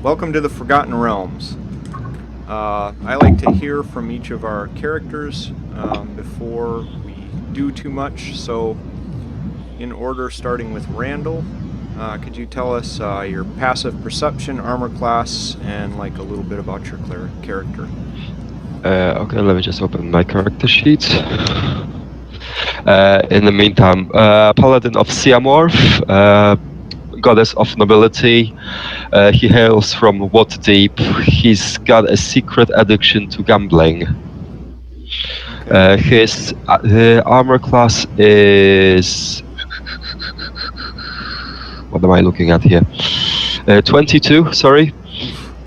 welcome to the Forgotten Realms. I like to hear from each of our characters before we do too much, so in order, starting with Randall, could you tell us your passive perception, armor class, and like a little bit about your character? Okay, let me just open my character sheet. In the meantime, Paladin of Siamorph, goddess of nobility. He hails from Waterdeep. He's got a secret addiction to gambling. Okay. His armor class is... What am I looking at here? 22, sorry.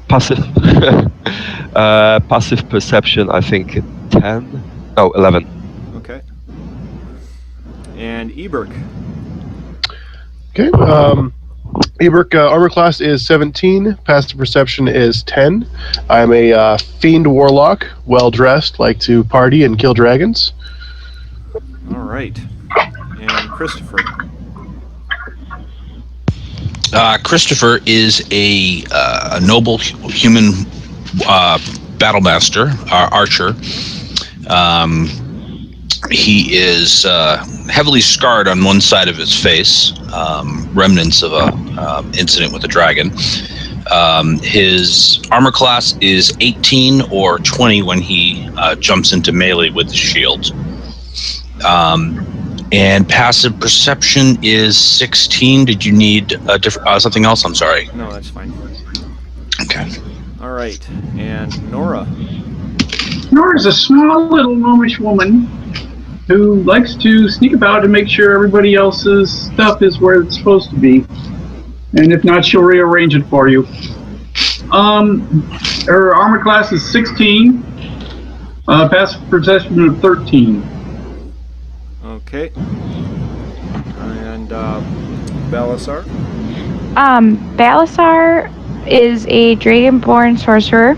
Passive passive perception, I think 10? No, 11. Okay. And Eberk. Okay. Eberk, armor class is 17. Passive perception is 10. I'm a fiend warlock, well dressed, like to party and kill dragons. All right. And Christopher. Christopher is a noble human battle master, archer. He is heavily scarred on one side of his face, remnants of a incident with a dragon. His armor class is 18 or 20 when he jumps into melee with the shield. And passive perception is 16. Did you need a different something else? I'm sorry. No, that's fine. Okay. All right. And Nora. Nora's a small little gnomish woman who likes to sneak about and make sure everybody else's stuff is where it's supposed to be. And if not, she'll rearrange it for you. Her armor class is 16. Passive perception of 13. Okay. And Balasar. Balasar is a dragonborn sorcerer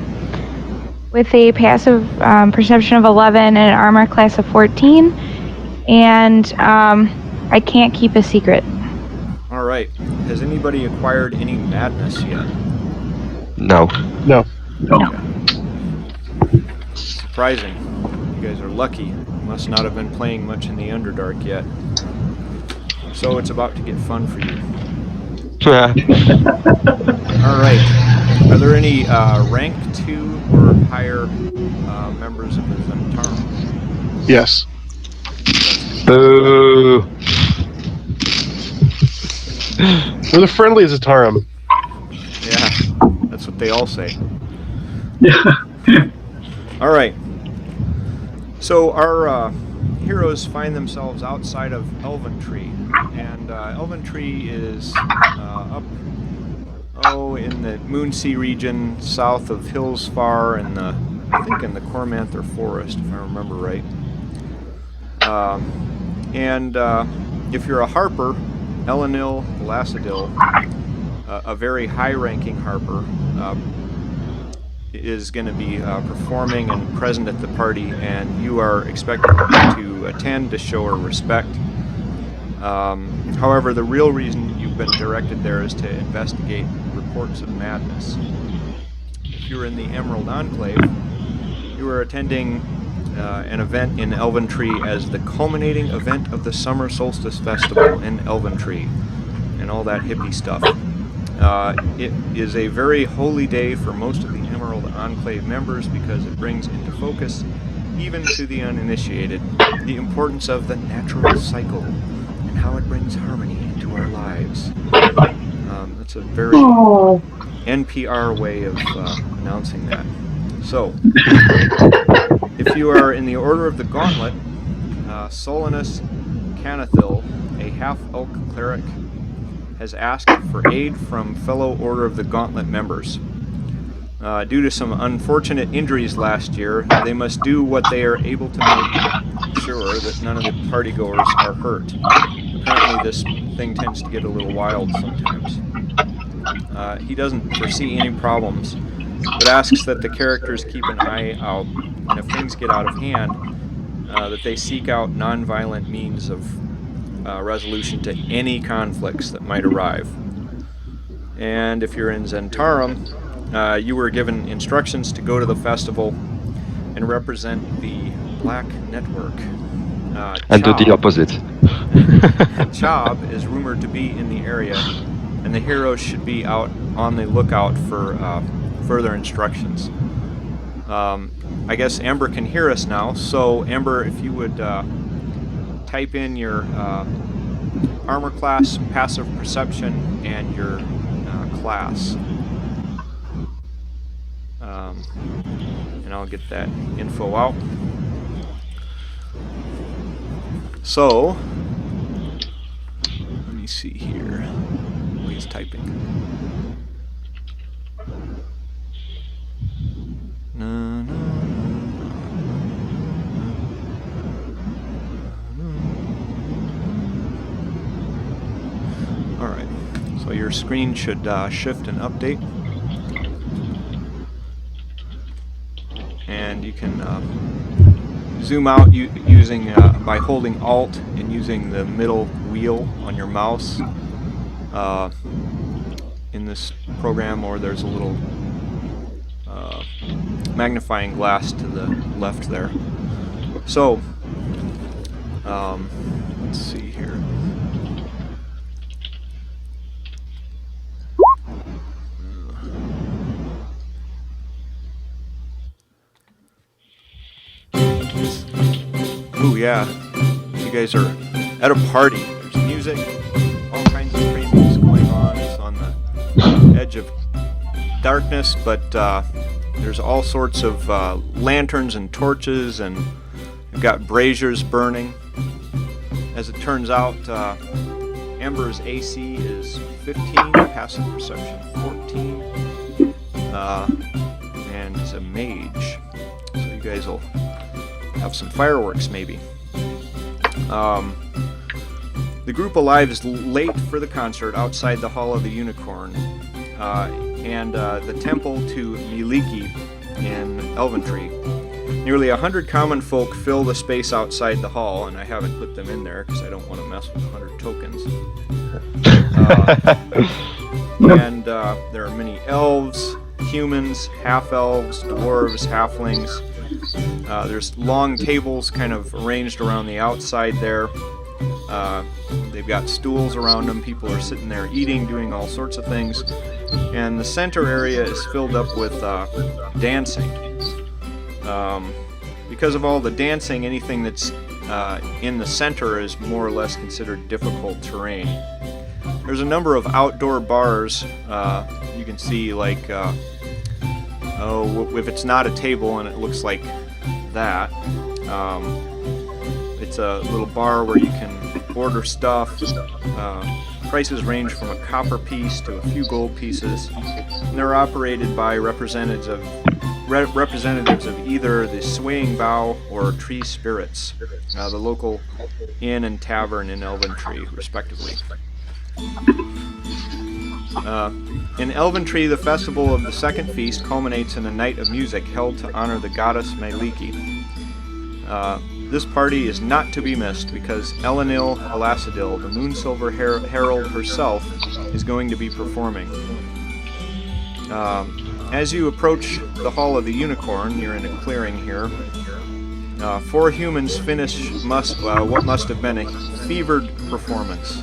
with a passive perception of 11 and an armor class of 14. And I can't keep a secret. All right. Has anybody acquired any madness yet? No. No. Okay. Surprising. You guys are lucky. Must not have been playing much in the Underdark yet. So it's about to get fun for you. All right. Are there any rank 2 or higher members of the Zentarum? Yes. Boo. We're the friendliest Zentarum. Yeah, that's what they all say. Yeah. All right. So our heroes find themselves outside of Elventree, and Elventree is up, in the Moonsea region, south of Hillsfar, and I think in the Cormanther Forest, if I remember right. And if you're a harper, Elenil Lassadil, a very high-ranking harper, is going to be performing and present at the party, and you are expected to attend to show her respect. However, the real reason you've been directed there is to investigate reports of madness. If you're in the Emerald Enclave, you are attending an event in Elventree as the culminating event of the Summer Solstice Festival in Elventree, and all that hippie stuff. It is a very holy day for most of the Emerald Enclave members because it brings into focus, even to the uninitiated, the importance of the natural cycle and how it brings harmony into our lives. That's a very NPR way of announcing that. So, if you are in the Order of the Gauntlet, Solinus Canathil, a half-elk cleric, has asked for aid from fellow Order of the Gauntlet members. Due to some unfortunate injuries last year, they must do what they are able to make sure that none of the partygoers are hurt. Apparently this thing tends to get a little wild sometimes. He doesn't foresee any problems, but asks that the characters keep an eye out, and if things get out of hand, that they seek out non-violent means of resolution to any conflicts that might arrive. And if you're in Zentarum, you were given instructions to go to the festival and represent the Black Network. And do the opposite. Chob is rumored to be in the area, and the heroes should be out on the lookout for further instructions. I guess Amber can hear us now, so Amber, if you would type in your armor class, passive perception, and your class. And I'll get that info out. So, let me see here. He's typing. No, no, no. All right. So your screen should shift and update. And you can zoom out using by holding Alt and using the middle wheel on your mouse in this program, or there's a little magnifying glass to the left there. So let's see here. Oh yeah, you guys are at a party. There's music, all kinds of craziness going on. It's on the edge of darkness, but there's all sorts of lanterns and torches, and you've got braziers burning. As it turns out, Amber's AC is 15, passive perception 14, and it's a mage. So you guys will have some fireworks, maybe. The group arrives late for the concert outside the Hall of the Unicorn and the temple to Miliki in Elventree. Nearly 100 common folk fill the space outside the hall, and I haven't put them in there because I don't want to mess with 100 tokens. And there are many elves, humans, half-elves, dwarves, halflings. There's long tables kind of arranged around the outside there. They've got stools around them. People are sitting there eating, doing all sorts of things. And the center area is filled up with dancing. Because of all the dancing, anything that's in the center is more or less considered difficult terrain. There's a number of outdoor bars. You can see, like, if it's not a table and it looks like that, it's a little bar where you can order stuff. Prices range from a copper piece to a few gold pieces, and they're operated by representatives of either the Swaying Bough or Tree Spirits, the local inn and tavern in Elventree, respectively. In Elventree, the festival of the second feast culminates in a night of music held to honor the goddess Miliki. This party is not to be missed because Elenil Elacidil, the Moonsilver Herald herself, is going to be performing. As you approach the Hall of the Unicorn, you're in a clearing here. 4 humans finish what must have been a fevered performance.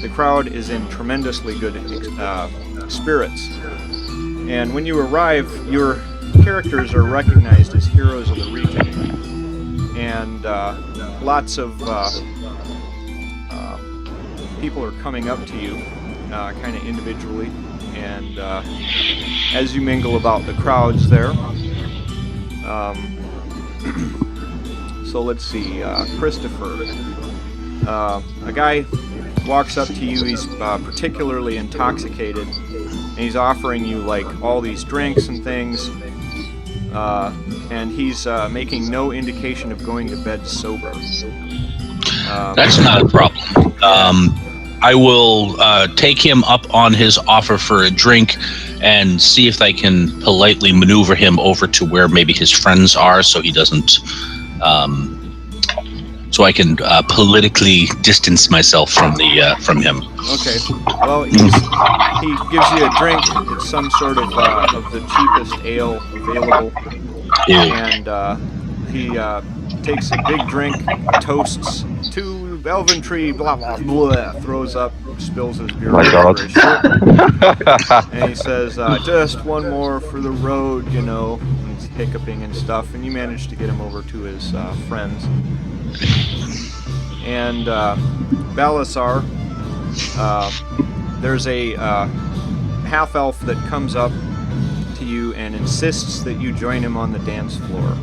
The crowd is in tremendously good spirits. And when you arrive, your characters are recognized as heroes of the region. And lots of people are coming up to you kind of individually. And as you mingle about the crowds there, so let's see, Christopher, a guy walks up to you. He's particularly intoxicated, and he's offering you like all these drinks and things, and he's making no indication of going to bed sober. That's not a problem. I will take him up on his offer for a drink and see if I can politely maneuver him over to where maybe his friends are, so he doesn't so I can politically distance myself from him. Okay. Well, he gives you a drink. It's some sort of the cheapest ale available, Ew. and he takes a big drink, toasts to Elventree, blah blah blah, throws up, spills his beer My all God. over his shirt, and he says, "Just one more for the road, you know." And he's hiccuping and stuff, and you manage to get him over to his friends. And Balasar, there's a half-elf that comes up to you and insists that you join him on the dance floor.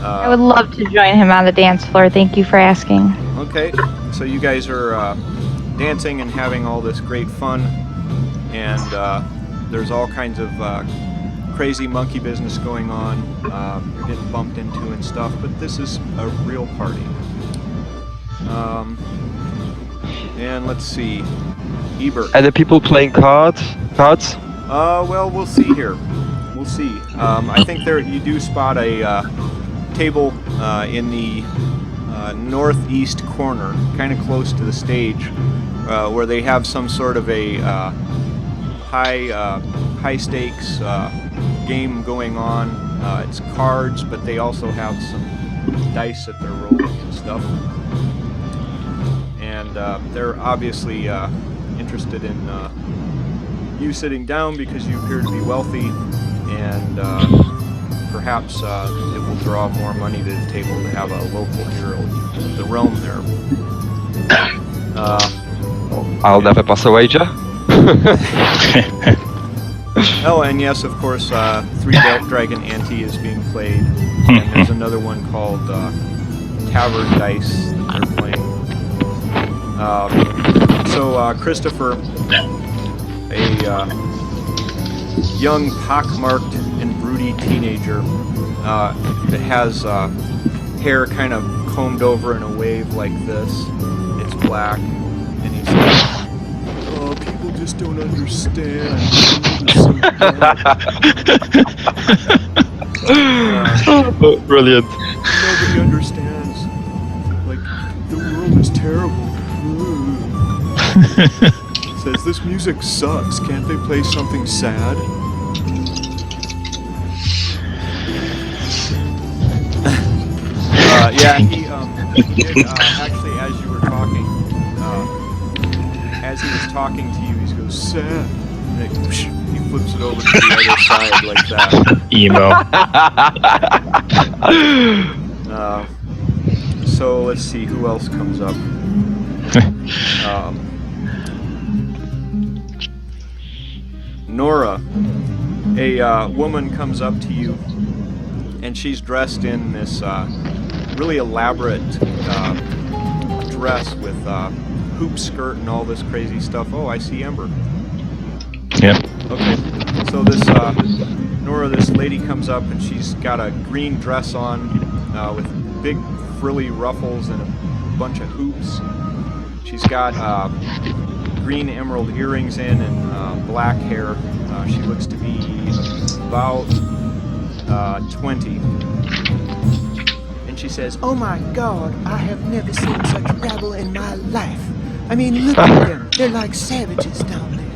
I would love to join him on the dance floor. Thank you for asking. Okay, so you guys are dancing and having all this great fun, and there's all kinds of crazy monkey business going on. You're getting bumped into and stuff, but this is a real party. And let's see, Ebert. And the people playing cards? Well, we'll see here. We'll see. I think you do spot a table in the northeast corner, kind of close to the stage, where they have some sort of a high stakes game going on. It's cards, but they also have some dice that they're rolling and stuff. And they're obviously interested in you sitting down because you appear to be wealthy, and perhaps it will draw more money to the table to have a local hero of the realm there. I'll never pass a wager. Oh, and yes, of course, Three Dragon Ante is being played, and there's another one called Tavern Dice that they're playing. So Christopher, a young, pockmarked and broody teenager that has hair kind of combed over in a wave like this. It's black, and he says, "Oh, people just don't understand. Brilliant. Nobody understands. Like, the world is terrible." Says, "This music sucks. Can't they play something sad?" Yeah, he did, actually, as you were talking, as he was talking to you, he goes, "Sad." And he flips it over to the other side like that. Emo. So let's see, who else comes up? Nora, a woman comes up to you, and she's dressed in this really elaborate dress with hoop skirt and all this crazy stuff. Oh, I see Ember. Yep. Okay, so this Nora, this lady comes up, and she's got a green dress on with big frilly ruffles and a bunch of hoops. She's got green emerald earrings in and black hair. She looks to be about 20. And she says, "Oh my God, I have never seen such rabble in my life. I mean, look at them. They're like savages down there."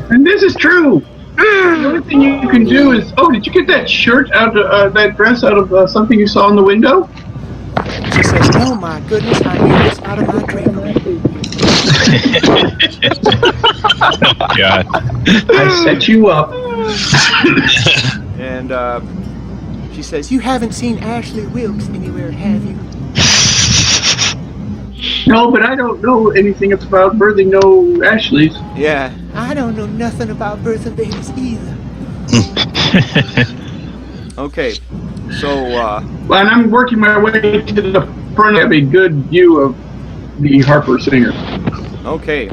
And this is true. The only thing you can do is, did you get that shirt out of that dress out of something you saw in the window? She says, "Oh my goodness, I made this out of my drapery." God. I set you up. And she says, "You haven't seen Ashley Wilkes anywhere, have you?" No, but I don't know anything about birthing no Ashleys. Yeah, I don't know nothing about birthing babies either. Okay, so Well, and I'm working my way to the front. I have a good view of the Harper Singer. okay,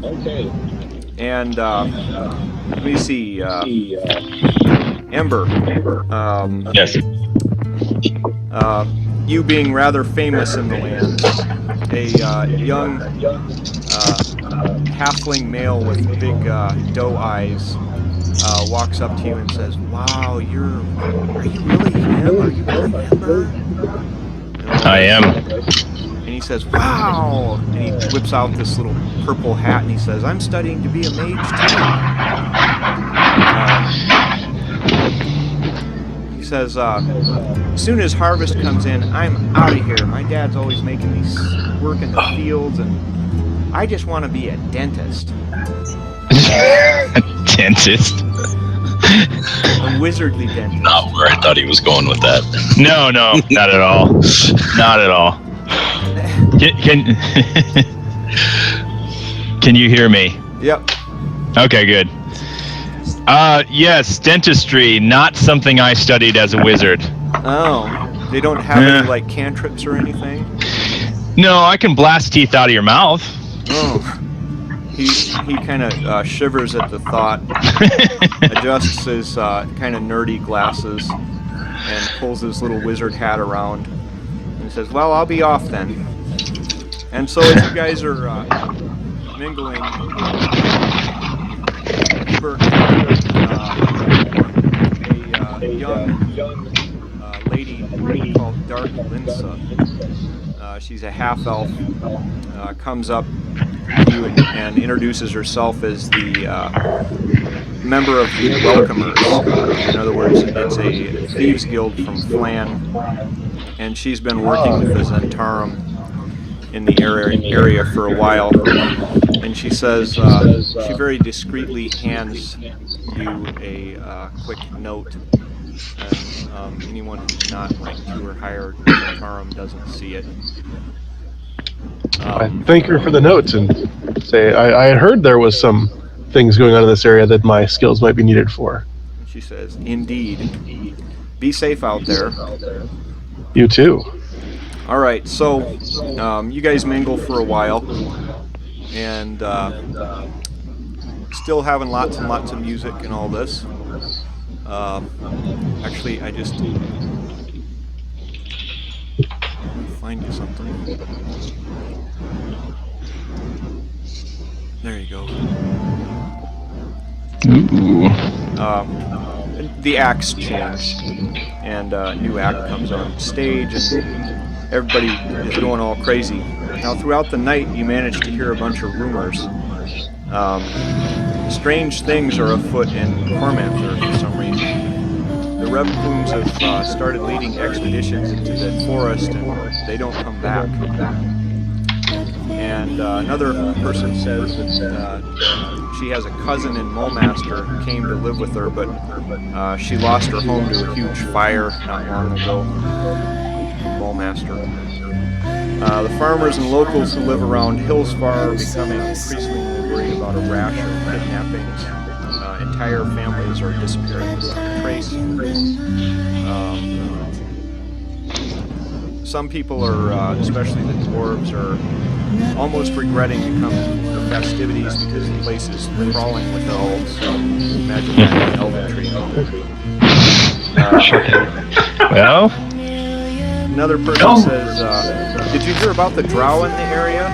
and let me see, Ember. Yes. You being rather famous in the land, a young halfling male with big doe eyes walks up to you and says, "Wow, are you really him? Are you really Ember?" I am. And he says, wow! And he whips out this little purple hat and he says, I'm studying to be a mage too. He says, as soon as harvest comes in, I'm out of here. My dad's always making me work in the fields and I just want to be a dentist. Dentist. A wizardly dentist. Not where I thought he was going with that. No, not at all. Not at all. Can you hear me? Yep. Okay, good. Yes, dentistry, not something I studied as a wizard. Oh, they don't have any like cantrips or anything? No, I can blast teeth out of your mouth. Oh. He kind of shivers at the thought, adjusts his kind of nerdy glasses, and pulls his little wizard hat around, and says, well, I'll be off then. And so as you guys are mingling, Ebert, a young lady called Dark Linsa, she's a half-elf, comes up to you and introduces herself as the member of the Welcomers. In other words, it's a thieves guild from Flan, and she's been working with the Zentarum in the area for a while. And she says, she very discreetly hands you a quick note, and anyone who's not ranked 2 or higher Zentarum doesn't see it. I thank her for the notes and say I had heard there was some things going on in this area that my skills might be needed for. She says, indeed. Be safe out there. You too. All right, so you guys mingle for a while, and still having lots and lots of music and all this. Actually, I just find you something. There you go. Ooh. The acts change, and a new act comes on stage, and everybody is going all crazy. Now, throughout the night, you manage to hear a bunch of rumors. Strange things are afoot in Cormanther for some reason. The Red Plumes have started leading expeditions into the forest, and they don't come back. And another person says that she has a cousin in Mulmaster who came to live with her, but she lost her home to a huge fire not long ago in Mulmaster. The farmers and locals who live around Hillsfar are becoming increasingly worried about a rash of kidnappings. Entire families are disappearing without trace. Some people are, especially the dwarves, are almost regretting to come to the festivities because the place is crawling with elves. Imagine that in Elventree. Well, Another person says, did you hear about the drow in the area?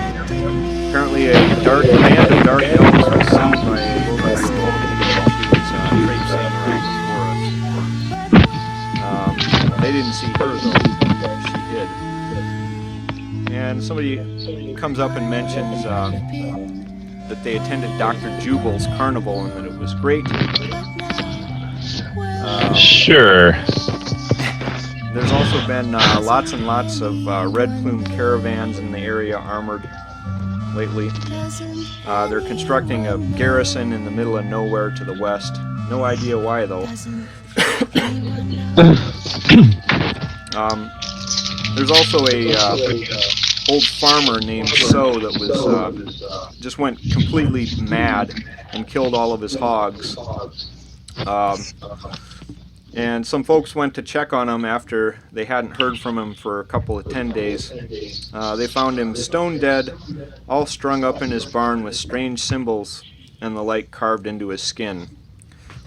Apparently a band of dark elves was seen by a local patrol. She was traipsing around the forest. They didn't see her though. She did. And somebody comes up and mentions that they attended Dr. Jubal's carnival and that it was great. sure. There's also been lots and lots of red plume caravans in the area armored lately. They're constructing a garrison in the middle of nowhere to the west. No idea why though. There's also a old farmer named So that was just went completely mad and killed all of his hogs. And some folks went to check on him after they hadn't heard from him for a couple of 10 days. They found him stone dead, all strung up in his barn with strange symbols and the like carved into his skin.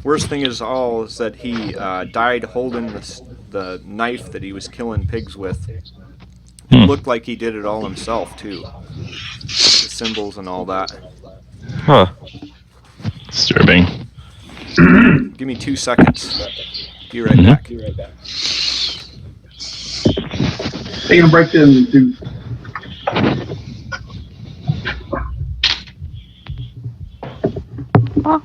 Worst thing is that he died holding the knife that he was killing pigs with. It looked like he did it all himself, too. The symbols and all that. Huh. Disturbing. Give me 2 seconds. Be right back. Taking a break to Oh.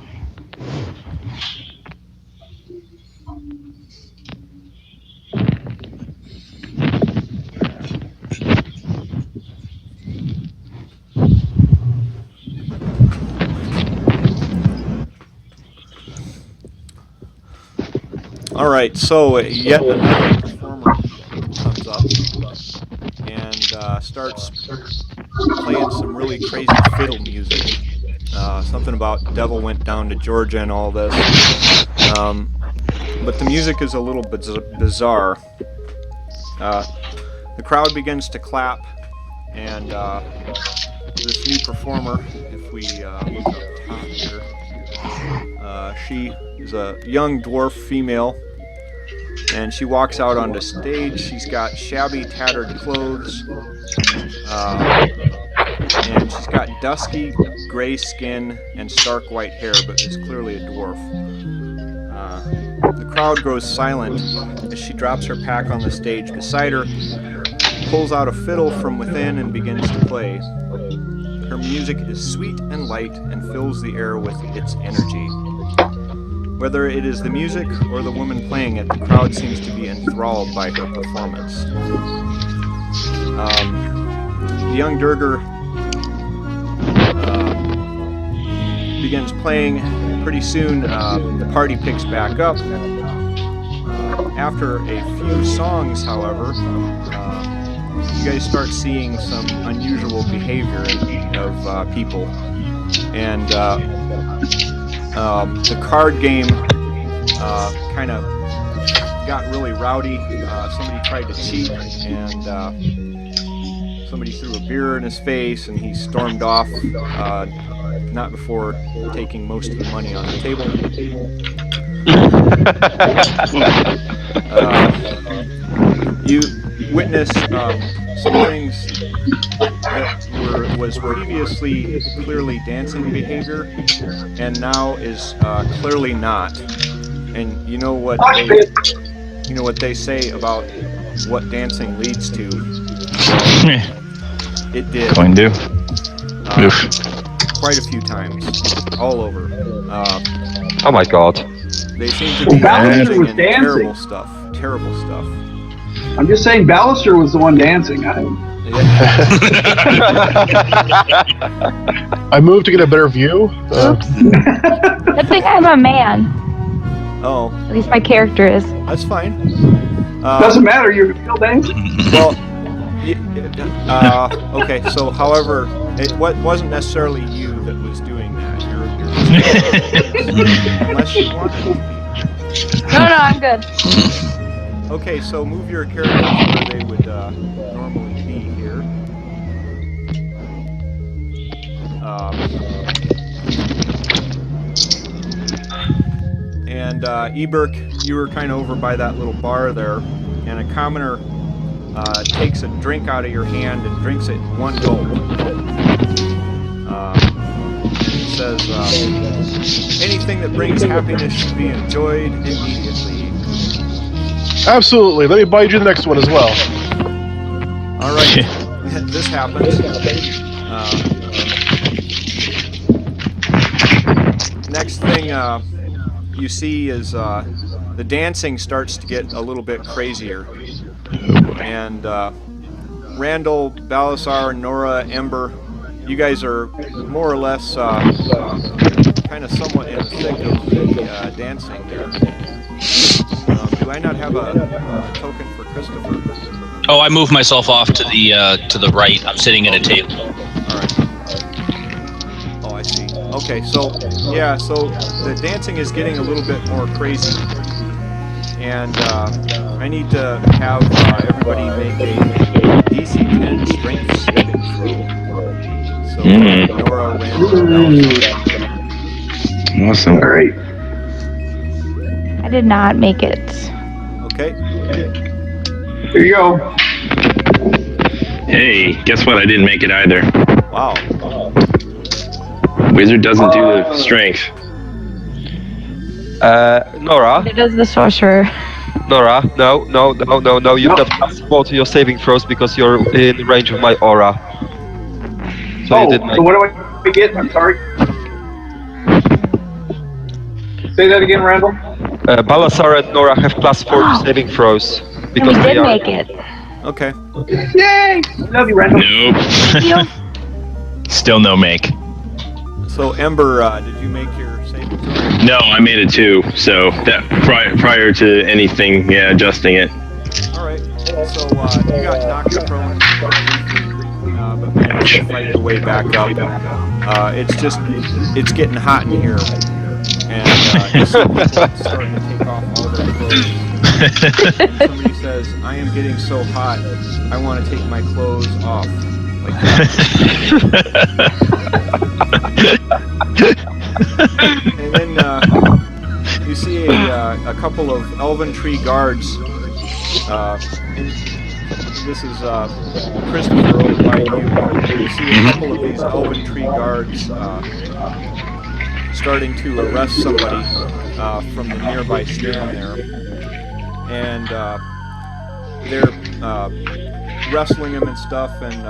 All right, so yet another performer comes up and starts playing some really crazy fiddle music. Something about devil went down to Georgia and all this. But the music is a little bit bizarre. The crowd begins to clap, and this new performer, if we look up top here, she is a young dwarf female, and she walks out onto stage. She's got shabby, tattered clothes, and she's got dusky gray skin and stark white hair, but is clearly a dwarf. The crowd grows silent as she drops her pack on the stage beside her, pulls out a fiddle from within, and begins to play. Her music is sweet and light and fills the air with its energy. Whether it is the music or the woman playing it, the crowd seems to be enthralled by her performance. The young Durger begins playing. Pretty soon, the party picks back up. After a few songs, however, you guys start seeing some unusual behavior of people, and the card game kind of got really rowdy. Somebody tried to cheat, and somebody threw a beer in his face, and he stormed off, not before taking most of the money on the table. You witness some things that was previously clearly dancing behavior, and now is clearly not. And you know what they say about what dancing leads to. It did. Going to. Quite a few times, all over. Oh my god. They seem to be Ballister was in dancing. terrible stuff. I'm just saying, Ballister was the one dancing. Yeah. I moved to get a better view. Good thing I'm a man. Oh, At least my character is. that's fine. Doesn't matter, you're still dancing. Well, okay. So, however, it wasn't necessarily you that was doing that. You're unless you wanted to be. No, I'm good. Okay, so move your characters where they would normally be here. And Eberk, you were kind of over by that little bar there, and a commoner takes a drink out of your hand and drinks it in one gulp. He says, anything that brings happiness should be enjoyed immediately. Absolutely. Let me buy you the next one as well. All right, this happens. Next thing you see is the dancing starts to get a little bit crazier. And Randall, Balasar, Nora, Ember, you guys are more or less kind of somewhat in the thick of the dancing there. Do I not have a token for Christopher? Oh, I moved myself off to the right. I'm sitting at a table. All right. Oh, I see. Okay, so yeah, so the dancing is getting a little bit more crazy, and I need to have everybody make a DC 10 strength saving throw. So Nora, Randall, Awesome. All right. I did not make it. okay. Here you go. Hey, guess what? I didn't make it either. Wow. Wizard doesn't do the strength. Nora, It does the sorcerer. Nora, no. You got +4 to your saving throws because you're in range of my aura. So you did make. So what do I get? I'm sorry. Say that again, Randall. Balasar and Nora have +4 to saving throws And because we they did are. make it. Okay. Yay! Love you, Randall. Nope. Still no make. So Ember, did you make your saving throw? No, I made it 2. So that prior to anything, adjusting it. All right. So you got knocked prone, but managed to fight your way back up. It's getting hot in here, and you see people starting to take off all their clothes. Somebody says, "I am getting so hot, I want to take my clothes off." Like that. And then you see a couple of elven tree guards. This is Christopher over by you. You see a couple of these elven tree guards starting to arrest somebody from the nearby stand there. And they're wrestling him and stuff, and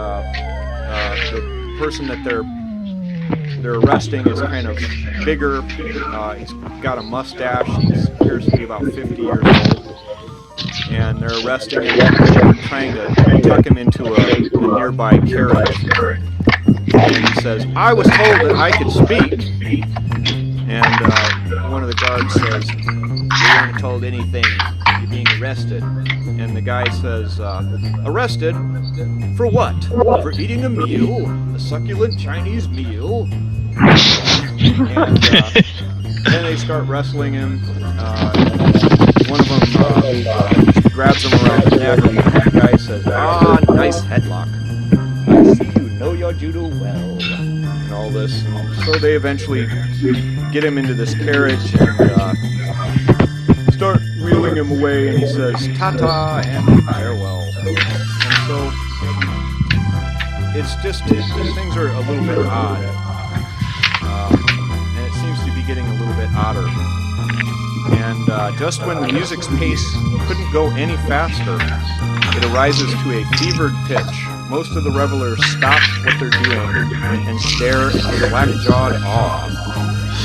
the person that they're arresting is kind of bigger. He's got a mustache. He appears to be about 50 years old. And they're arresting him and trying to tuck him into a nearby carriage. And he says, "I was told that I could speak." And one of the guards says, "You weren't told anything. You're being arrested." And the guy says, "Arrested? For what? For eating a meal? A succulent Chinese meal?" And then they start wrestling him. One of them grabs him around the neck, and the guy says, "Ah, nice headlock. I see you know your judo well." And all this. And so they eventually get him into this carriage and start wheeling him away, and he says, "Ta-ta and farewell." And so it's just, things are a little bit odd. And it seems to be getting a little bit odder. And just when the music's pace couldn't go any faster, it arises to a fevered pitch. Most of the revelers stop what they're doing and stare in slack-jawed awe.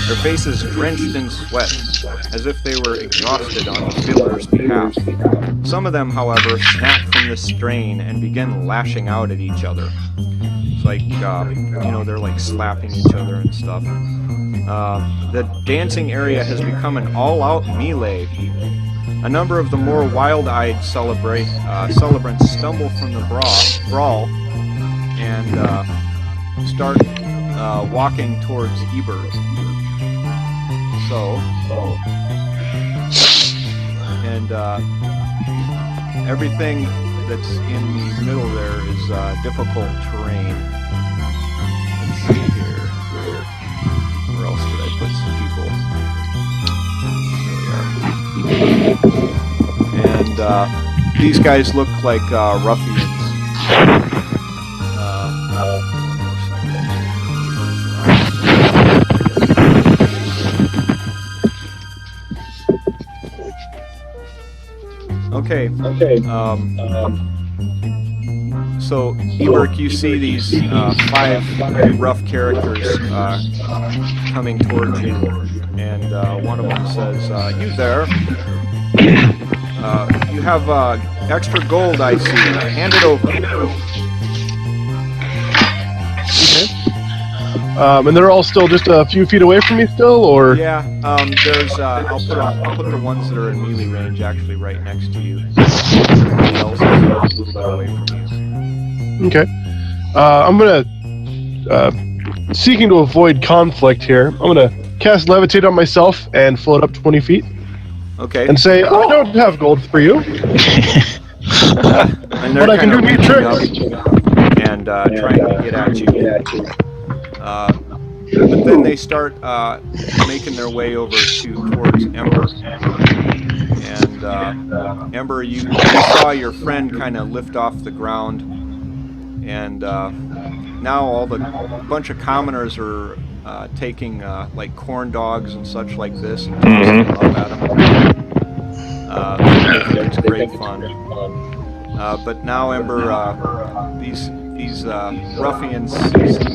Their faces drenched in sweat, as if they were exhausted on the fiddler's behalf. Some of them, however, snap from the strain and begin lashing out at each other. It's like, they're like slapping each other and stuff. The dancing area has become an all-out melee. A number of the more wild-eyed celebrants stumble from the brawl and start walking towards Ebert. And everything that's in the middle there is difficult terrain. Let's see here. Where else did I put some people? There we are. And these guys look like ruffians. Okay. So, Ebert, you see these 5 very rough characters coming towards you, and one of them says, "You there? You have extra gold, I see. Hand it over." Okay. And they're all still just a few feet away from me still, or? Yeah, there's, I'll put the ones that are in melee range actually right next to you. Everybody else is a little bit away from you. Okay. I'm gonna, seeking to avoid conflict here, I'm gonna cast Levitate on myself and float up 20 feet. Okay. And say, "I don't have gold for you." And But I can do neat tricks. And trying to get at you. But then they start making their way over towards Ember. And Ember, you saw your friend kind of lift off the ground. And now bunch of commoners are taking like corn dogs and such like this and tossing them up at him. I think it's great fun. But now, Ember, these ruffians seem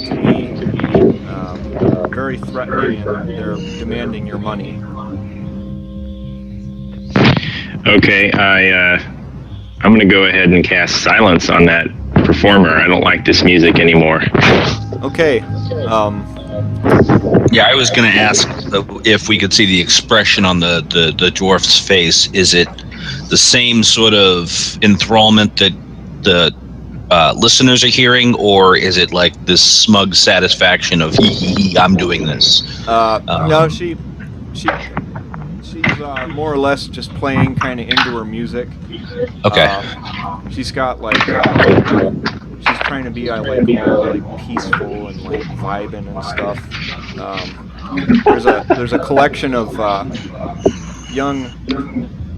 to be very threatening, and they're demanding your money. Okay, I'm gonna go ahead and cast silence on that performer. I don't like this music anymore. Okay. Yeah, I was going to ask if we could see the expression on the dwarf's face. Is it the same sort of enthrallment that the listeners are hearing, or is it like this smug satisfaction of I'm doing this? No, she's more or less just playing kind of into her music. Okay. She's got like she's trying to be all like peaceful and like vibing and stuff. There's a collection of young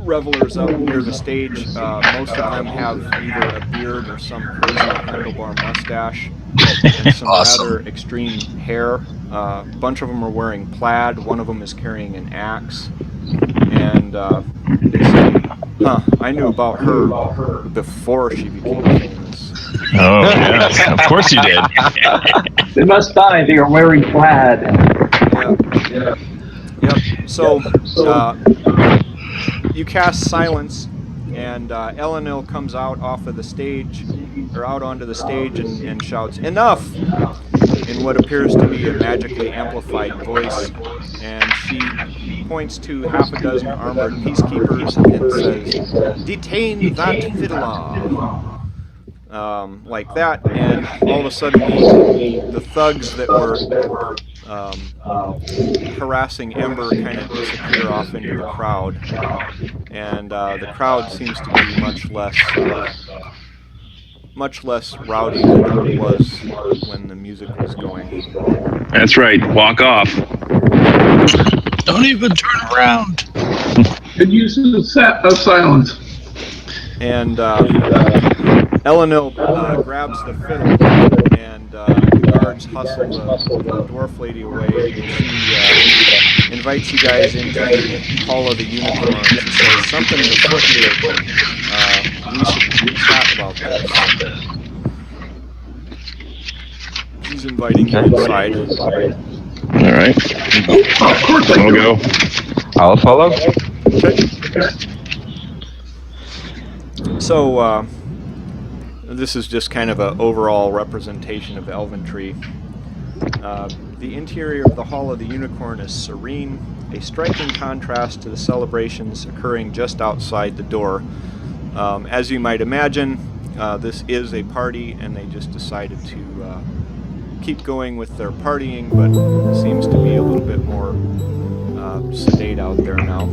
revelers up near the stage. Most of them have either a beard or some crazy handlebar mustache and some rather extreme hair. A bunch of them are wearing plaid. One of them is carrying an axe. And they say, I knew about her before she became famous. Oh, yes, of course you did. They must die. They are wearing plaid. Yep. So you cast silence, and Elenil comes out off of the stage, or out onto the stage, and shouts, "Enough!" in what appears to be a magically amplified voice, and she points to half a dozen armored peacekeepers and says, "Detain that fiddler!" Like that, and all of a sudden the thugs that were harassing Ember kind of disappear off into the crowd, and the crowd seems to be much less rowdy than it was when the music was going. That's right. Walk off. Don't even turn around. Good use of silence. And Elenil grabs the fiddle, and the guards hustle the dwarf lady away. She invites you guys into the Hall of the Unicorn. She says, "Something's afoot here. We should chat about this." She's inviting you inside. All right. Of course I I'll do. go. I'll follow. So, this is just kind of an overall representation of Elventree. The interior of the Hall of the Unicorn is serene, a striking contrast to the celebrations occurring just outside the door. As you might imagine, this is a party, and they just decided to keep going with their partying, but it seems to be a little bit more sedate out there now.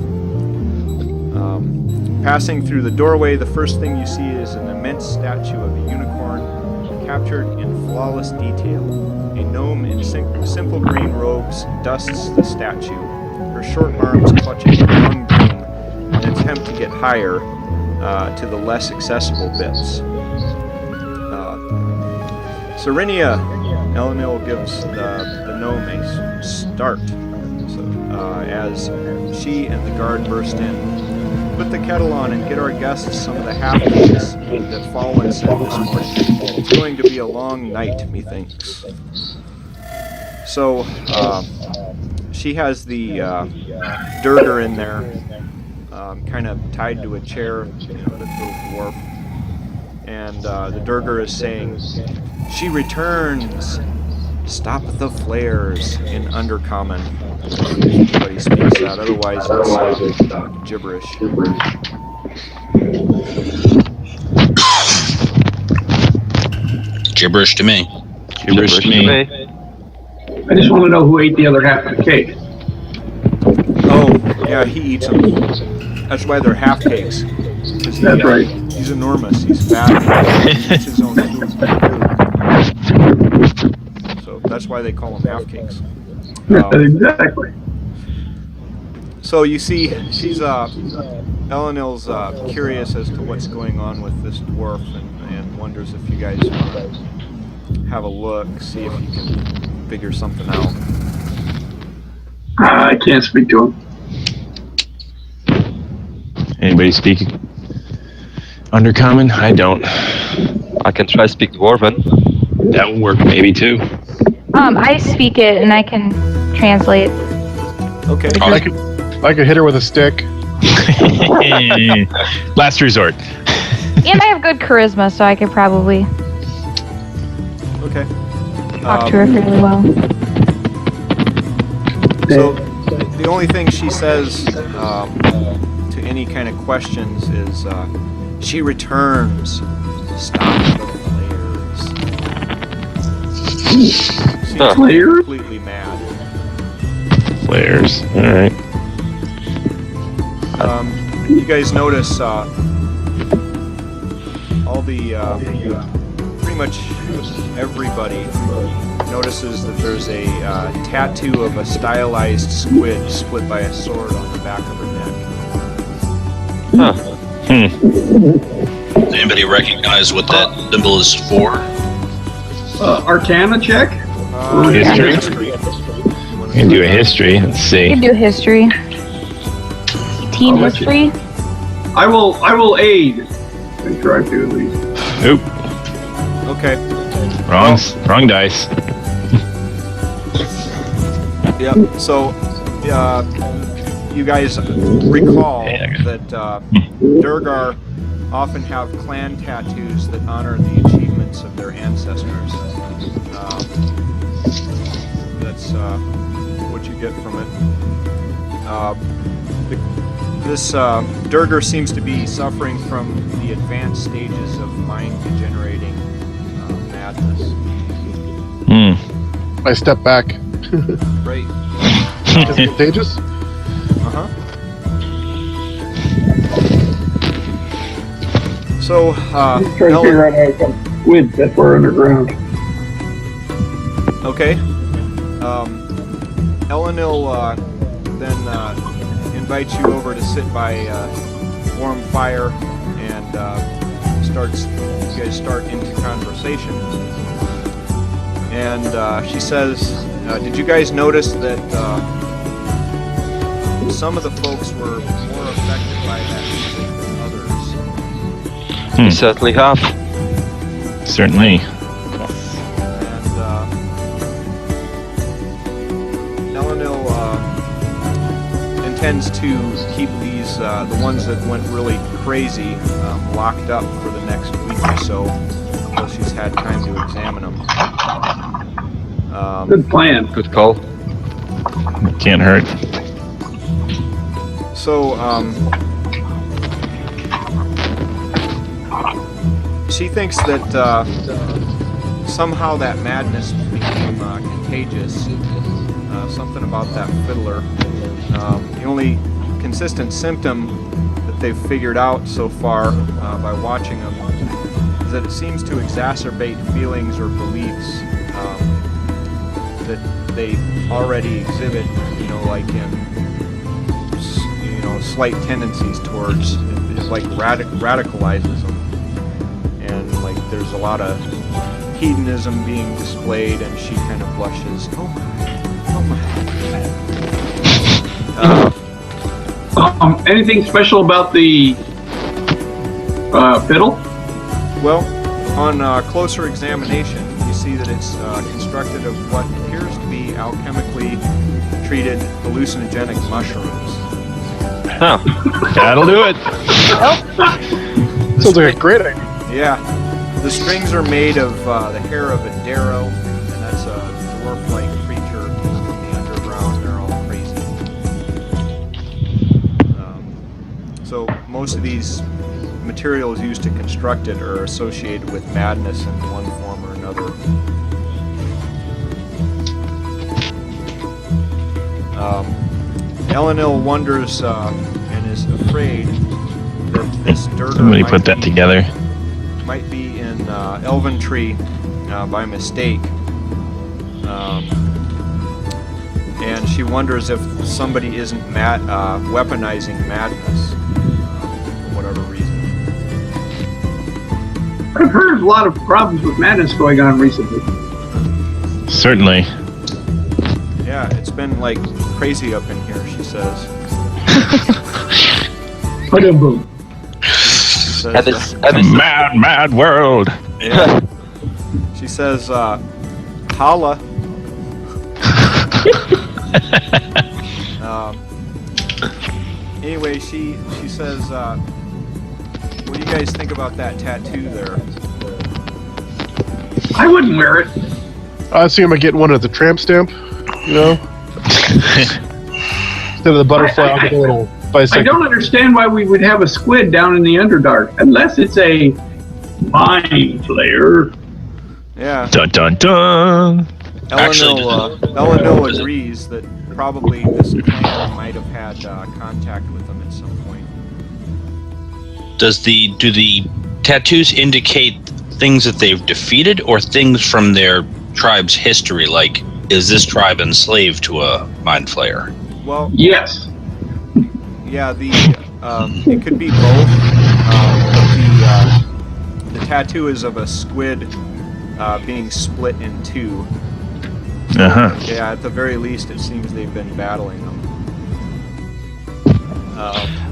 Passing through the doorway, the first thing you see is an immense statue of a unicorn, captured in flawless detail. A gnome in simple green robes dusts the statue, her short arms clutching a long broom in an attempt to get higher to the less accessible bits. Serenia, Elenil gives the gnome a start, as she and the guard burst in. Put the kettle on and get our guests some of the half-cakes that Fallen sent this morning. It's going to be a long night, methinks. So, she has the Durger in there, kind of tied to a chair, the little dwarf. And the Durger is saying, "She returns! Stop the flares," in Undercommon. Everybody speaks that, otherwise it's gibberish. Gibberish to me. Gibberish to me. I just want to know who ate the other half of the cake. Oh, yeah, he eats them. That's why they're half cakes. That's right. He's enormous. He's fat. He eats his own food. So that's why they call them half cakes. Exactly. So you see, she's Elenil's curious as to what's going on with this dwarf, and wonders if you guys want to have a look, see if you can figure something out. I can't speak to him. Anybody speak Undercommon? I don't. I can try speak Dwarven. That will work maybe too. I speak it and I can translate. Okay. I could hit her with a stick. Last resort. And I have good charisma, so I could probably Okay. talk to her fairly well. So the only thing she says to any kind of questions is, she returns. Stop the flares. Seems Flares? completely mad. Flares. All right. You guys notice all the pretty much everybody notices that there's a tattoo of a stylized squid split by a sword on the back of her neck. Huh. Does anybody recognize what that symbol is for? Arcana check? History. We can do a history. Let's You see. can do history. Teen I'll let you- history. I will aid. And try to at least. Oop. Okay. Wrong dice. Yep. So, you guys recall that Durgar often have clan tattoos that honor the achievements of their ancestors. That's what you get from it. This Durgar seems to be suffering from the advanced stages of mind-degenerating madness. I step back. Right. Is it contagious? Uh-huh. So, Try to figure out how to come with that far underground. okay. Ellenil then invites you over to sit by a warm fire and you guys start into conversation. And she says, did you guys notice that some of the folks were more affected by that music than others? We certainly have. Certainly. And Ellenil intends to keep these, the ones that went really crazy, locked up for the next week or so until she's had time to examine them. Good plan. Good call. Can't hurt. So, she thinks that somehow that madness became contagious. Something about that fiddler. The only consistent symptom that they've figured out so far by watching him is that it seems to exacerbate feelings or beliefs that they already exhibit, like in, slight tendencies towards. It like radicalizes them. And like there's a lot of hedonism being displayed, and she kind of blushes. Oh my. Anything special about the fiddle? Well, on closer examination, you see that it's constructed of what appears to be alchemically treated hallucinogenic mushrooms. Huh. That'll do it. Sounds like a great idea. Yeah, the strings are made of the hair of a darrow, and that's a dwarf-like creature from the underground. They're all crazy. So most of these materials used to construct it are associated with madness in one form or another. Ellenil wonders and is afraid that this Durgar Somebody put that together. might be in Elven Tree by mistake. And she wonders if somebody isn't weaponizing madness for whatever reason. I've heard a lot of problems with madness going on recently. Certainly. Yeah, it's been like crazy up in here, she says. Ba-dum-boom. Says, And it's Mad, mad world. yeah. She says, holla. Anyway, she says, what do you guys think about that tattoo there? I wouldn't wear it. I see him getting one at the tramp stamp, you know? Instead of the butterfly, I'll get a little I bisected. don't understand why we would have a squid down in the Underdark, unless it's a mind flayer. Yeah. Dun dun dun. Eleanor agrees that probably this clan might have had contact with them at some point. Do the tattoos indicate things that they've defeated, or things from their tribe's history? Like, is this tribe enslaved to a mind flayer? Well, Yes. yeah, it could be both. The tattoo is of a squid being split in two. Uh-huh. Yeah, at the very least, it seems they've been battling them.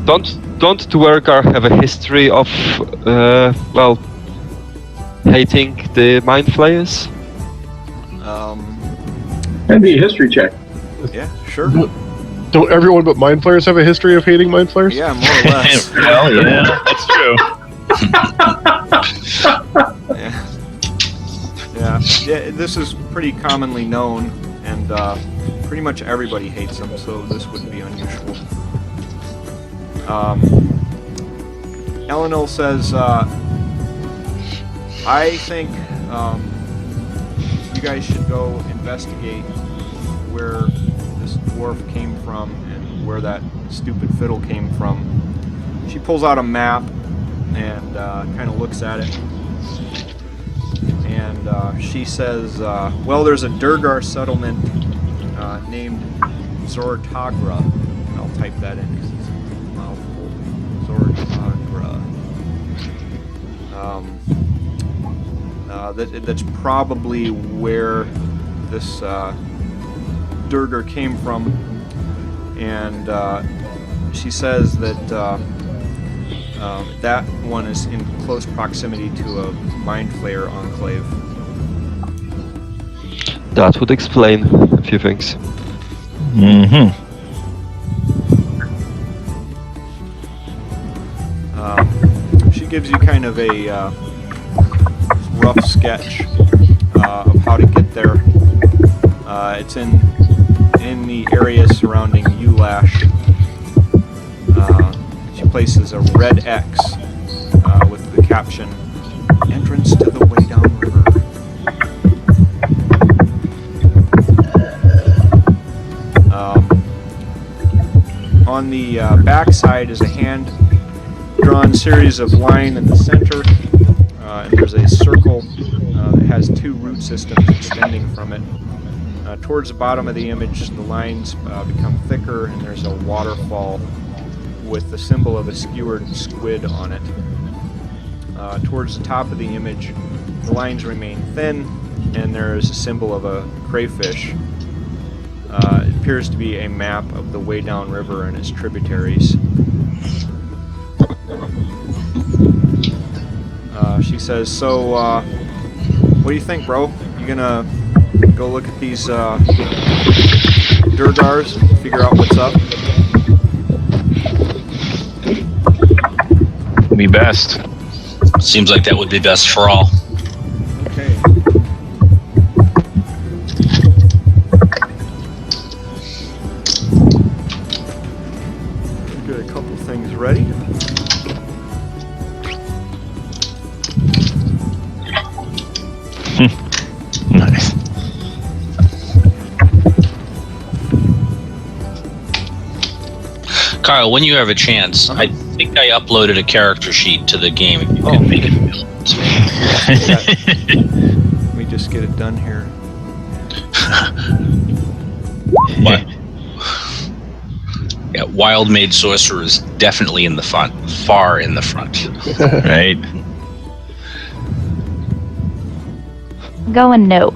don't Dwergar have a history of hating the mind flayers? That'd be a history check. Yeah, sure. Don't everyone but mind flayers have a history of hating mind flayers? Yeah, more or less. Well, yeah, that's true. Yeah, this is pretty commonly known, and pretty much everybody hates them, so this wouldn't be unusual. Eleanor says, I think you guys should go investigate where this dwarf came from and where that stupid fiddle came from. She pulls out a map and kind of looks at it. And she says, well, there's a Durgar settlement named Zortagra. And I'll type that in because it's a mouthful. Zortagra. That's probably where this Durgar came from. And she says that that one is in close proximity to a mind flayer enclave. That would explain a few things. Mm-hmm. She gives you kind of a rough sketch of how to get there. It's in the area surrounding Ulash. She places a red X with the caption, "Entrance to the Way Down River." On the backside is a hand-drawn series of line in the center, and there's a circle that has two root systems extending from it. Towards the bottom of the image, the lines become thicker, and there's a waterfall with the symbol of a skewered squid on it. Towards the top of the image, the lines remain thin, and there is a symbol of a crayfish. It appears to be a map of the Way Down River and its tributaries. She says, so, what do you think, bro? You gonna go look at these Durgars and figure out what's up? Be best. Seems like that would be best for all. Okay. Get a couple things ready. Nice. Kyle, when you have a chance, I think I uploaded a character sheet to the game. If you can make it available to me. Let me just get it done here. What? Yeah, Wild Made Sorcerer is definitely in the front, far in the front. Right. Going no.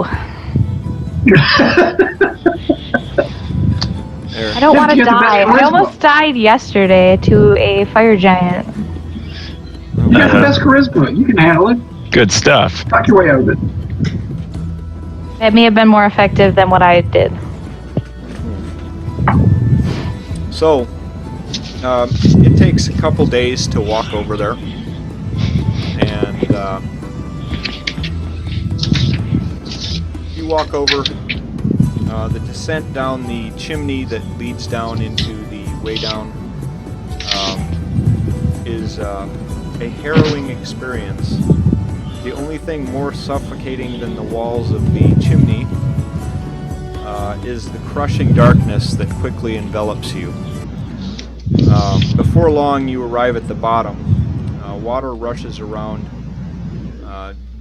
There. I don't Yeah, want to you have the best die. I charisma. almost died yesterday to a fire giant. You got the best charisma. You can handle it. Good stuff. Talk your way out of it. That may have been more effective than what I did. So, it takes a couple days to walk over there, and you walk over. The descent down the chimney that leads down into the way down is a harrowing experience. The only thing more suffocating than the walls of the chimney is the crushing darkness that quickly envelops you. Before long, you arrive at the bottom. Water rushes around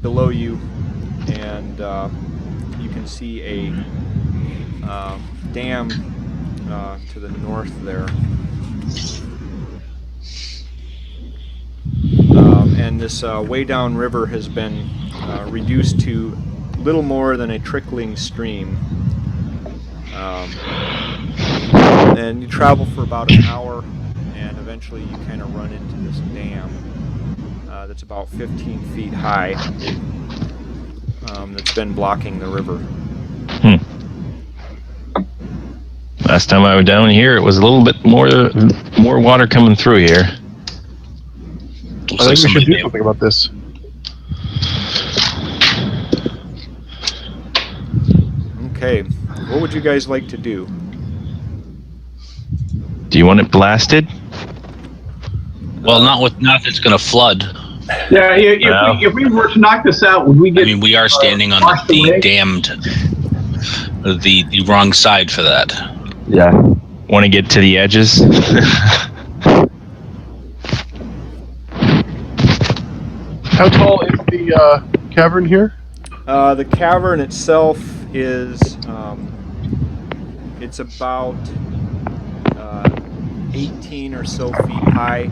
below you, and you can see a dam to the north there. And this way down river has been reduced to little more than a trickling stream. And you travel for about an hour, and eventually you kind of run into this dam that's about 15 feet high that's been blocking the river. Last time I was down here, it was a little bit more water coming through here. I think we should do something about this. Okay, what would you guys like to do? Do you want it blasted? Well, not if it's going to flood. Yeah, if we were to knock this out, would we get... I mean, we are standing on washed the away? damned, the wrong side for that. Yeah. Want to get to the edges? How tall is the cavern here? The cavern itself is it's about 18 or so feet high.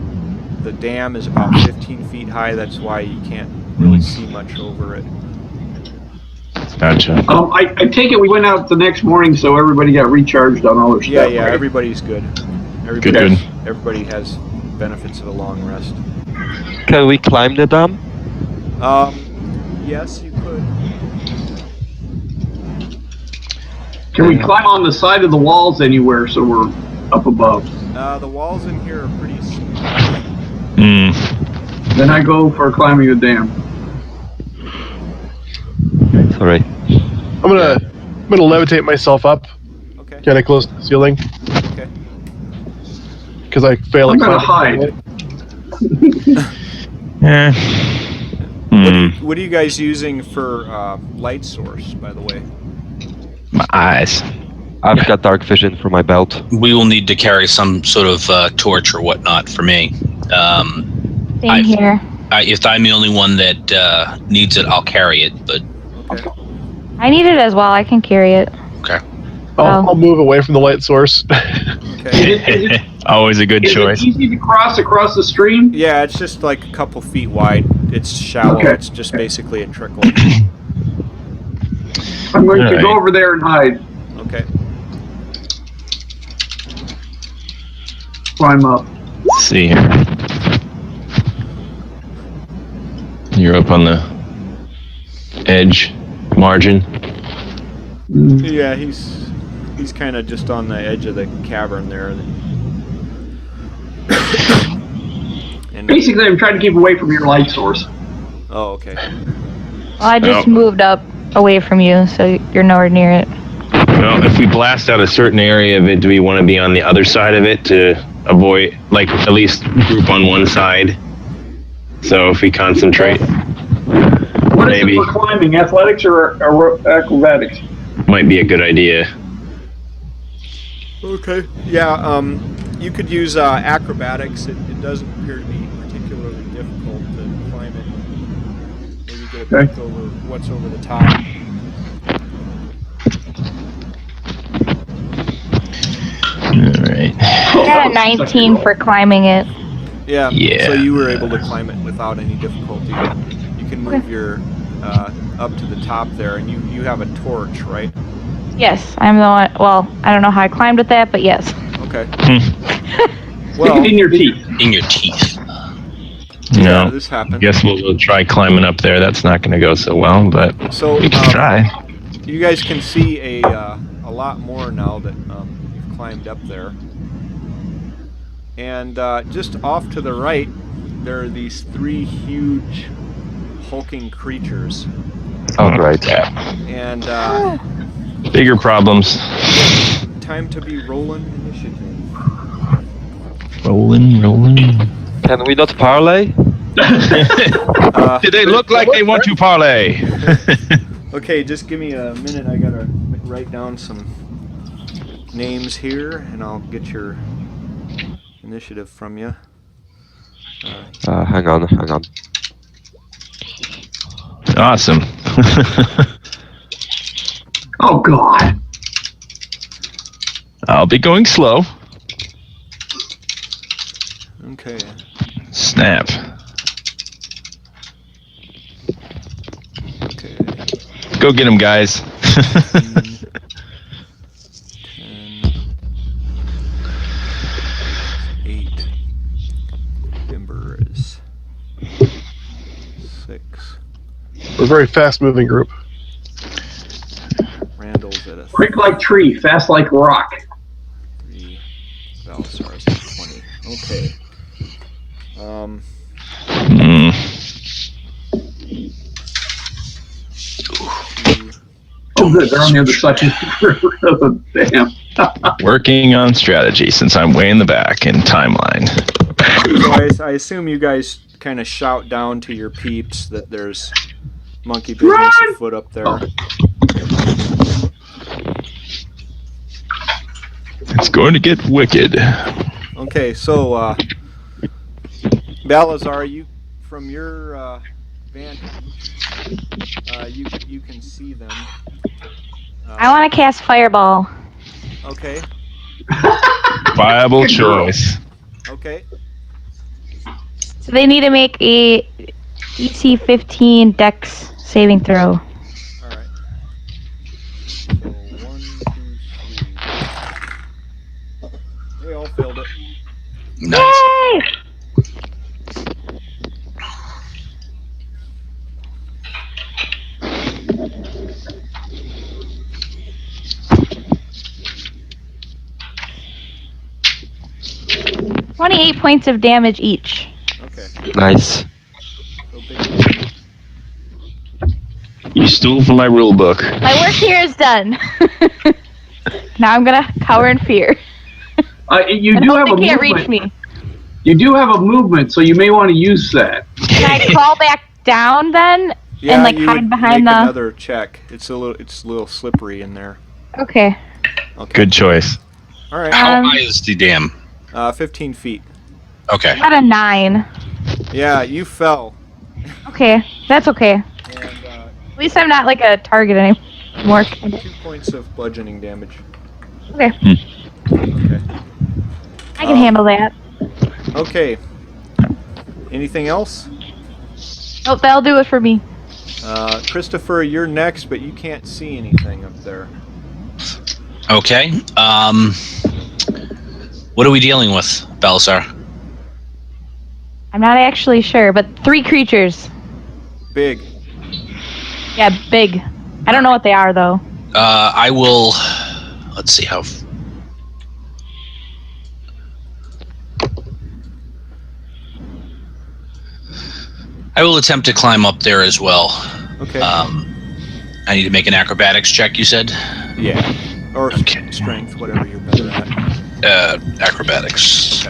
The dam is about 15 feet high. That's why you can't really see much over it. Gotcha. I take it we went out the next morning, so everybody got recharged on all their Yeah, stuff. yeah, right? everybody's good. Good. Everybody has benefits of a long rest. Can we climb the dam? Yes, you could. Can we climb on the side of the walls anywhere so we're up above? The walls in here are pretty smooth. Then I go for climbing the dam. Sorry. I'm gonna levitate myself up, Okay. kind of close to the ceiling, Okay. because I fail I'm at gonna climbing. What are you guys using for light source, by the way? My eyes. I've got dark vision for my belt. We will need to carry some sort of torch or whatnot for me. Same here. If I'm the only one that needs it, I'll carry it. But Okay. I need it as well. I can carry it. okay. I'll move away from the light source. Okay. Always a good Is choice. it easy to cross across the stream? Yeah, it's just like a couple feet wide. It's shallow. Okay. It's just basically a trickle. I'm going to Alright. go over there and hide. Okay. Climb up. Let's see here. You're up on the edge, margin. Yeah, he's kind of just on the edge of the cavern there. And Basically, I'm trying to keep away from your light source. oh, okay. Well, I just Oh. moved up away from you, so you're nowhere near it. Well, if we blast out a certain area of it, do we want to be on the other side of it to avoid, like, at least group on one side? So if we concentrate, What is Maybe. it for climbing? Athletics or acrobatics? might be a good idea. Okay. Yeah. You could use acrobatics. It doesn't appear to be particularly difficult to climb it. Maybe get a Okay. peek over what's over the top. Alright. I got a 19 for climbing it. Yeah. Yeah. So you were able to climb it without any difficulty. You can move your up to the top there, and you have a torch, right? Yes, I'm the one. Well, I don't know how I climbed with that, but yes. Okay. Stick Well, it in your teeth. In your teeth. yeah, No. this happened. Guess we'll try climbing up there. That's not going to go so well, but So we can try. you guys can see a lot more now that you've climbed up there. And just off to the right, there are these 3 huge hulking creatures. All right. And Bigger problems. time to be rolling initiative. Rolling. Can we not parlay? Did they look like they want to parlay? Okay, just give me a minute. I gotta write down some names here, and I'll get your initiative from you. Hang on. Awesome. Oh, God. I'll be going slow. Okay. Snap. Okay. Go get him, guys. 10, 8. Timber is 6. We're a very fast-moving group. Randall's at a Quick like tree, fast like rock. 3. Valsar's at 20. Okay. Mm. 2. Oh, good. They're on the other side of the dam. Working on strategy since I'm way in the back in timeline. So I assume you guys kind of shout down to your peeps that there's monkey business Run! afoot up there. It's going to get wicked. Okay, so Balazar, you from your vantage, you can see them. I want to cast Fireball. Okay. Viable choice. Okay. So they need to make a DC 15 Dex saving throw. All right. So 1, 2, 3. They all failed it. Nice. Yay! $28 points of damage each. Okay. Nice. So big. You stole from my rule book. My work here is done. Now I'm gonna cower in fear. You And do hope have a they can't reach movement. me. You do have a movement, so you may want to use that. Can I crawl back down then? Yeah, And like you hide would behind make the. another check. It's a little slippery in there. Okay. Okay. Good choice. All right. How Um, high is the dam? 15 feet. Okay. Got a 9. Yeah, you fell. Okay, that's okay. And At least I'm not like a target anymore. 2 points of bludgeoning damage. Okay, Okay. I can handle that. Okay. Anything else? Nope, that'll do it for me. Christopher, you're next, but you can't see anything up there. Okay. What are we dealing with, Balsar? I'm not actually sure, but 3 creatures. Big. Yeah, big. I don't know what they are though. I will. Let's see how. I will attempt to climb up there as well. Okay. I need to make an acrobatics check. You said. Yeah. Or Okay. strength, whatever you're better at. Acrobatics.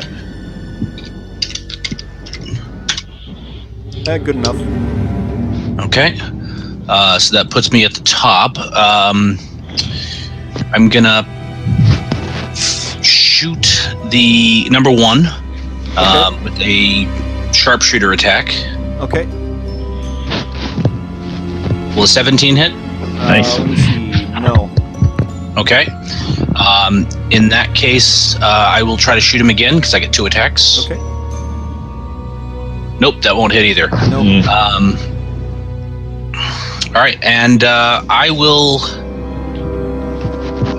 Good enough. Okay. So that puts me at the top. I'm gonna shoot the number 1 with a sharpshooter attack. Okay. Will a 17 hit? Nice. Let me see. No. Okay. In that case, I will try to shoot him again because I get 2 attacks. Okay. Nope, that won't hit either. No. All right, and I will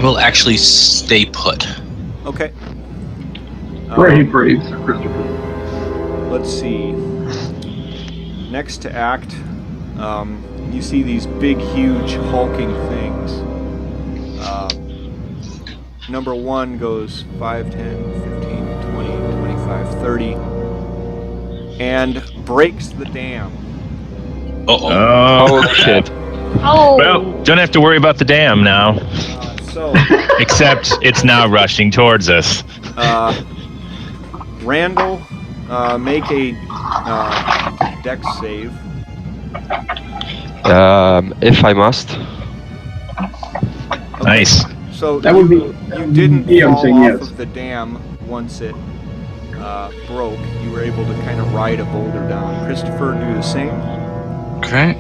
will actually stay put. Okay. Brave, Christopher. Let's see. Next to act, you see these big, huge, hulking things. Number 1 goes 5, 10, 15, 20, 25, 30, and breaks the dam. Uh-oh. Oh, Holy shit. Oh. well, don't have to worry about the dam now. Except it's now rushing towards us. Randall, make a dex save. If I must. Okay. Nice. So That would be. you didn't Yeah, I'm fall saying off yes. of the dam once it broke. You were able to kind of ride a boulder down. Christopher, do the same. Okay.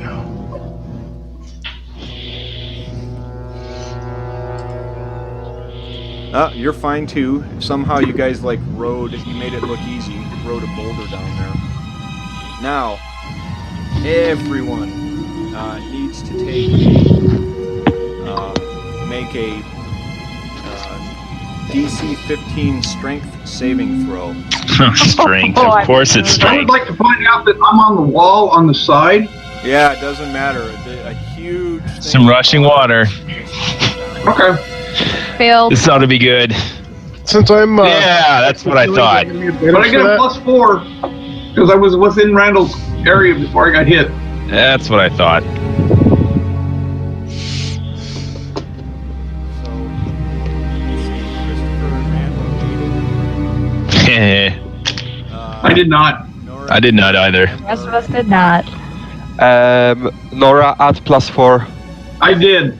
You're fine too. Somehow you guys you made it look easy. Rode a boulder down there. Now, everyone needs to make a DC 15 strength saving throw. Strength. Of course it's I would strength. like to point out that I'm on the wall on the side. Yeah, it doesn't matter. A huge thing Some rushing water. Okay. Failed. This ought to be good. Since I'm Yeah, that's what I thought. But I get a +4 because I was within Randall's area before I got hit. That's what I thought. So, Christopher and Randall made it. I did not. Nora, I did not either. The rest of us did not. Nora, add +4. I did.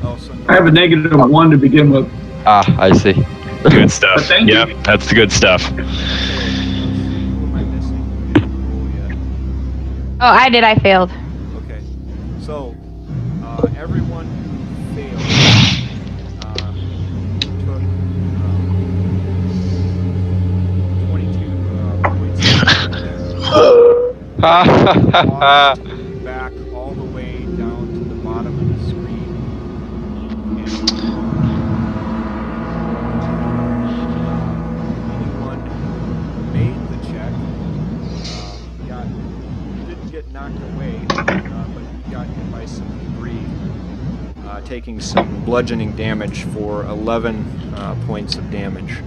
Oh, so I have a -1 to begin with. Ah, I see. Good stuff. Thank you. Yep, that's the good stuff. Who am I missing? Who didn't roll yet? Oh, I did. I failed. Okay. So, everyone who failed took 22 points. Walked back all the way down to the bottom of the screen. And anyone who made the check didn't get knocked away, but got hit by some debris, taking some bludgeoning damage for 11 points of damage.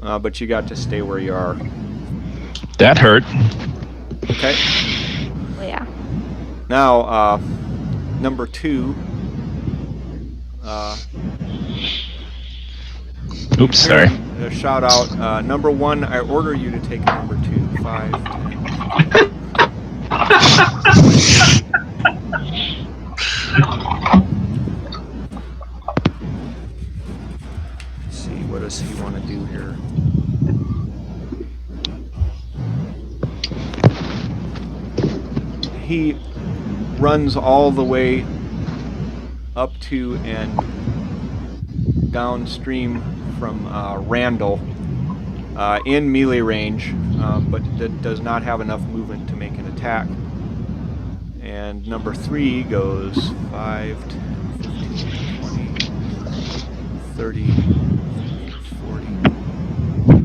But you got to stay where you are. That hurt. Okay. Well, yeah. Now, number 2. Oops, sorry. A shout out. Number 1, I order you to take number 2. 5, 10. Let's see, what does he want to do here? He runs all the way up to and downstream from Randall in melee range, but that does not have enough movement to make an attack. And number 3 goes 5, 10, 15, 20, 30, 40.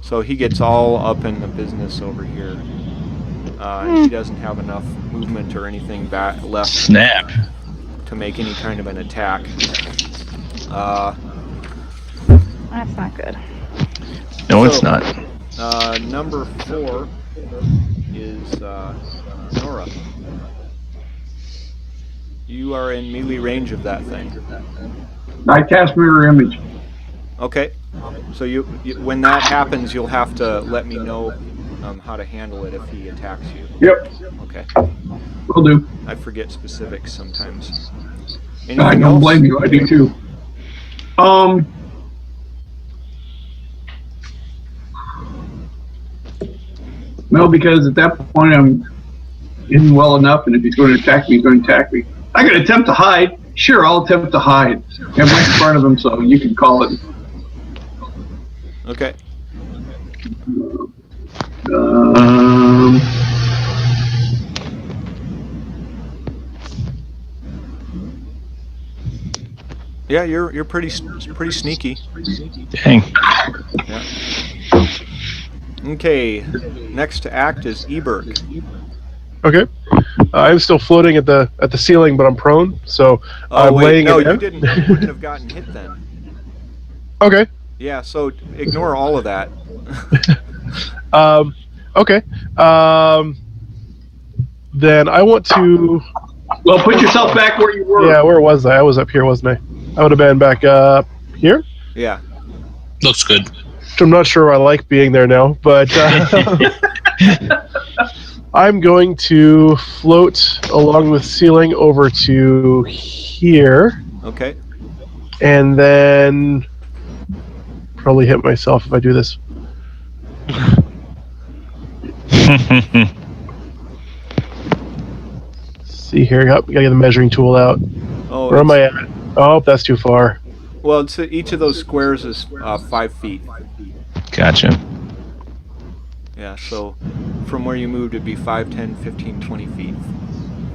So he gets all up in the business over here. He doesn't have enough movement or anything left Snap. to make any kind of an attack. That's not good. No, it's So, not. Number 4 is Nora. You are in melee range of that thing. I cast mirror image. Okay. So you when that happens, you'll have to let me know how to handle it if he attacks you. Yep, Okay. will do. I forget specifics sometimes. I Anything don't else? blame you. I do too. No, because at that point I'm in well enough, and if he's going to attack me, he's going to attack me. I can attempt to hide. Sure, I'll attempt to hide. I'm right in front of him, so you can call it. Okay. Yeah, you're pretty sneaky. Dang. Yeah. Okay. Next to act is Eberk. Okay. I'm still floating at the ceiling, but I'm prone, so Oh I'm wait, laying no, it you down. didn't. You wouldn't have gotten hit then. Okay. Yeah, so ignore all of that. Okay. Then I want to. Well, put yourself back where you were. Yeah, where was I? I was up here, wasn't I? I would have been back up here. Yeah. Looks good. Which I'm not sure I like being there now, but I'm going to float along the ceiling over to here, Okay. and then probably hit myself if I do this. See here, yep, gotta get the measuring tool out. Oh, Where am I at? Oh, that's too far. Well, each of those squares is 5 feet. Gotcha. Yeah, so from where you moved, it'd be 5, 10, 15, 20 feet.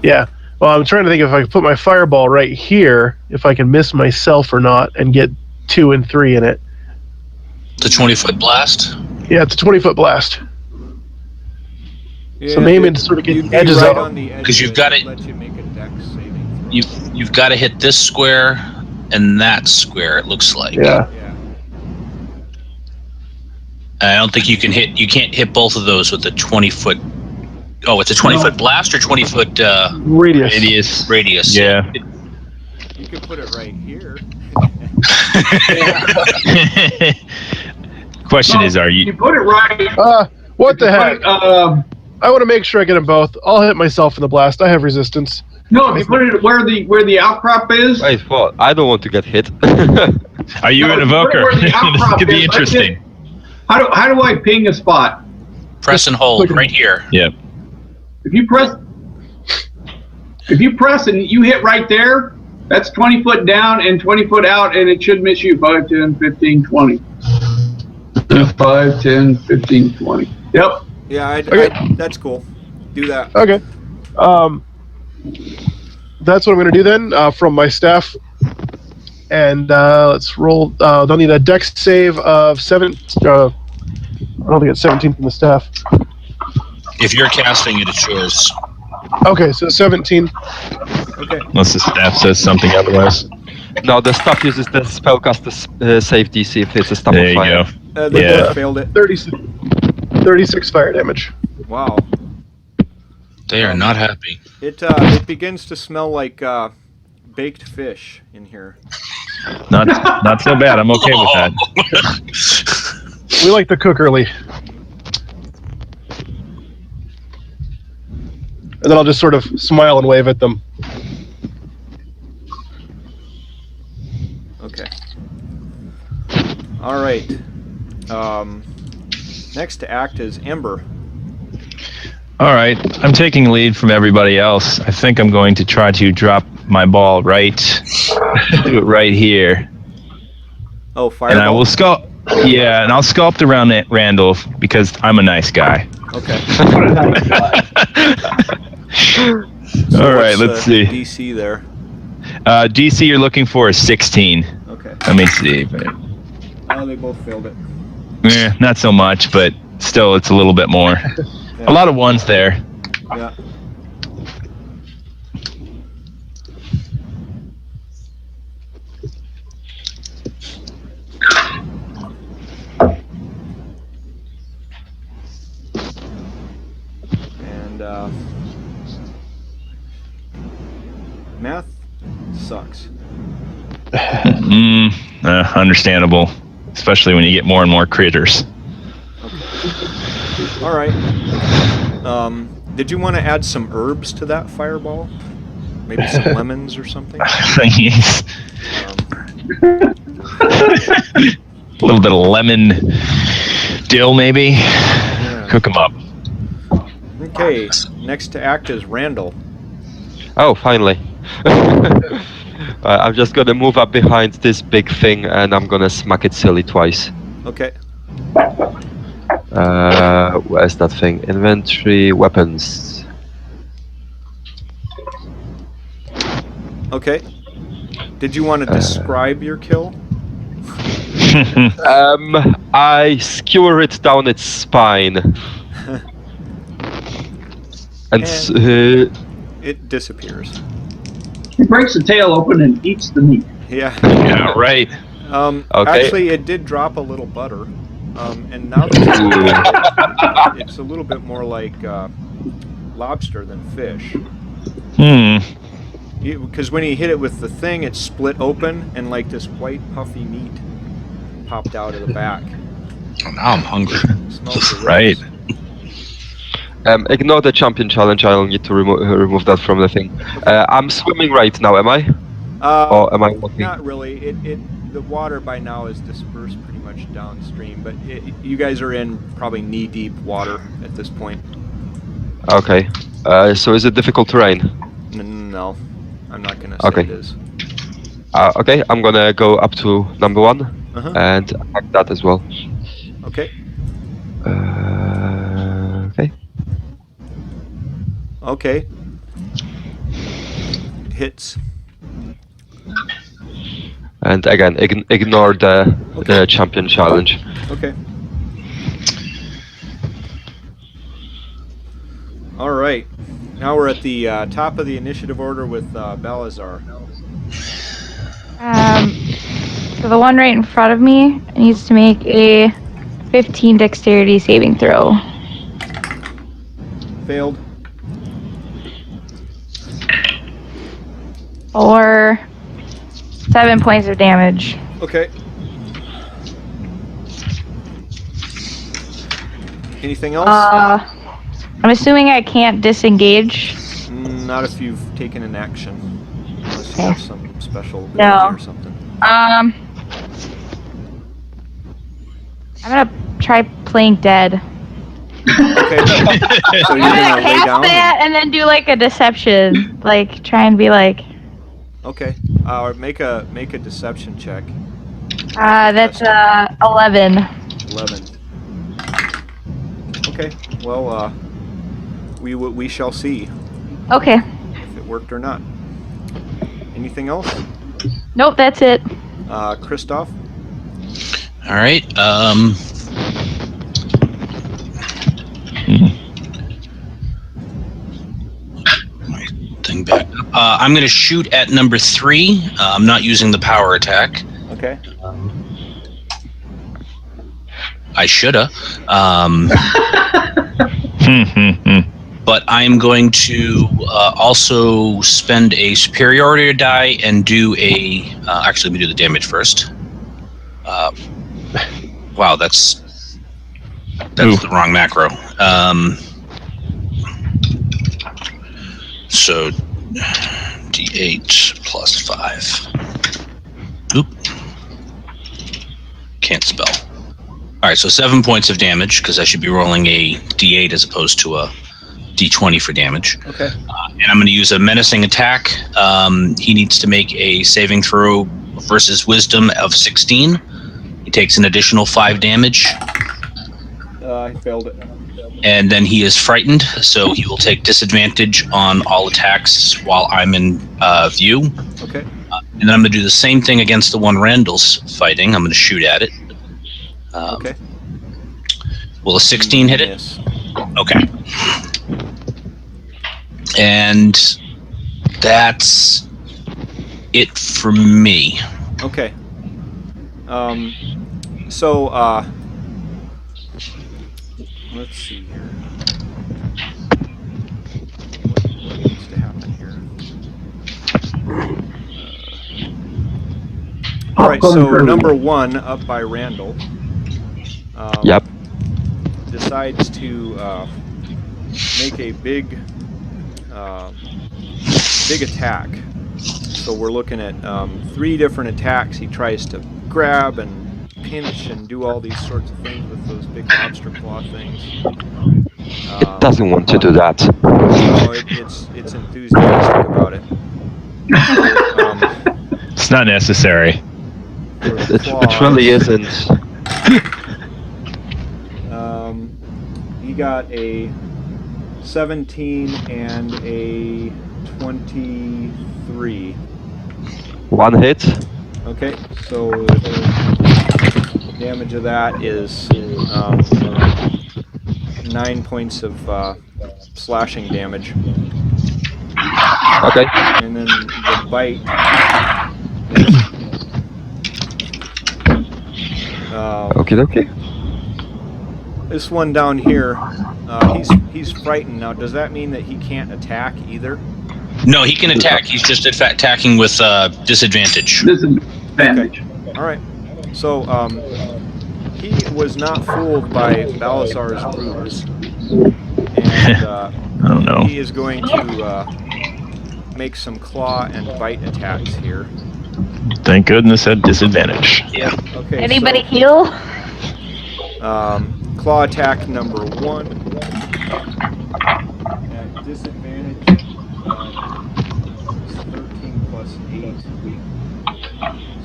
Yeah. Well, I'm trying to think if I can put my fireball right here, if I can miss myself or not, and get 2 and 3 in it. The 20-foot blast. Yeah, it's a 20-foot blast. Yeah, So I'm aiming to sort of get you'd the be edges right out. on the edge. 'Cause you've of got it. it- Let you make a dex saving throw. You've got to hit this square and that square. It looks like. Yeah. Yeah. I don't think you can hit. You can't hit both of those with a 20-foot. Oh, it's a 20-foot blast or 20-foot Radius. Radius. radius. Yeah. You could put it right here. Question is, are You you? put it right. What the you heck? put it, I want to make sure I get them both. I'll hit myself in the blast. I have resistance. no, if you put it where the outcrop is. Wait, what? I don't want to get hit. Are you No, an put it evoker? where the This outcrop could be is. interesting. How do I ping a spot? Press and hold right here. Yep. If you press and you hit right there, that's 20 foot down and 20 foot out, and it should miss you 5, 10, 15, 20. 5, 10, 15, 20. Yep. Yeah, that's cool. Do that. Okay. That's what I'm going to do then from my staff. And let's roll. They'll need a dex save of 7. I don't think it's 17 from the staff. If you're casting it, it's yours. Okay, so 17. Okay. Unless the staff says something otherwise. No, the staff uses the spellcaster save DC if it's a staff There of you fire. go. They Yeah. both failed it. 36 fire damage. Wow. They are not happy. It begins to smell like baked fish in here. Not so bad. I'm okay with that. We like to cook early. And then I'll just sort of smile and wave at them. Okay. All right. Next to act is Ember. All right. I'm taking lead from everybody else. I think I'm going to try to drop my ball right. Do it right here. Oh, fireball. And I will sculpt. Yeah, and I'll sculpt around it, Randall, because I'm a nice guy. Okay. All right, What's, let's see. DC there. DC you're looking for is 16. Okay. Let me see. Oh, they both failed it. Not so much, but still, it's a little bit more. A lot of ones there. Yeah. And math sucks. Understandable, especially when you get more and more critters. All right. Did you want to add some herbs to that fireball? Maybe some lemons or something? Yes. Um, A little bit of lemon dill, maybe. yeah. Cook them up. Okay. Next to act is Randall. Oh, finally. I'm just gonna move up behind this big thing and I'm gonna smack it silly twice. Okay. Where's that thing? Inventory, weapons. Okay. Did you want to describe your kill? I skewer it down its spine. And it disappears. He breaks the tail open and eats the meat. Yeah. Yeah, right. Okay. Actually, it did drop a little butter. And now that it's a little bit more like lobster than fish. Because when he hit it with the thing, it split open and like this white puffy meat popped out of the back. Oh, now I'm hungry. Smells delicious. Right. Ignore the champion challenge. I'll need to remove that from the thing. I'm swimming right now, am I? Or am I walking? Not really. The water by now is dispersed pretty much downstream, but you guys are in probably knee-deep water at this point. Okay. So is it difficult terrain? No, I'm not going to say Okay. it is. Okay, I'm gonna go up to number 1 and attack that as well. Okay. Okay. Okay. Hits. And again, ignore the champion challenge. Okay. All right. Now we're at the top of the initiative order with Balazar. So the one right in front of me needs to make a 15 dexterity saving throw. Failed. Or 7 points of damage. Okay. Anything else? I'm assuming I can't disengage. Not if you've taken an action. Unless you have some special ability No. or something. I'm gonna try playing dead. Okay. So you're I'm gonna gonna lay cast down? that and then do like a deception. Like try and be like, Okay. Make a deception check. that's 11. 11. Okay. Well, we shall see Okay. if it worked or not. Anything else? Nope, that's it. Christoph? All right. My thing back. I'm going to shoot at number 3. I'm not using the power attack. Okay. I shoulda. But I'm going to also spend a superiority die and do a. Actually, let me do the damage first. Wow, that's the wrong macro. So D8 plus 5. Oop. Can't spell. All right, so 7 points of damage because I should be rolling a D8 as opposed to a D20 for damage. Okay. And I'm going to use a menacing attack. He needs to make a saving throw versus wisdom of 16. He takes an additional 5 damage. I failed it. And then he is frightened, so he will take disadvantage on all attacks while I'm in view. Okay. And then I'm going to do the same thing against the one Randall's fighting. I'm going to shoot at it. Okay. Will a 16 hit it? Yes. Okay. And that's it for me. Okay. Let's see here. What needs to happen here? All right, so number 1 up by Randall. Yep. Decides to make a big attack. So we're looking at 3 different attacks. He tries to grab and pinch and do all these sorts of things with those big lobster claw things. It doesn't want to do that. No, it's enthusiastic about it. It's not necessary. It really isn't. He got a 17 and a 23. 1 hit. Okay, so damage of that is 9 points of slashing damage. Okay. And then the bite. Okay. This one down here, he's frightened now. Does that mean that he can't attack either? No, he can attack. He's just attacking with disadvantage. Disadvantage. Okay. All right. So he was not fooled by Balasar's ruse, and Oh no. he is going to make some claw and bite attacks here. Thank goodness at disadvantage. Yeah. Okay. Anybody so, heal? claw attack number 1 at disadvantage. 13 plus 8.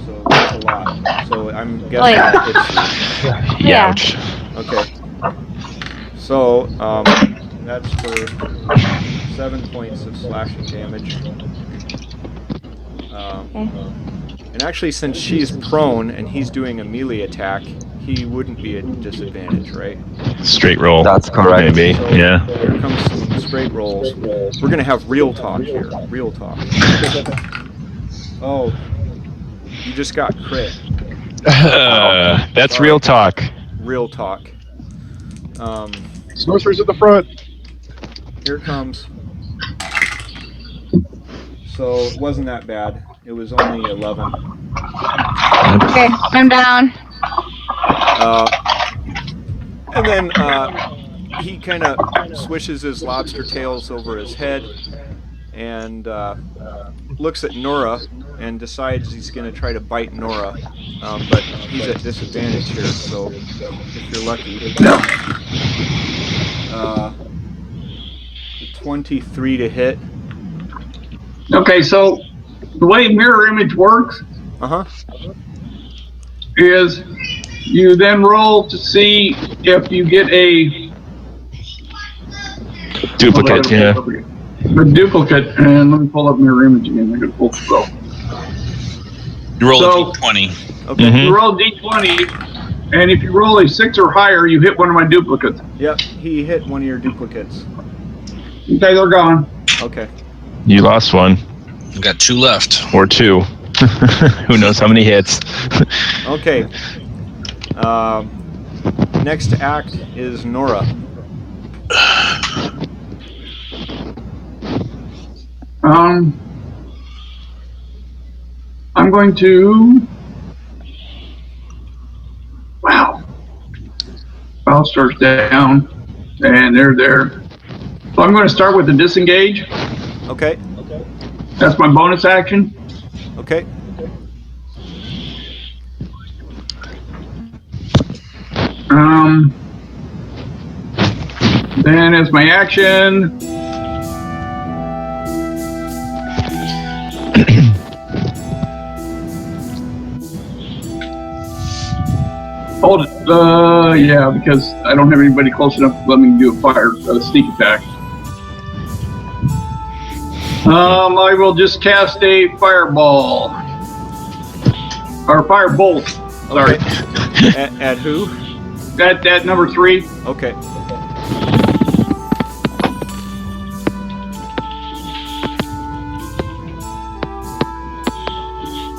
So that's a lot. So I'm guessing that hits you. Yeah. Ouch. Okay. So that's for 7 points of slashing damage. Okay. And actually, since she's prone and he's doing a melee attack, he wouldn't be at disadvantage, right? Straight roll. That's correct. Maybe. So Yeah. here comes some straight rolls. We're gonna have real talk here. Real talk. Oh, you just got crit. That's real talk. Real talk. Sorcerer's at the front. Here it comes. So it wasn't that bad. It was only 11. Okay, I'm down. And then he kind of swishes his lobster tails over his head and looks at Nora and decides he's going to try to bite Nora. But he's at disadvantage here, so if you're lucky. 23 to hit. Okay, so the way mirror image works Uh-huh. is you then roll to see if you get a Duplicate, yeah. A duplicate, and let me pull up mirror image again. I got to pull the roll. You roll So- a d20. Okay. Mhm. You roll a d20, and if you roll a 6 or higher, you hit one of my duplicates. Yep, he hit one of your duplicates. Okay, they're gone. Okay. You lost one. We've got 2 left. Or 2. Who knows how many hits? Okay. Next to act is Nora. I'm going to. Wow. File starts down, and they're there. So I'm going to start with the disengage. Okay. That's my bonus action. Okay. Then as my action, hold it. Yeah, because I don't have anybody close enough to let me do a sneak attack. I will just cast a fireball. Or firebolt. Sorry. At who? At number 3. Okay.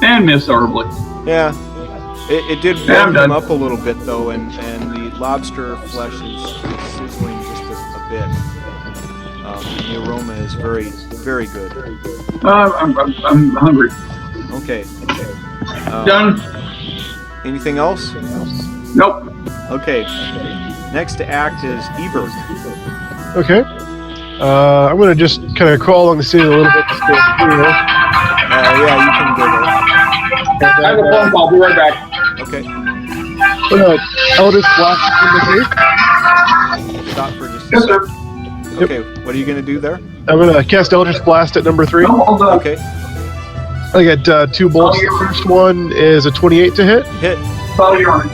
And miss horribly. Yeah. It did Yeah, I'm warm him done. up a little bit though, and the lobster flesh is sizzling just a bit. The aroma is very, very good. I'm hungry. Okay. Done? Anything else? Nope. Okay. Next to act is Ebert. Okay. I'm going to just kind of crawl along the ceiling a little bit. Just go here. Yeah, you can go there. I have a phone call. I'll be right back. Okay. Eldritch Blast in the cave. Stop for just a Yes, sec. sir. Okay, what are you going to do there? I'm going to cast Eldritch Blast at number 3. Hold on. Okay. I got 2 bolts. The first one is a 28 to hit, Hit. Follow your arm.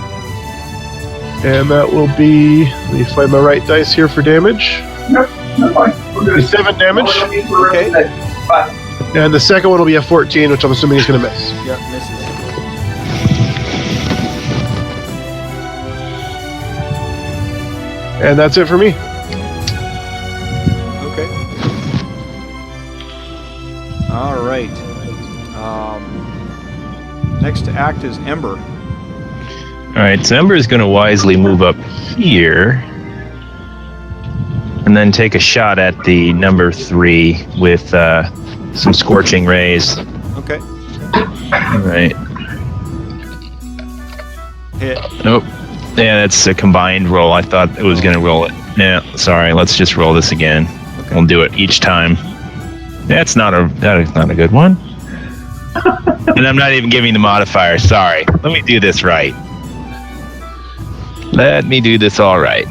and that will be. Let me find my right dice here for damage. Yep, that's fine. We're good. 7 damage. Okay. Bye. And the second one will be a 14, which I'm assuming is going to miss. Yep, misses. And that's it for me. Okay. All right. Next to act is Ember. All right, so Ember is going to wisely move up here and then take a shot at the number 3 with some scorching rays. Okay. All right. Hit. Nope. Yeah, that's a combined roll. I thought it was going to roll it. Yeah, sorry. Let's just roll this again. Okay. We'll do it each time. That is not a good one. And I'm not even giving the modifier. Sorry. Let me do this right. Let me do this all right.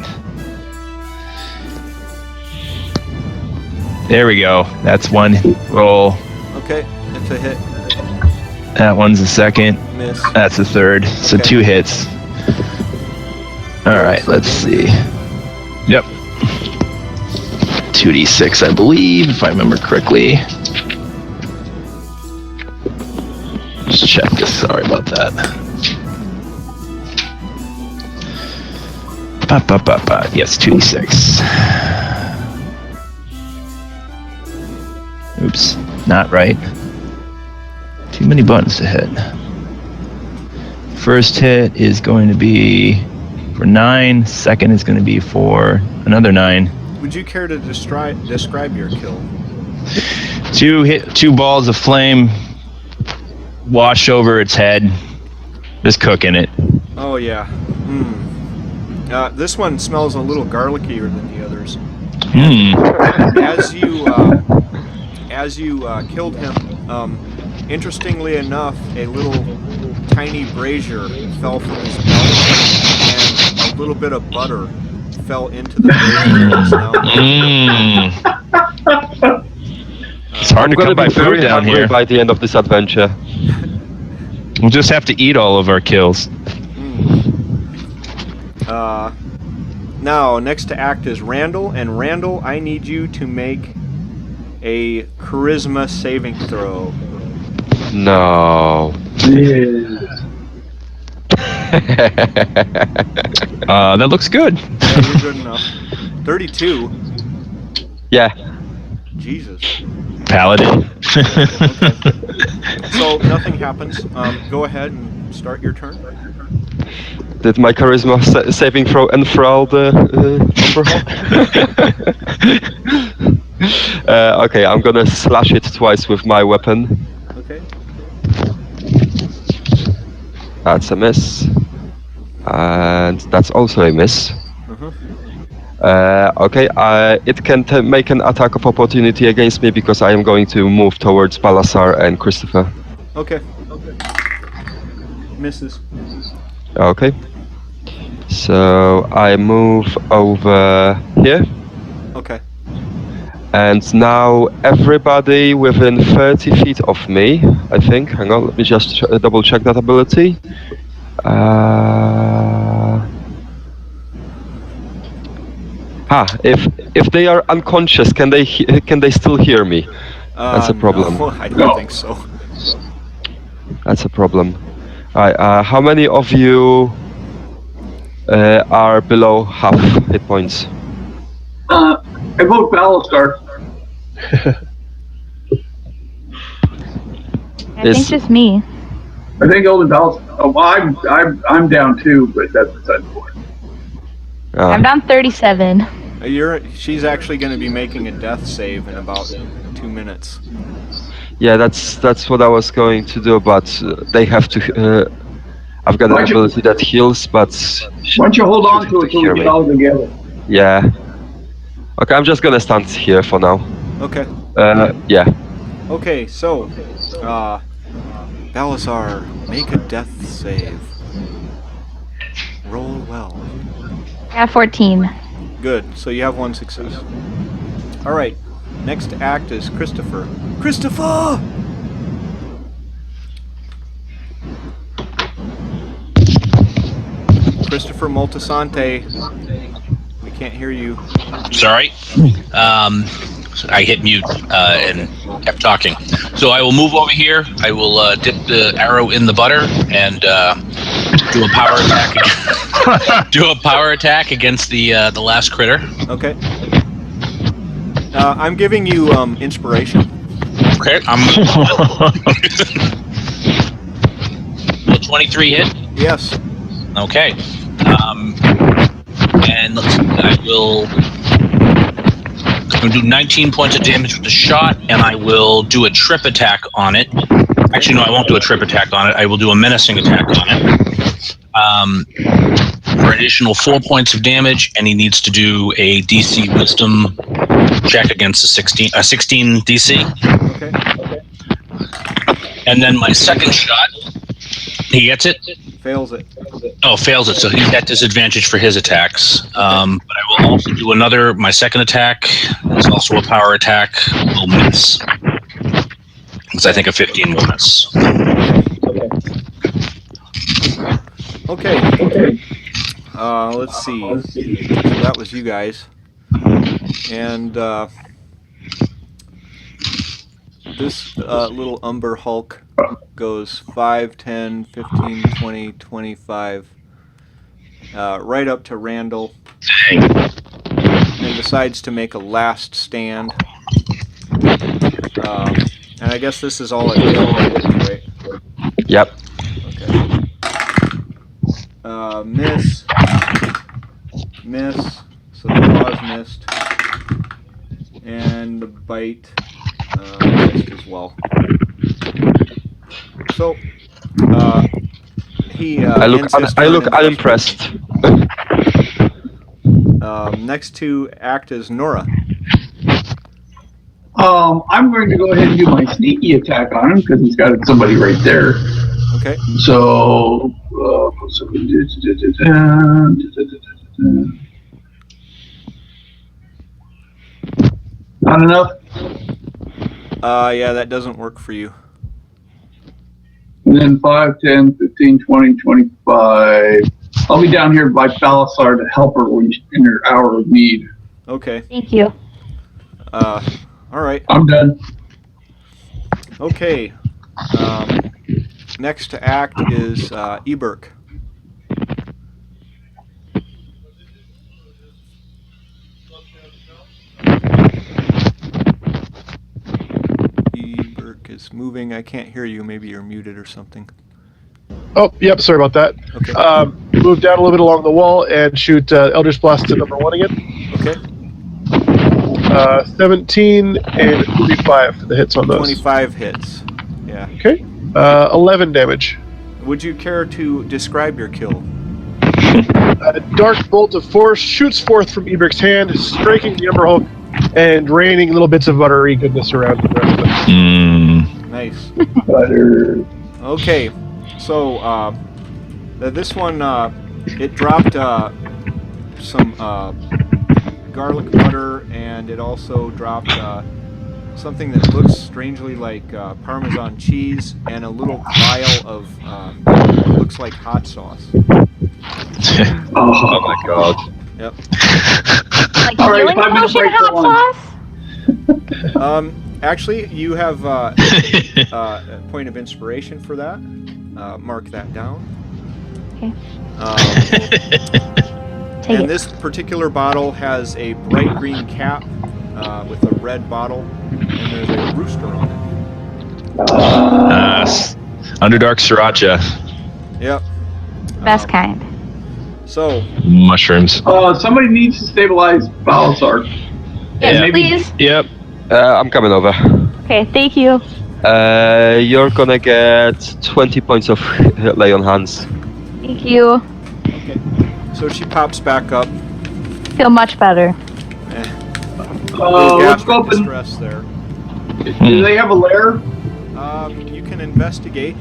There we go. That's one roll. Okay, that's a hit. That one's a second. Miss. That's a third. So Okay. 2 hits. All right, let's see. Yep. 2d6, I believe, if I remember correctly. Just check this. Sorry about that. Yes, 2d6. Oops, not right. Too many buttons to hit. First hit is going to be for 9. Second is going to be for another 9. Would you care to describe your kill? 2 balls of flame wash over its head, just cooking it. Oh yeah. This one smells a little garlickier than the others. As you killed him, interestingly enough, a little tiny brazier fell from his mouth, and a little bit of butter fell into the brazier. It's hard to come by food down here. By the end of this adventure. We'll just have to eat all of our kills. Now, next to act is Randall, and Randall, I need you to make a charisma saving throw. No. That looks good. Yeah, you're good enough. 32. Yeah. Jesus. Paladin. Okay. So nothing happens. Go ahead and start your turn. Did my charisma saving throw enthrall the... okay, I'm gonna slash it twice with my weapon. Okay. That's a miss. And that's also a miss. Okay, it can make an attack of opportunity against me because I am going to move towards Balasar and Christopher. Okay. Misses. Okay. So I move over here. Okay. And now everybody within 30 feet of me, I think. Hang on, let me just double check that ability. If they are unconscious, can they still hear me? That's a problem. No, I don't think so. That's a problem. Alright, how many of you are below half hit points? I vote Balastar. I think just me. I think only Balastar. Oh, well, I'm down too, but that's beside the point. I'm down 37. She's actually going to be making a death save in about 2 minutes. Yeah, that's what I was going to do, but they have to. I've got an ability that heals, but. Why don't you hold on to it till we get all together? Yeah. Okay, I'm just gonna stand here for now. Okay. Yeah. Okay, so, Balasar, make a death save. Roll well. I got 14. Good, so you have 1 success. Alright, next act is Christopher. Christopher! Christopher Moltisante. We can't hear you. Sorry. I hit mute and kept talking. So I will move over here. I will dip the arrow in the butter and do a power attack. Do a power attack against the last critter. Okay. I'm giving you inspiration. Okay, I'm. Will 23 hit? Yes. Okay. And let's see, I will. I'm going to do 19 points of damage with the shot, and I will do a trip attack on it. Actually, no, I won't do a trip attack on it. I will do a menacing attack on it. For an additional 4 points of damage, and he needs to do a DC Wisdom check against a 16 DC. Okay. And then my second shot, he gets it. Fails it. Oh, fails it. So he's at disadvantage for his attacks. But I will also do my second attack. It's also a power attack. Will miss. Because I think a 15 will miss. Okay. Let's see. So that was you guys. And this little Umber Hulk goes 5, 10, 15, 20, 25, right up to Randall. Dang. And decides to make a last stand. And I guess this is all at disadvantage, right? Yep. Okay. Miss. Miss. So the claws missed. And the bite missed as well. So he I look ends his turn in unimpressed. next to act is Nora. I'm going to go ahead and do my sneaky attack on him because he's got somebody right there. Okay. So, not enough. Yeah, that doesn't work for you. And then 5, 10, 15, 20, 25. I'll be down here by Balasar to help her when she's in her hour of need. Okay. Thank you. All right. I'm done. Okay. Next to act is Eberk. Eberk is moving. I can't hear you. Maybe you're muted or something. Oh, yep, sorry about that. Okay. Move down a little bit along the wall and shoot Eldritch Blast to number 1 again. Okay. 17 and 45 for the hits on those. 25 hits. Yeah. Okay. 11 damage. Would you care to describe your kill? A dark bolt of force shoots forth from Eberk's hand, striking the Umber Hulk and raining little bits of buttery goodness around the rest of it. Nice. Butter. Okay. So, this one, it dropped some garlic butter, and it also dropped something that looks strangely like Parmesan cheese and a little vial of looks like hot sauce. Oh my god. Yep. Like All right, healing 5 minute potion break for hot sauce? Actually, you have a point of inspiration for that. Mark that down. Okay. Take And it. this particular bottle has a bright green cap with a red bottle, and there's a rooster on it. Underdark Sriracha. Yep. Best kind. So, Mushrooms. Somebody needs to stabilize Balasar. Yes, maybe- please. Yep. I'm coming over. Okay, thank you. You're gonna get 20 points of lay on hands. Thank you. okay. So she pops back up. Feel much better. Let's go up and Distress there. do they have a lair? You can investigate.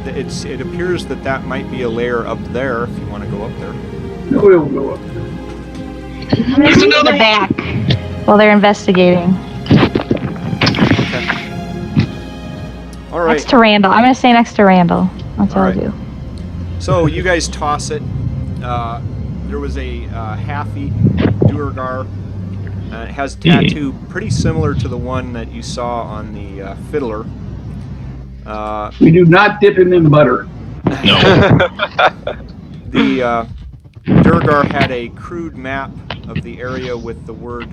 It appears that might be a layer up there. If you want to go up there. No, we'll go up. I'm gonna see the back while they're investigating. Okay. All right. Next to Randall. I'm gonna stay next to Randall. That's All all right. I'll do. So you guys toss it. There was a half-eaten Duergar It has a tattoo pretty similar to the one that you saw on the fiddler. We do not dip him in butter. No. The Durgar had a crude map of the area with the word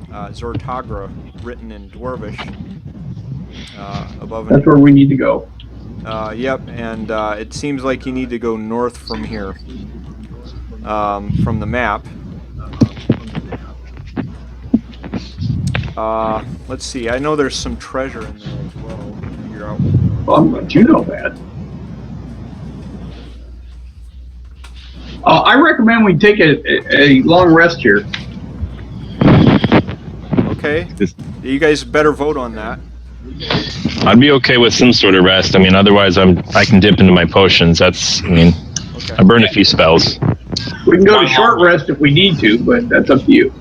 Zortagra written in Dwarvish above. That's where we need to go. Yep, and it seems like you need to go north from here, from the map. Let's see. I know there's some treasure in there as well. Figure out. Well, I'm glad you know that. I recommend we take a long rest here. Okay. You guys better vote on that. I'd be okay with some sort of rest. I mean, otherwise I can dip into my potions. Okay. I burned a few spells. We can go to short rest if we need to, but that's up to you.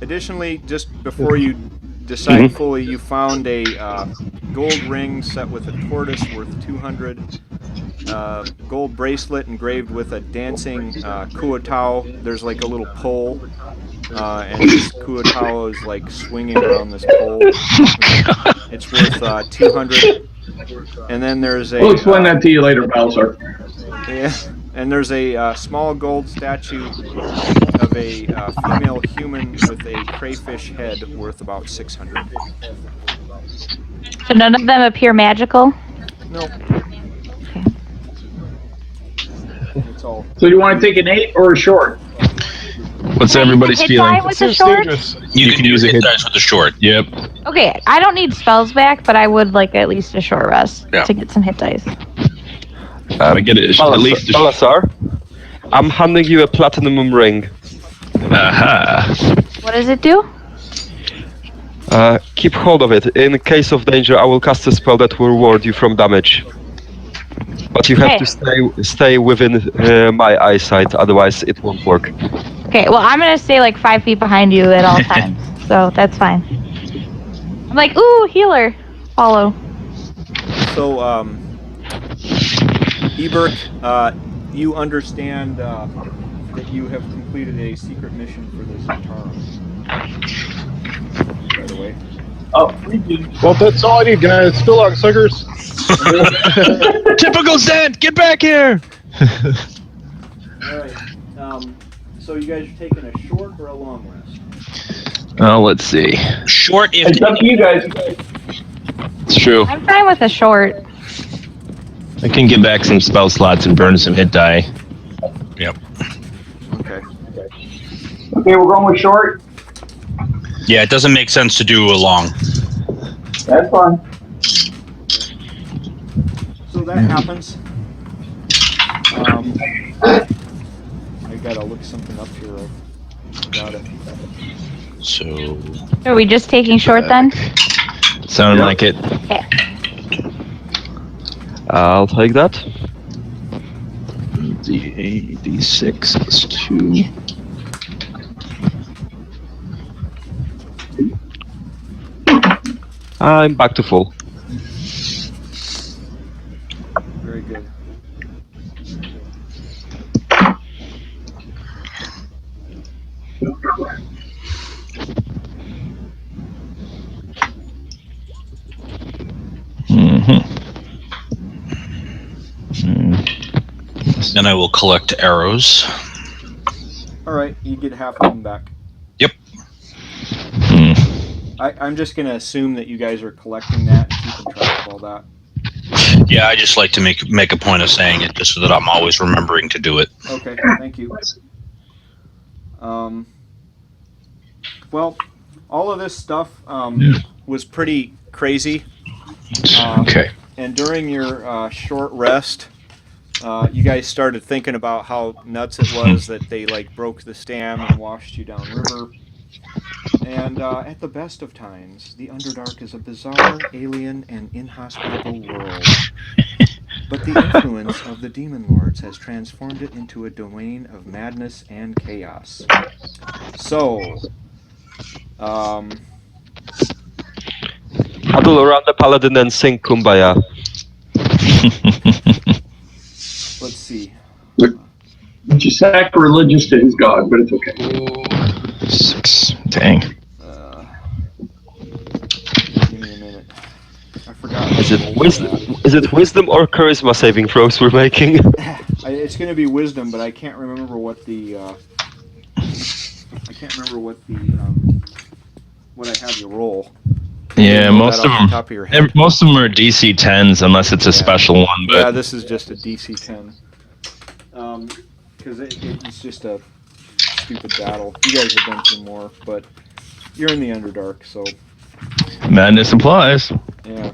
Additionally, just before you decide fully, you found a gold ring set with a tortoise worth 200. Gold bracelet engraved with a dancing kuotao. There's like a little pole, and this kuotao is like swinging around this pole. It's worth 200. And then there's a. We'll explain that to you later, Bowser. Yeah, and there's a small gold statue of a female human with a crayfish head worth about 600. So none of them appear magical? Nope. It's all. So you want to take an 8 or a short? What's everybody's Hit feeling? die with the short? You can use a hit dice with the short. Yep. Okay, I don't need spells back, but I would like at least a short rest to get some hit dice. I get it. At least a Balazar, I'm handing you a platinum ring. Aha. What does it do? Keep hold of it. In case of danger, I will cast a spell that will reward you from damage. But you have to stay within my eyesight, otherwise it won't work. Okay, well, I'm gonna stay like 5 feet behind you at all times, so that's fine. I'm like, ooh, healer. Follow. So, Eberk, you understand that you have completed a secret mission for this Atarum. By the way. Oh, we do. Well, that's all I need, guys. Still on suckers. Typical Zed! Get back here! Alright, so you guys are taking a short or a long rest? Oh, let's see. Short if It's up to you guys. It's true. I'm fine with a short. I can get back some spell slots and burn some hit die. Yep. Okay. Okay, we're going with short. Yeah, it doesn't make sense to do a long. That's fine. So that happens. I gotta look something up here. Got it. So Are we just taking short then? Sounded like it. Okay. I'll take that. D8, D6 plus 2. I'm back to full. Very good. then I will collect arrows. Alright, you get half of them back. Yep. I'm just gonna assume that you guys are collecting that and keeping track of all that. Yeah, I just like to make a point of saying it just so that I'm always remembering to do it. Okay, thank you. Well, all of this stuff was pretty crazy. Okay. And during your short rest, you guys started thinking about how nuts it was that they like broke the stam and washed you downriver. And at the best of times, the Underdark is a bizarre, alien, and inhospitable world. But the influence of the Demon Lords has transformed it into a domain of madness and chaos. So, Huddle around the paladin and sing Kumbaya. let's see. Which is sacrilegious to his god, but it's okay. 6. Dang. Give me a minute. I forgot. how Is to it roll wisdom? that. Is it wisdom or charisma saving throws we're making? It's going to be wisdom, but I can't remember what the. I can't remember what I have you roll. Yeah, You know most that of off them. the top of your head. Most of them are DC 10s, unless it's a Yeah. special one. But Yeah, this is just a DC 10. Because it's just a stupid battle. You guys have been through more, but you're in the Underdark, so madness applies. yeah.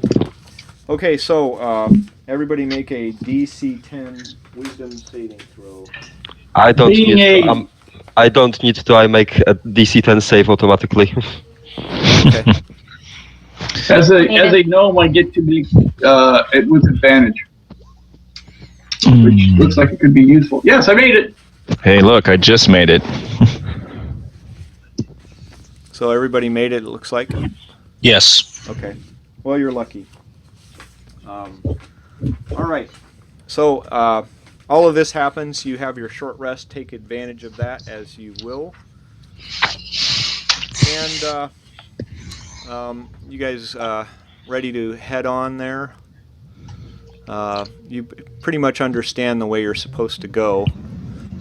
Okay, so everybody make a DC 10 Wisdom saving throw. I don't Being need. a- I don't need to. I make a DC 10 save automatically. Okay. As a gnome, I get to be it with advantage, which looks like it could be useful. Yes, I made it. Hey, look, I just made it. So everybody made it, it looks like? Yes. Okay. Well, you're lucky. All right. So all of this happens. You have your short rest. Take advantage of that as you will. And you guys ready to head on there? You pretty much understand the way you're supposed to go.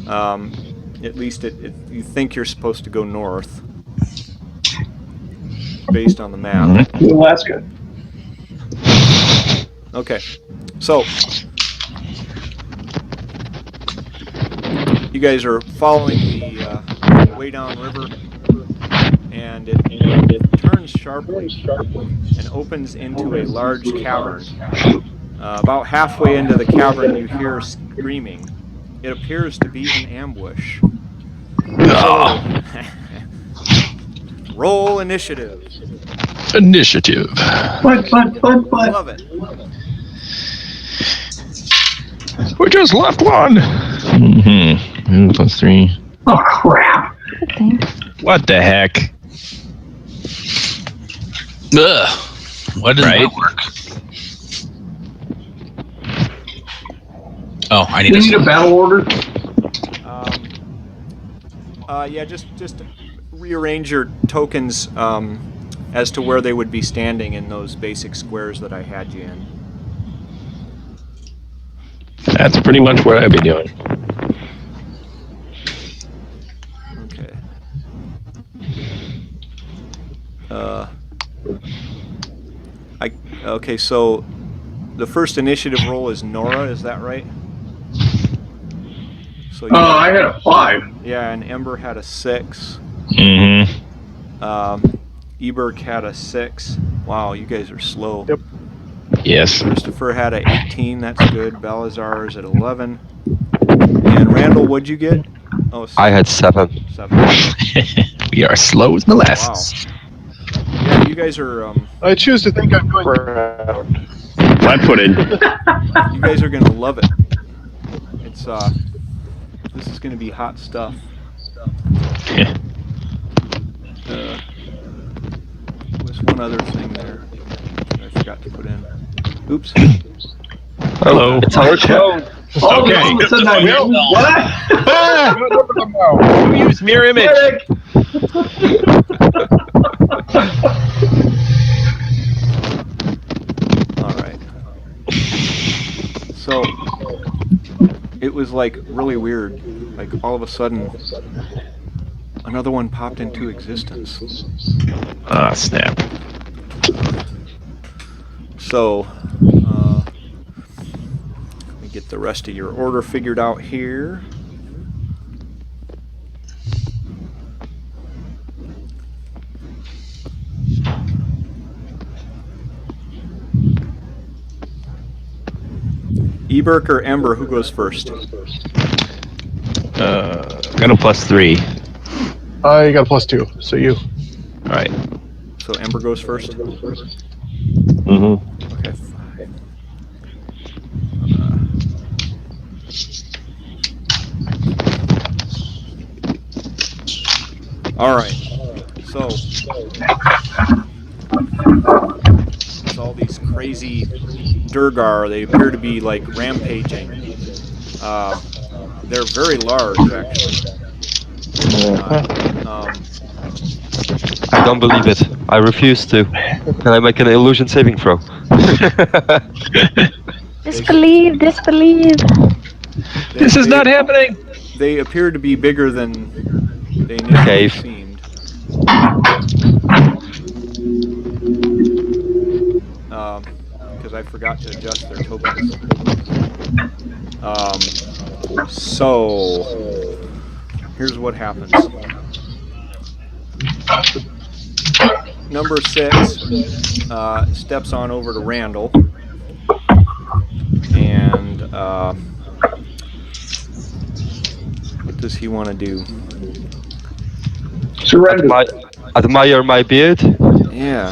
At least you think you're supposed to go north based on the map. To Alaska. Okay, so you guys are following the way down river, and it turns sharply and opens into a large cavern. About halfway into the cavern, you hear screaming. It appears to be an ambush. So, roll initiative. Initiative. But. Love it. We just left one. Mm-hmm. +3. Oh crap! What the heck? Ugh. Why didn't Right. that work? Oh, I Do need you need a battle order? Yeah, just rearrange your tokens as to where they would be standing in those basic squares that I had you in. That's pretty much what I'd be doing. Okay. Okay, so the first initiative roll is Nora, is that right? So I had a 5. yeah, and Ember had a 6. Mm-hmm. Eberk had a 6. Wow, you guys are slow. Yep. Yes. Christopher had a 18. That's good. Balazar is at 11. And Randall, what'd you get? Oh, I had 7. 7. We are slow as molasses. Wow. Yeah, you guys are I choose to think I'm going around. Flat-footed. you guys are gonna love it. It's this is gonna be hot stuff. There's one other thing there I forgot to put in. Oops. Hello. It's our show. Oh, Okay. all of a sudden I knew. What? Use mirror image. All right. So it was like really weird. Like all of a sudden, another one popped into existence. Ah, snap. So let me get the rest of your order figured out here. Eberk or Ember, who goes first? Got a +3. I got a +2, so you. All right. So Ember goes first? Mm-hmm. Okay. All right. So there's all these crazy Durgar. They appear to be like rampaging. They're very large, actually. I don't believe it. I refuse to. Can I make an illusion saving throw? Disbelieve, disbelieve. This is not happening. They appear to be bigger than they initially Cave. seemed. Because I forgot to adjust their tokens. So here's what happens. Number 6 steps on over to Randall, and what does he want to do? Surrender. Admire my beard. Yeah,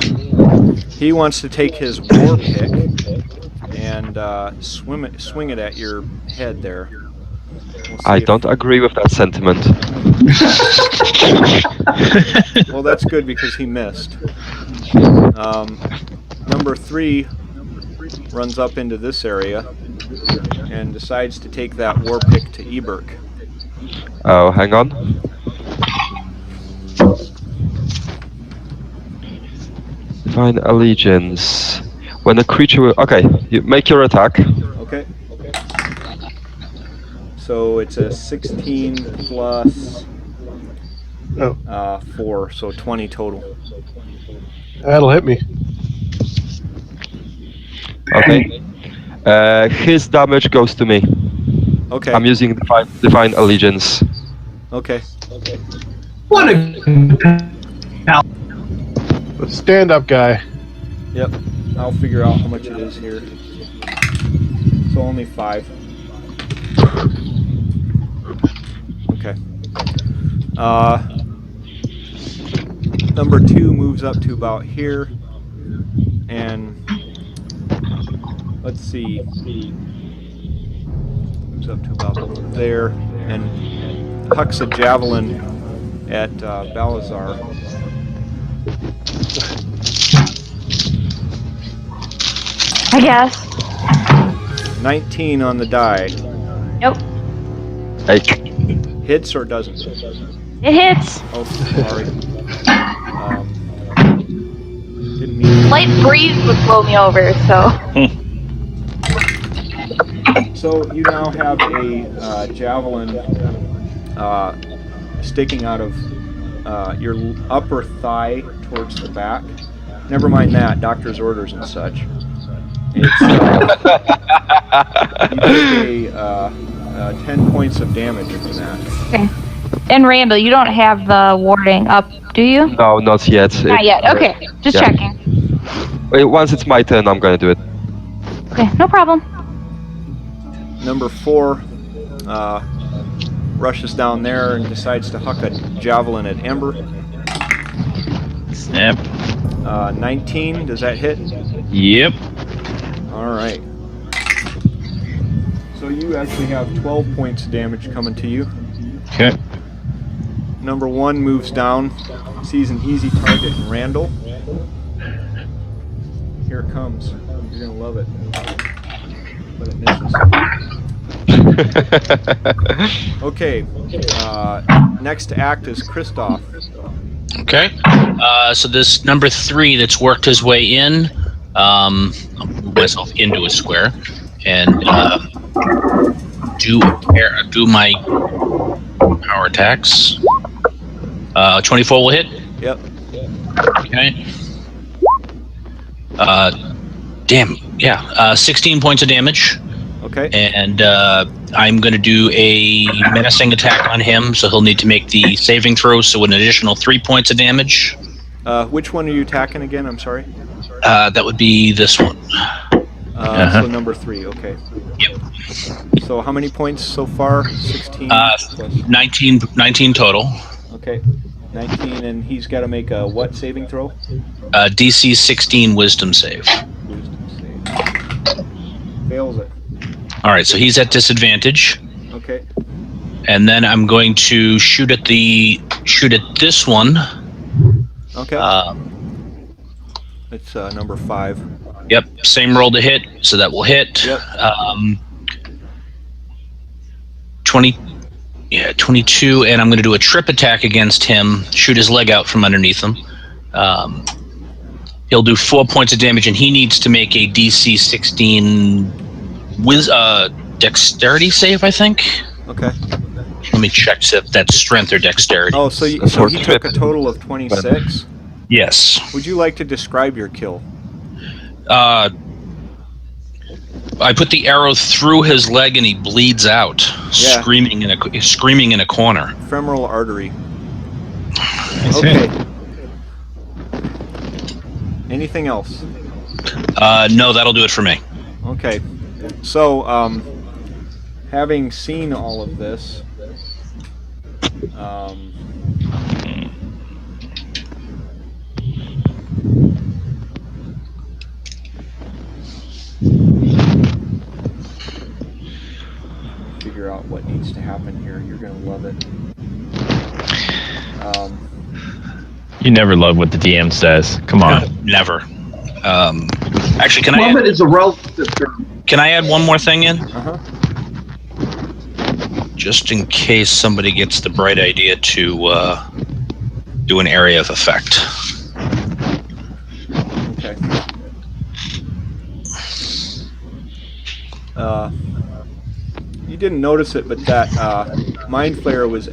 he wants to take his war pick and swing it at your head there. We'll see I if- don't agree with that sentiment. Well, that's good because he missed. Number 3 runs up into this area and decides to take that war pick to Eberk. Oh, hang on. Divine Allegiance. When a creature will... Okay, you make your attack. Okay. So it's a 16 plus 4, so 20 total. That'll hit me. Okay. His damage goes to me. Okay. I'm using Divine Allegiance. Okay. What a Stand up, guy. Yep. I'll figure out how much it is here. So only 5. Okay. Number 2 moves up to about here, and let's see. Moves up to about over there, and hucks a javelin at Balazar. I guess. 19 on the die. Nope. Hey, Hits or doesn't? It hits. Oh, sorry. Didn't mean. Light breeze would blow me over, so. So you now have a javelin sticking out of your upper thigh towards the back. Never mind that, doctor's orders and such. It's, you take a 10 points of damage from that. Okay. And Randall, you don't have the warding up, do you? no, not yet. Not yet. Okay. Just Yeah. checking. Wait, once it's my turn, I'm gonna do it. Okay. No problem. Number 4 rushes down there and decides to huck a javelin at Ember. Snap. 19, does that hit? Yep. Alright. So you actually have 12 points of damage coming to you. Okay. Number 1 moves down, sees an easy target in Randall. Here it comes. You're gonna love it. But it misses. Okay. Next to act is Kristoff. Okay. So this number 3 that's worked his way in, I'll move myself into a square and do my power attacks. 24 will hit. Yep. Okay. Damn. Yeah. 16 points of damage. Okay. And I'm going to do a menacing attack on him, so he'll need to make the saving throw, so an additional 3 points of damage. Which one are you attacking again? I'm sorry. That would be this one. So number 3. Okay. Yep. So how many points so far? 16. Plus. 19 total. Okay. 19, and he's got to make a what saving throw? DC 16 wisdom save. Wisdom save. Fails it. All right, so he's at disadvantage. Okay. And then I'm going to shoot at this one. Okay. It's number 5. Yep, same roll to hit, so that will hit. Yep. 20. Yeah, 22, and I'm going to do a trip attack against him, shoot his leg out from underneath him. He'll do 4 points of damage, and he needs to make a DC 16 dexterity save, I think. Okay. Let me check if that's strength or dexterity. Oh, so he took a total of 26? Yes. Would you like to describe your kill? I put the arrow through his leg and he bleeds out, screaming in a corner. Femoral artery. Okay. Anything else? No, that'll do it for me. Okay. So, having seen all of this, figure out what needs to happen here. You're gonna love it. You never love what the DM says. Come on. Never. Actually, can Love it is a relative term. Can I add one more thing in? Uh-huh. Just in case somebody gets the bright idea to do an area of effect. Okay. You didn't notice it, but that Mind Flayer was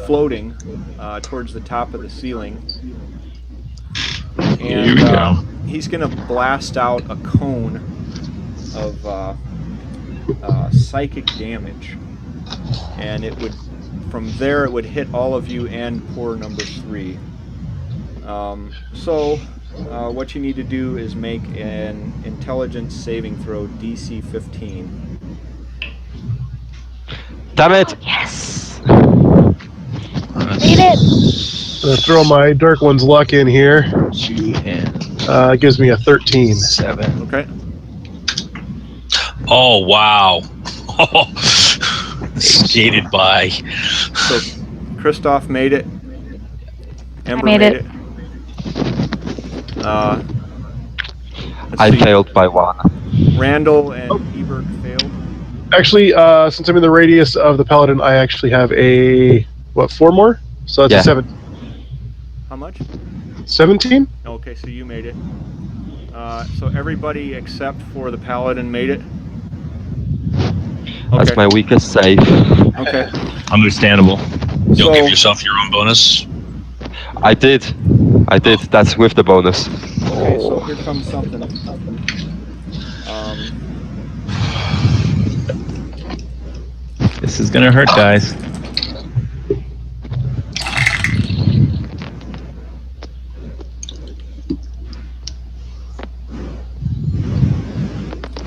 floating towards the top of the ceiling, and Here we go. he's going to blast out a cone of psychic damage, and it would, from there, it would hit all of you and poor number 3. What you need to do is make an intelligence saving throw, DC 15. Damn it! Yes. Made it. I'm gonna throw my Dark One's luck in here. 2 and It gives me a 13. 7. Okay. Oh, wow. Skated by. So, Christoph made it. Ember made it. I failed by 1. Randall and Ebert failed. Actually, since I'm in the radius of the Paladin, I actually have a 4 more? So that's Yeah. a 7. How much? 17? Okay, so you made it. So everybody except for the Paladin made it? Okay. That's my weakest save. Okay. Understandable. You'll So- give yourself your own bonus. I did. That's with the bonus. Okay, so here comes something. This is gonna hurt, guys.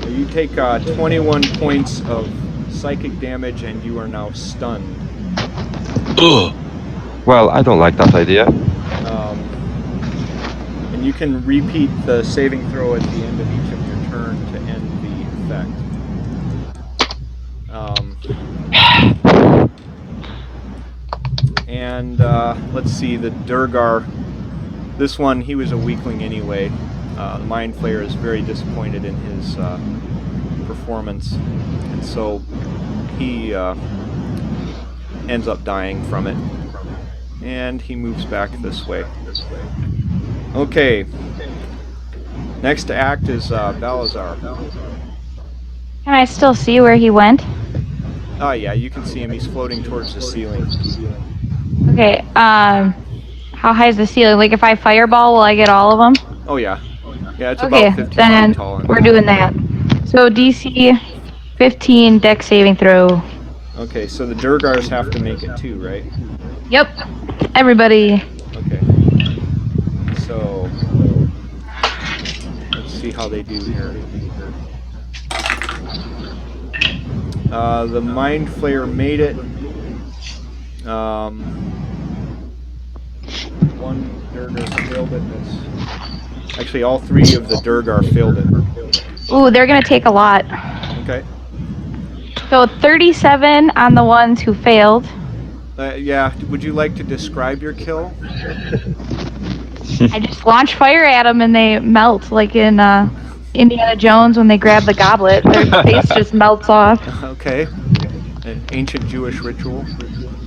You take 21 points of psychic damage and you are now stunned. Ugh. Well, I don't like that idea. And you can repeat the saving throw at the end of each of your turn to end the effect. And let's see, the Durgar, this one, he was a weakling anyway. The Mind Flayer is very disappointed in his performance, and so he ends up dying from it. And he moves back this way. Okay. Next to act is Balazar. Can I still see where he went? Oh yeah, you can see him. He's floating towards the ceiling. Okay. How high is the ceiling? Like, if I fireball, will I get all of them? Oh yeah. Yeah, it's Okay, about 15 then feet tall. we're doing that. So DC 15 dex saving throw. Okay, so the Durgars have to make it too, right? Yep. Everybody. Okay. So let's see how they do here. The Mind Flayer made it. One Durgar failed it. Actually, all 3 of the Durgar failed it. Ooh, they're gonna take a lot. Okay. So 37 on the ones who failed. Yeah, would you like to describe your kill? I just launch fire at them and they melt, like in Indiana Jones when they grab the goblet. Their face just melts off. Okay. An ancient Jewish ritual.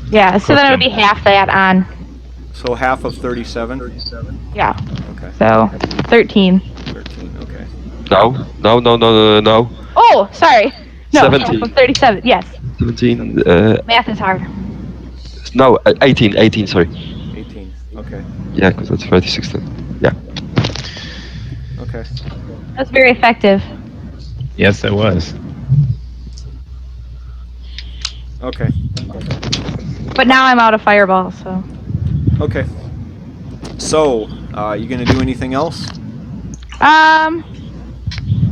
Yeah, so then it would be half that on. So half of 37? Yeah. Okay. So 13. 13, okay. No. Oh, sorry. No, 17. half of 37. Yes. 17. Math is hard. No, 18. 18. Sorry. 18, okay. Yeah, because that's 36 then. Yeah. Okay. That's very effective. Yes, it was. Okay. But now I'm out of fireball, so. Okay. So, you gonna do anything else? I'm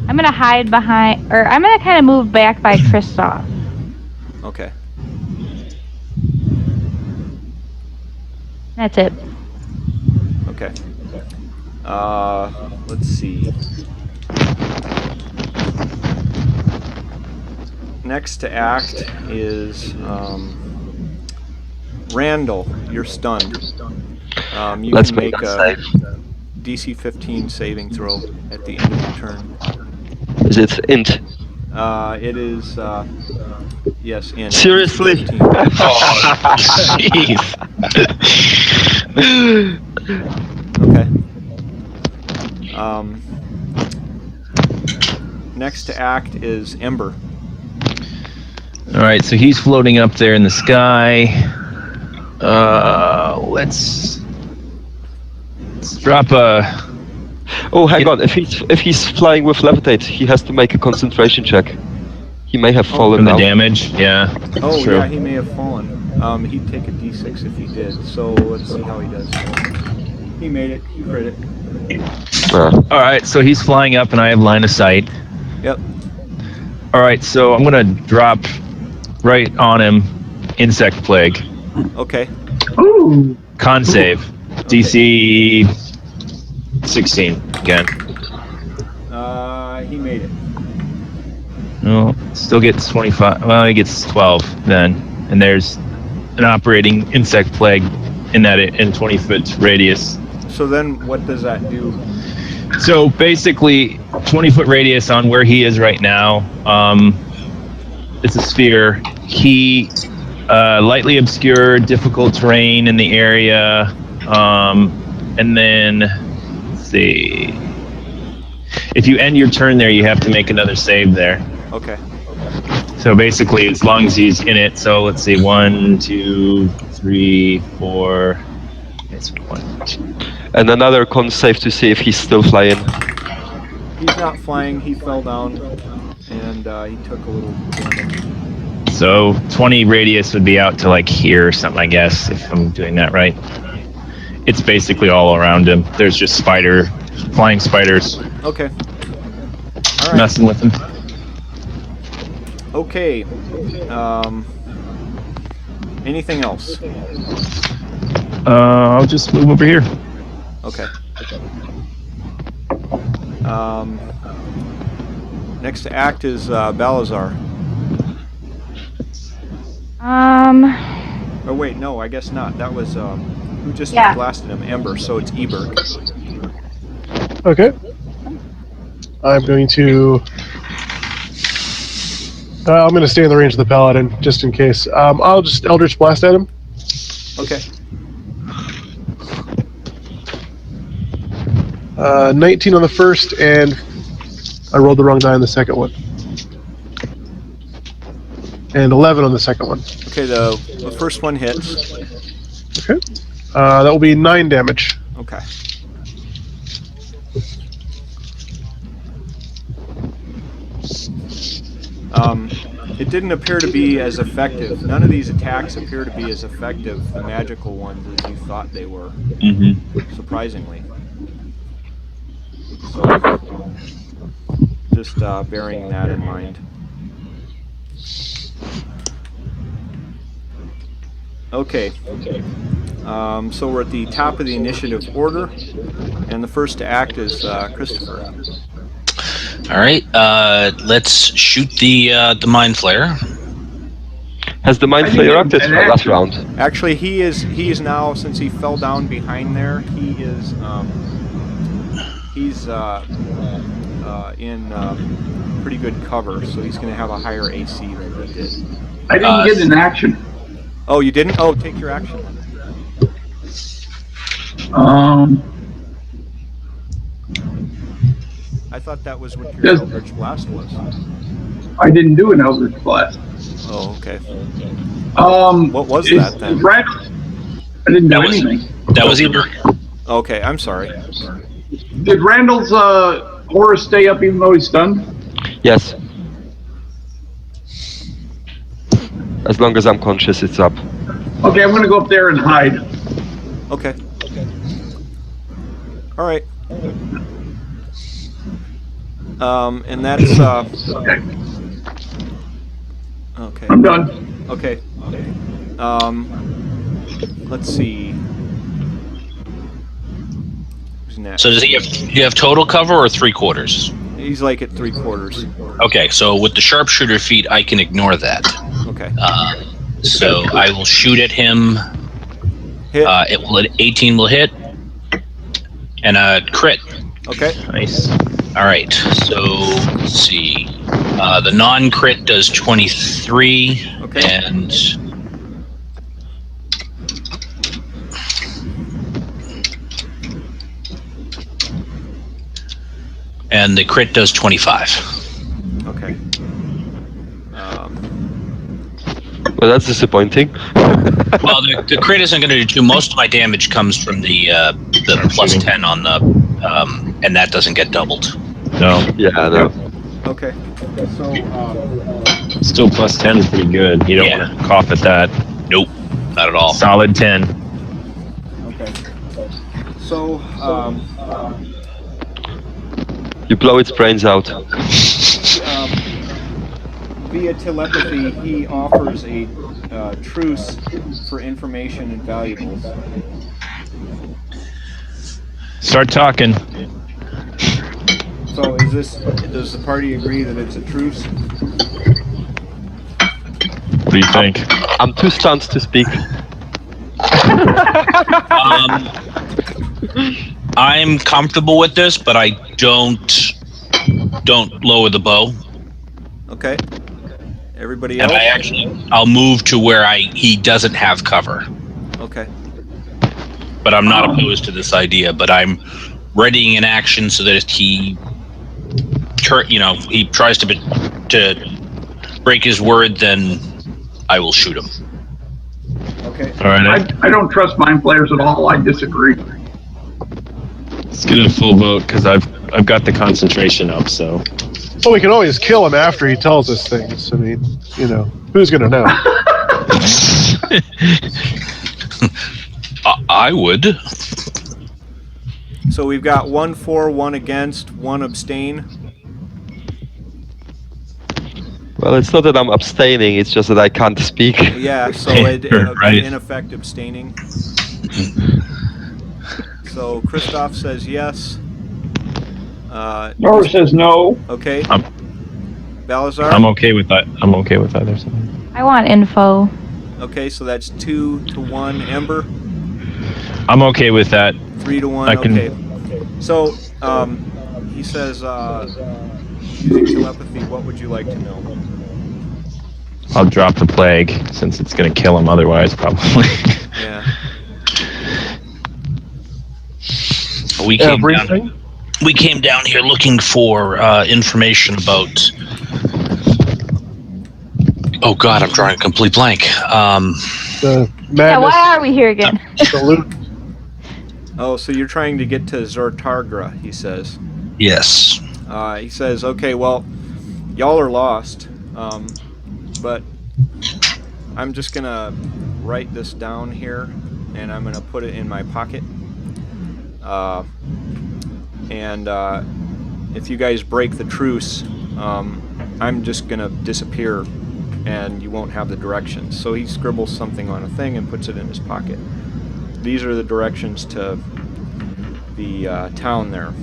gonna hide behind, or I'm gonna kind of move back by Kristoff. Okay. That's it. Okay. Let's see. Next to act is Randall. You're stunned. You Let's can make make a a DC 15 saving throw at the end of your turn. Is it int? It is, yes, int. Seriously? 15. Jeez. Okay. Next to act is Ember. All right, so he's floating up there in the sky. Let's drop a. Oh, hang on. If he's flying with levitate, he has to make a concentration check. He may have fallen From the now. damage, yeah. Oh, True. yeah, he may have fallen. He'd take a d6 if he did, so let's see how he does. He made it. He crit it. All right, so he's flying up, and I have line of sight. Yep. All right, so I'm gonna drop right on him, insect plague, Okay. Ooh. con save, DC 16 again. He made it. No, still gets 25. Well, he gets 12 then, and there's an operating insect plague in 20-foot radius. So then, what does that do? So basically, 20-foot radius on where he is right now. It's a sphere. He lightly obscured, difficult terrain in the area, and then let's see. If you end your turn there, you have to make another save there. Okay. So basically, as long as he's in it. So let's see, 1, 2, 3, 4. It's 1, 2. And another con save to see if he's still flying. He's not flying. He fell down, and he took a little damage. So 20 radius would be out to like here or something, I guess, if I'm doing that right. It's basically all around him. There's just flying spiders Okay. All right. messing with him. Okay. Anything else? I'll just move over here. Okay. Next to act is Balazar. Oh wait, no, I guess not. That was who just blasted him? Ember. So it's Eberg. Okay. I'm going to. I'm going to stay in the range of the paladin just in case. I'll just Eldritch Blast at him. Okay. 19 on the first, and I rolled the wrong die on the second one. And 11 on the second one. Okay, the first one hits. Okay. That will be 9 damage. Okay. It didn't appear to be as effective. None of these attacks appear to be as effective, the magical ones, as you thought they were. Mm-hmm. Surprisingly. So, just bearing that in mind. Okay. So we're at the top of the initiative order, and the first to act is Christopher. All right, let's shoot the mind flare. Has the mind flayer acted for last round? Actually, he is now, since he fell down behind there. He's in pretty good cover, so he's going to have a higher AC than he did. I didn't get an action. Oh, you didn't? Oh, take your action then. I thought that was what your Eldritch Blast was. I didn't do an Eldritch Blast. Oh, okay. What was that then? I didn't do anything. That was either. Okay, I'm sorry. Did Randall's aura stay up even though he's stunned? Yes. As long as I'm conscious, it's up. Okay, I'm gonna go up there and hide. Okay. All right. And that's Okay. okay. I'm done. Okay. Let's see. Who's next? So do you have total cover or 3/4? He's like at 3/4. Okay, so with the sharpshooter feat, I can ignore that. Okay. So I will shoot at him. Hit. 18 will hit, and a crit. Okay. Nice. All right. So let's see. The non-crit does 23, Okay. and the crit does 25. Okay. Well, that's disappointing. Well, the crit isn't going to do too. Most of my damage comes from the plus 10 on the, and that doesn't get doubled. No. Yeah, no. Okay. So, Still plus 10 is pretty good. You don't Yeah. want to cough at that. Nope, not at all. Solid 10. okay. So, You blow its brains out. via telepathy, he offers a truce for information and valuables. Start talking. So, does the party agree that it's a truce? What do you think? I'm too stunned to speak. I'm comfortable with this, but I don't lower the bow. Okay. Everybody And else? I'll move to where he doesn't have cover. Okay. But I'm not opposed to this idea. But I'm readying an action so that if he tries to break his word, then I will shoot him. Okay. All right. I don't trust mind players at all. I disagree. Let's get a full vote because I've got the concentration up. So Well, we can always kill him after he tells us things. I mean, who's gonna know? I would. So we've got 1 for, 1 against, 1 abstain. Well, it's not that I'm abstaining, it's just that I can't speak. Yeah, so Right. in effect abstaining. So Christoph says yes. Nora says no. Okay. I'm- Balazar? I'm okay with that. I'm okay with either side. I want info. Okay, so that's 2 to 1. Ember? I'm okay with that. 3 to 1. I can- Okay. So, he says, using telepathy, what would you like to know? I'll drop the plague since it's going to kill him otherwise, probably. Yeah. We came down. Everything? We came down here looking for information about. Oh God, I'm drawing a complete blank. The Yeah, madness, why are we here again? the loot. Oh, so you're trying to get to Zortargra, he says. Yes. He says, okay, well, y'all are lost, but I'm just going to write this down here, and I'm going to put it in my pocket. And if you guys break the truce, I'm just going to disappear, and you won't have the directions. So he scribbles something on a thing and puts it in his pocket. These are the directions to the town there.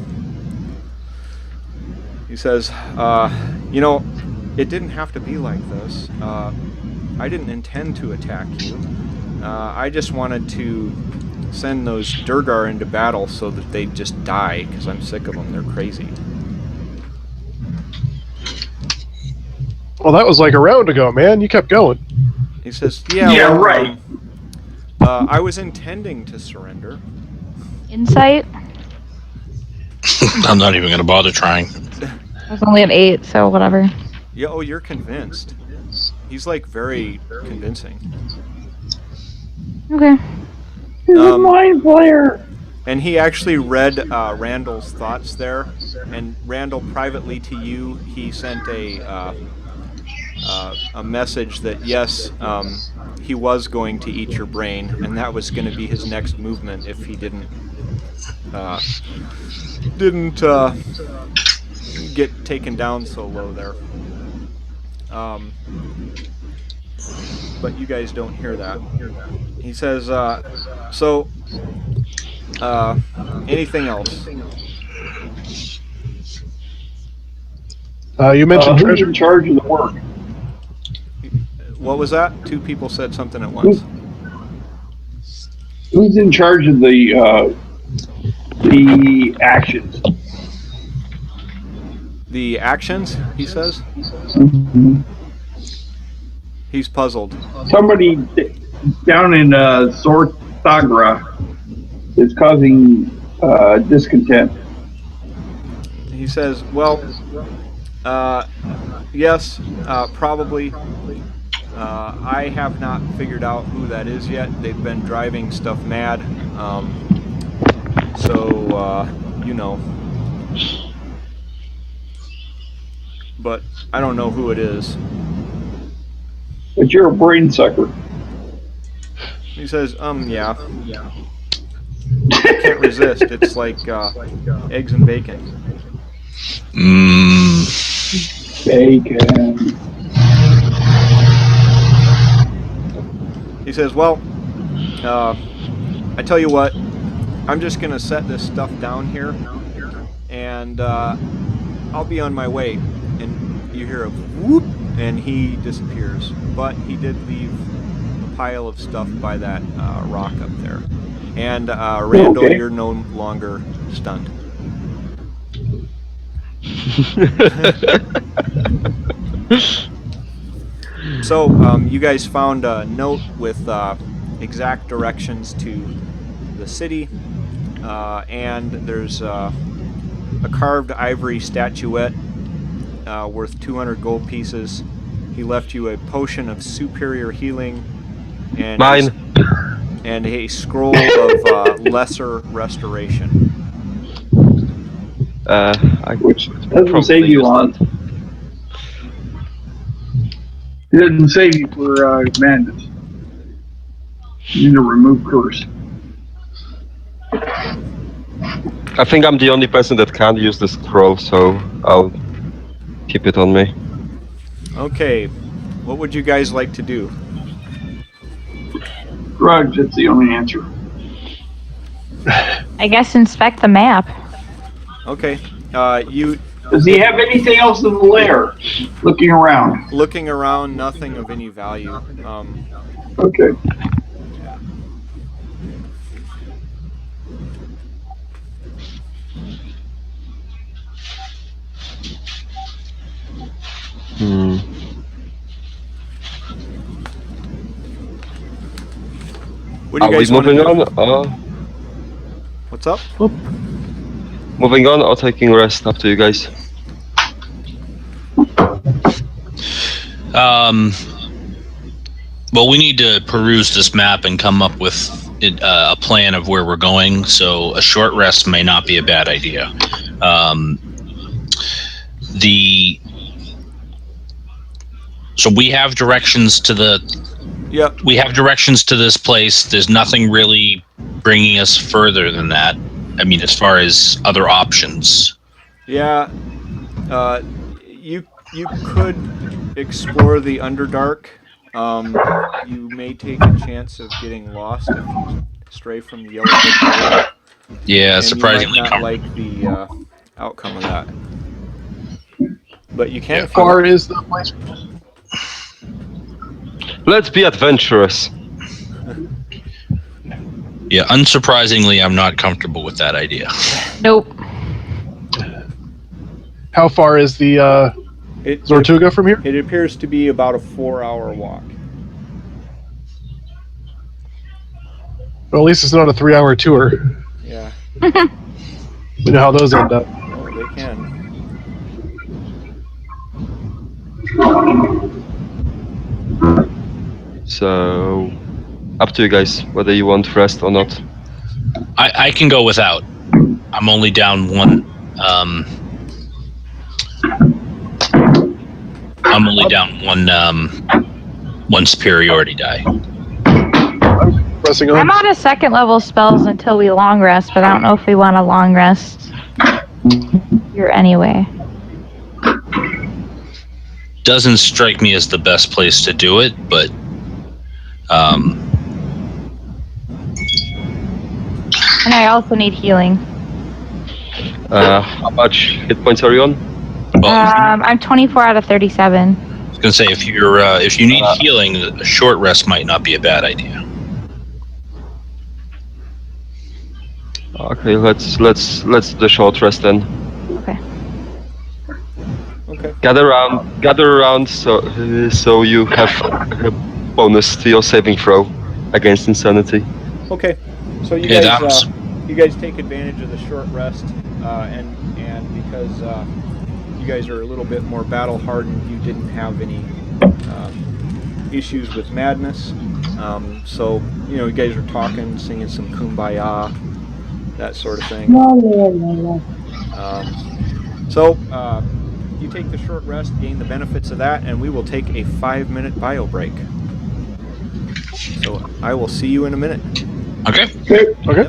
He says, it didn't have to be like this. I didn't intend to attack you. I just wanted to send those Durgar into battle so that they'd just die, because I'm sick of them. They're crazy. Well, that was like a round ago, man. You kept going. He says, "Yeah, Yeah, well, right. I was intending to surrender." Insight. I'm not even going to bother trying. I was only at 8, so whatever. Yeah, oh, you're convinced. He's like very convincing. Okay. He's a mind player. And he actually read Randall's thoughts there. And Randall, privately to you, he sent a message that yes, he was going to eat your brain, and that was going to be his next movement if he didn't get taken down so low there. But you guys don't hear that. He says, so, anything else? You mentioned Who's treasure. in charge of the work? What was that? Two people said something at once. Who's in charge of the actions? The actions, he says? He's puzzled. Somebody down in Sortagra is causing discontent. He says, well, yes, probably. I have not figured out who that is yet. They've been driving stuff mad. So, you know. But I don't know who it is. But you're a brain sucker. He says, yeah. I can't resist. It's like eggs and bacon. Bacon. He says, well, I tell you what, I'm just going to set this stuff down here, and I'll be on my way. And you hear a whoop, and he disappears. But he did leave a pile of stuff by that rock up there. And Randall, Okay. you're no longer stunned. So you guys found a note with exact directions to the city, and there's a carved ivory statuette worth 200 gold pieces. He left you a potion of superior healing and Mine. and a scroll of lesser restoration. Which doesn't probably save you use on. that. It doesn't save you for madness. You need to remove curse. I think I'm the only person that can't use the scroll, so I'll keep it on me. Okay, what would you guys like to do? Drugs, that's the only answer. I guess inspect the map. Okay, you Does he have anything else in the lair? Looking around. looking around, nothing of any value. Okay. What do Are you we guys want to moving do? on? What's up? Moving on or taking rest? Up to you guys. Well, we need to peruse this map and come up with a plan of where we're going. So a short rest may not be a bad idea. So we have directions to Yep. we have directions to this place. There's nothing really bringing us further than that. I mean, as far as other options. Yeah. You could explore the Underdark. You may take a chance of getting lost if you stray from the Yellow Brick Road. Yeah, And surprisingly you might not comfortable. like the outcome of that. But you can How far is the place? Let's be adventurous. Yeah, unsurprisingly, I'm not comfortable with that idea. Nope. How far is the It, Tortuga from here? it appears to be about a 4-hour walk. Well, at least it's not a 3-hour tour. Yeah, You know how those end up. oh, they can. So, up to you guys whether you want rest or not. I can go without. I'm only down one. I'm only down one superiority die. Pressing I'm on. out of second level spells until we long rest, but I don't know if we want to long rest here anyway. Doesn't strike me as the best place to do it, but And I also need healing. How much hit points are you on? well, I'm 24 out of 37. I was gonna say if you need healing, a short rest might not be a bad idea. Okay, let's do the short rest then. Okay. Okay. Gather around, so you have a bonus to your saving throw against insanity. Okay. So you Yeah, guys, that's- you guys take advantage of the short rest, and because you guys are a little bit more battle hardened, you didn't have any issues with madness. So you guys are talking, singing some kumbaya, that sort of thing. So you take the short rest, gain the benefits of that, and we will take a 5-minute bio break. So I will see you in a minute. Okay. Okay.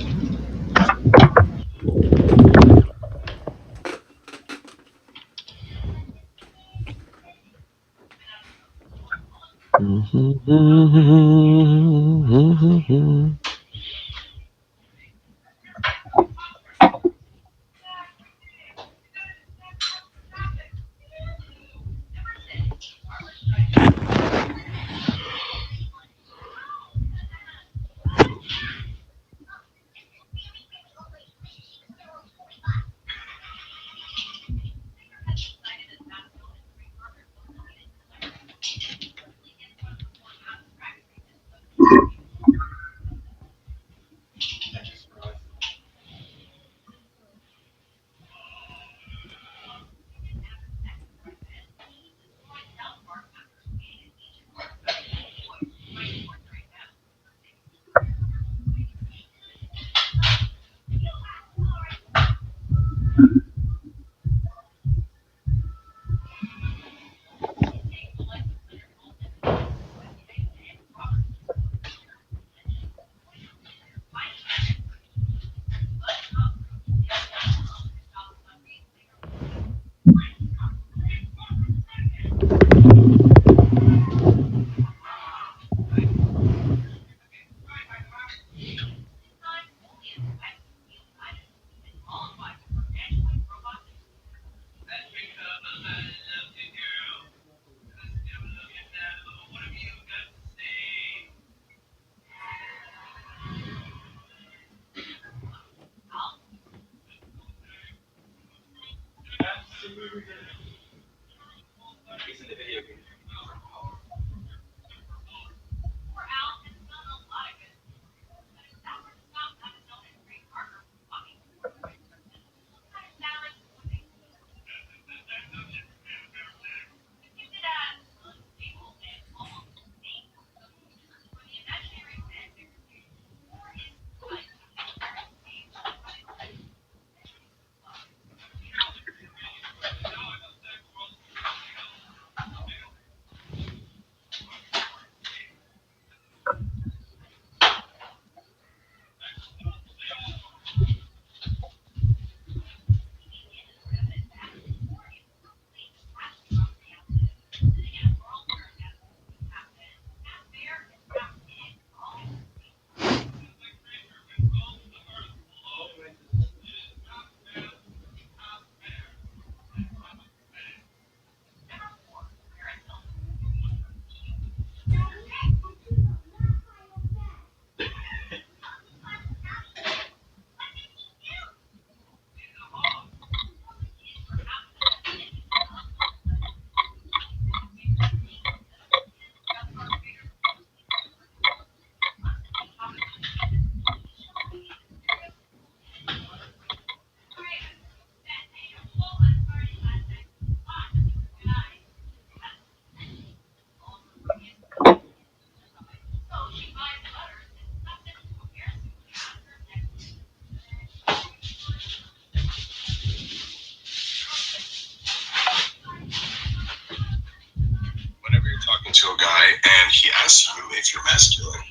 Whenever you're talking to a guy and he asks you if you're masculine,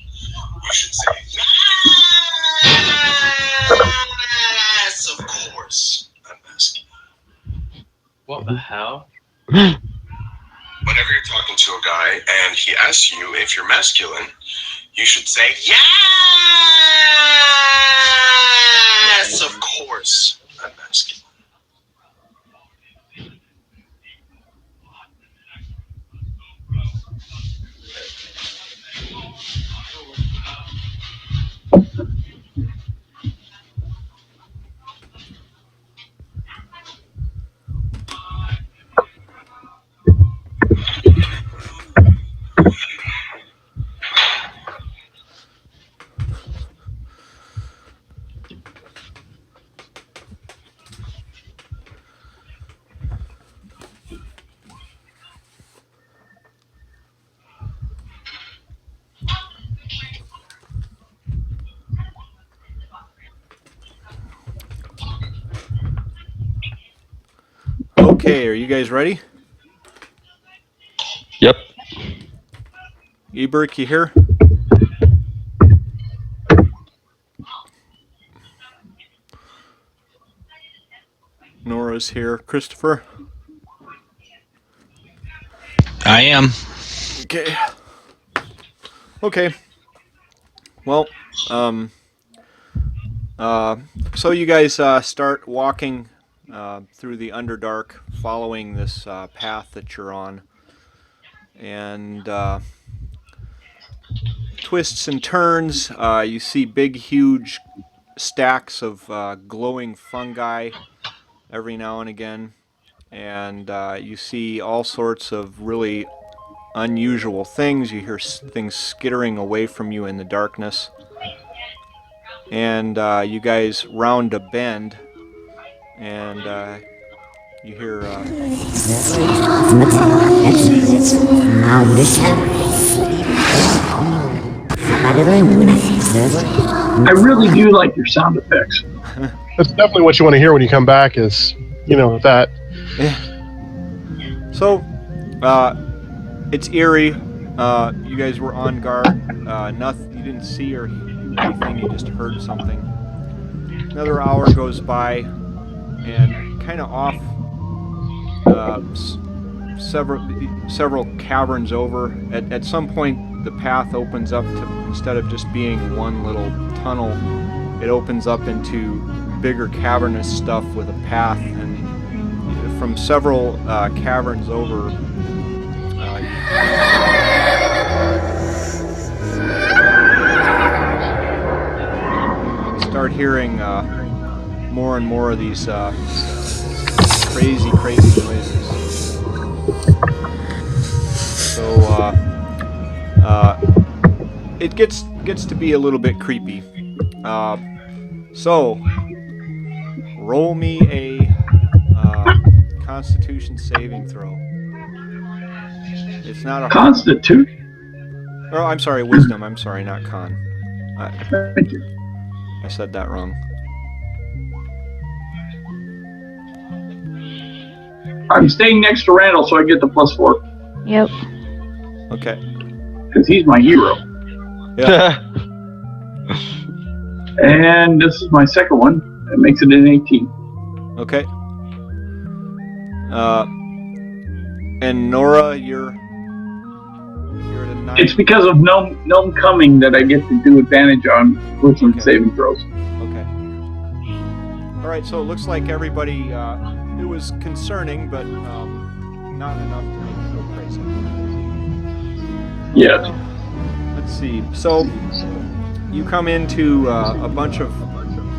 you should say, yes, of course, I'm masculine. What the hell? Whenever you're talking to a guy and he asks you if you're masculine, you should say, yes, of course, I'm masculine. Okay, are you guys ready? Yep. Eberk, you here? Nora's here. Christopher? I am. Okay. Okay. Well, so you guys start walking through the Underdark, following this path that you're on, and twists and turns. You see big, huge stacks of glowing fungi every now and again, and you see all sorts of really unusual things. You hear things skittering away from you in the darkness, and you guys round a bend, and you hear I really do like your sound effects. That's definitely what you want to hear when you come back. Is that. Yeah. So, it's eerie. You guys were on guard. Nothing. You didn't see or anything. You just heard something. Another hour goes by, and kind of off, several caverns over. At some point, the path opens up to, instead of just being one little tunnel, it opens up into bigger cavernous stuff with a path, and from several caverns over, you start hearing more and more of these crazy noises. So it gets to be a little bit creepy. So roll me a Constitution saving throw. It's not a Constitution? Oh, I'm sorry, Wisdom. I'm sorry, not Con. Thank you. I said that wrong. I'm staying next to Randall, so I get the +4. Yep. Okay. Because he's my hero. Yeah. And this is my second one. That makes it an 18. Okay. And Nora, you're at a 9. It's because of gnome coming that I get to do advantage on wisdom saving throws. Okay. All right. So it looks like everybody. It was concerning, but not enough to make you go crazy. Yes. Let's see. So you come into a bunch of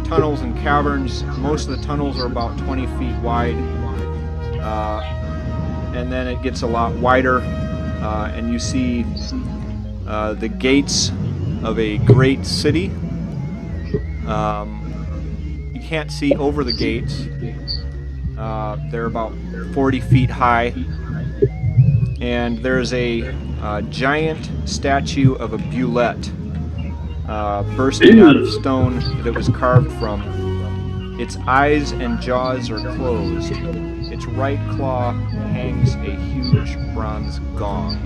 tunnels and caverns. Most of the tunnels are about 20 feet wide, and then it gets a lot wider, and you see the gates of a great city. You can't see over the gates. They're about 40 feet high, and there's a giant statue of a bulette bursting out of stone that it was carved from. Its eyes and jaws are closed. Its right claw hangs a huge bronze gong.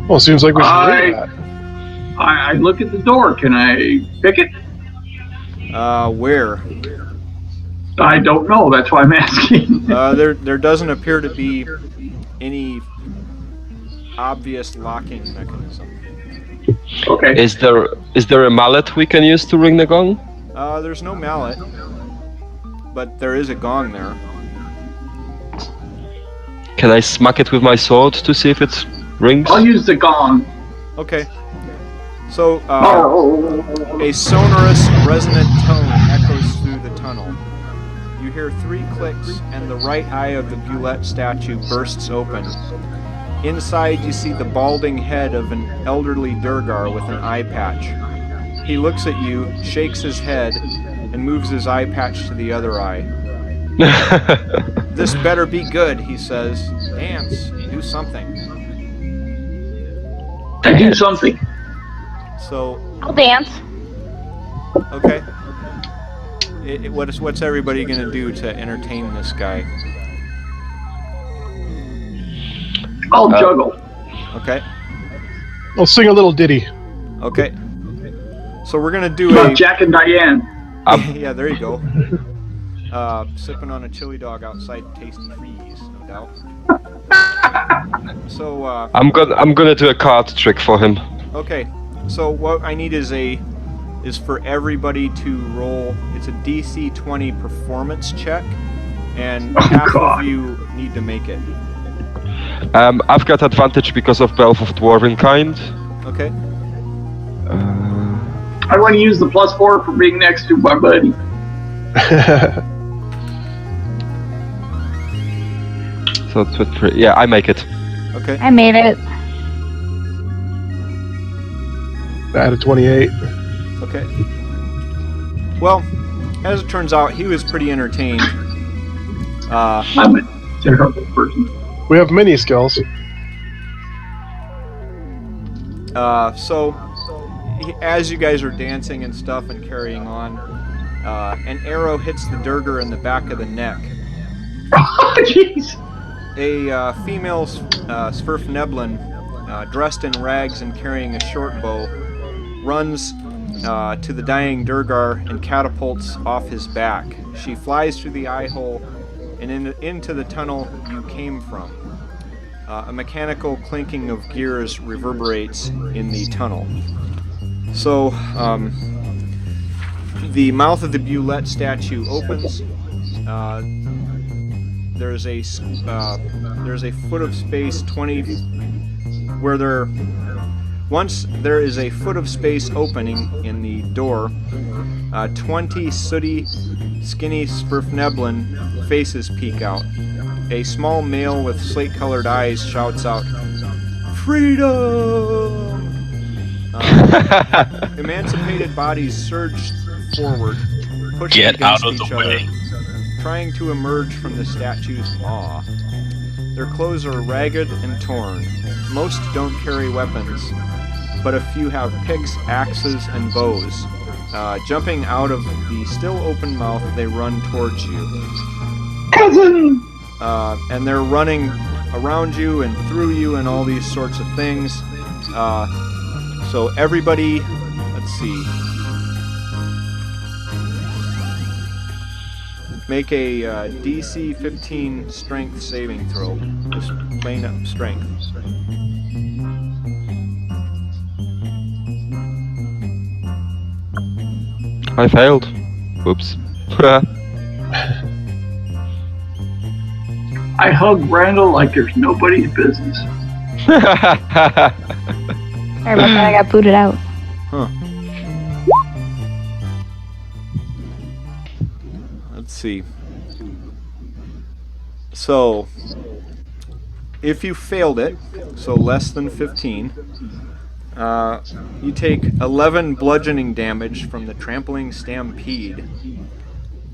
Well, seems like we should read that. I look at the door. Can I pick it? Where? I don't know. That's why I'm asking. There doesn't appear to be any obvious locking mechanism. Okay. Is there a mallet we can use to ring the gong? There's no mallet, but there is a gong there. Can I smack it with my sword to see if it rings? I'll use the gong. Okay. So, a sonorous, resonant tone echoes through the tunnel. You hear 3 clicks, and the right eye of the Bulette statue bursts open. Inside, you see the balding head of an elderly Durgar with an eye patch. He looks at you, shakes his head, and moves his eye patch to the other eye. This better be good, he says. Dance, do something. Do something. So, I'll dance. okay. What's everybody gonna do to entertain this guy? I'll juggle. Okay. I'll sing a little ditty. Okay. So we're gonna do a Jack and Diane. yeah, there you go. Sipping on a chili dog outside Tasty Freeze, no doubt. So I'm gonna do a card trick for him. okay. So what I need is for everybody to roll. It's a DC 20 performance check, and half of you need to make it. I've got advantage because of Belf of Dwarven Kind. Okay. I want to use the +4 for being next to my buddy. So 3. Yeah, I make it. Okay. I made it. Out of 28. Okay. Well, as it turns out, he was pretty entertained. I'm a terrible person. We have many skills. So, as you guys are dancing and stuff and carrying on, an arrow hits the Durgar in the back of the neck. Oh, jeez. A female Sverfneblin, dressed in rags and carrying a short bow, runs to the dying Durgar and catapults off his back. She flies through the eye hole and into the tunnel you came from. A mechanical clinking of gears reverberates in the tunnel. So, the mouth of the Bulette statue opens. There's a foot of space 20 where there. Once there is a foot of space opening in the door, 20 sooty, skinny Sverfneblin faces peek out. A small male with slate-colored eyes shouts out, "Freedom!" Emancipated bodies surge forward, pushing Get against out of each the other, way. trying to emerge from the statue's maw. Their clothes are ragged and torn. Most don't carry weapons, but a few have picks, axes, and bows. Jumping out of the still open mouth, they run towards you. Cousin! And they're running around you and through you and all these sorts of things. So everybody, let's see. Make a DC 15 strength saving throw. Just plain up strength. I failed. Whoops. I hug Randall like there's nobody's business. Sorry about that, I got booted out. Huh. Let's see. So, if you failed it, so less than 15, you take 11 bludgeoning damage from the trampling stampede,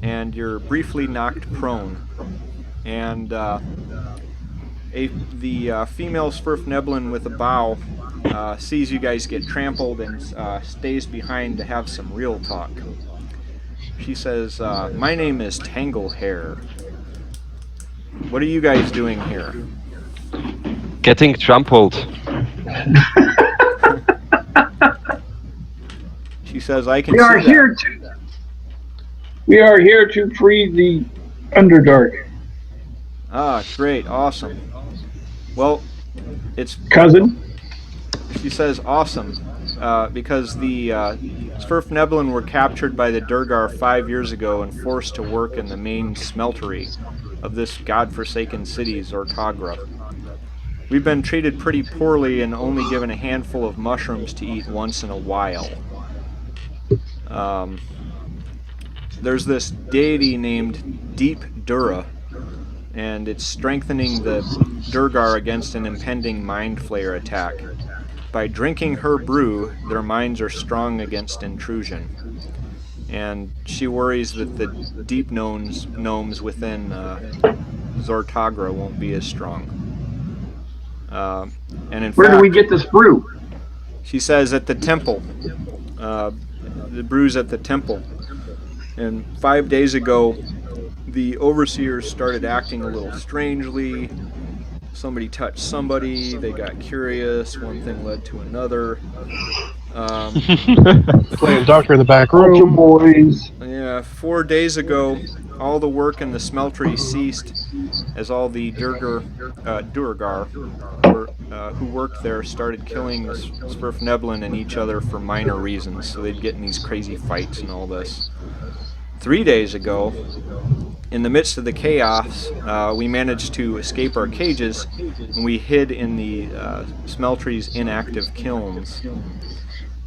and you're briefly knocked prone. And The female Svirfneblin with a bow sees you guys get trampled and stays behind to have some real talk. She says, "My name is Tanglehair. What are you guys doing here?" Getting trampled. She says, "I can We are see here to. We are here to free the Underdark, Ah, great, awesome. Well, it's cousin. She says, "Awesome," because the Svirfneblin were captured by the Durgar 5 years ago and forced to work in the main smeltery of this godforsaken city, Zortagra. We've been treated pretty poorly and only given a handful of mushrooms to eat once in a while. There's this deity named Deep Dura, and it's strengthening the Durgar against an impending mind flayer attack. By drinking her brew, their minds are strong against intrusion. And she worries that the deep gnomes within Zortagra won't be as strong. And in Where fact, do we get this brew? she says at the temple. The brew's at the temple. And 5 days ago, the overseers started acting a little strangely. Somebody touched somebody, they got curious, one thing led to another. Playing doctor in the back Ultra room. boys. Yeah, 4 days ago, all the work in the smeltery ceased as all the Durgar who worked there started killing the Svirfneblin and each other for minor reasons. So they'd get in these crazy fights and all this. 3 days ago, in the midst of the chaos, we managed to escape our cages, and we hid in the smeltery's inactive kilns.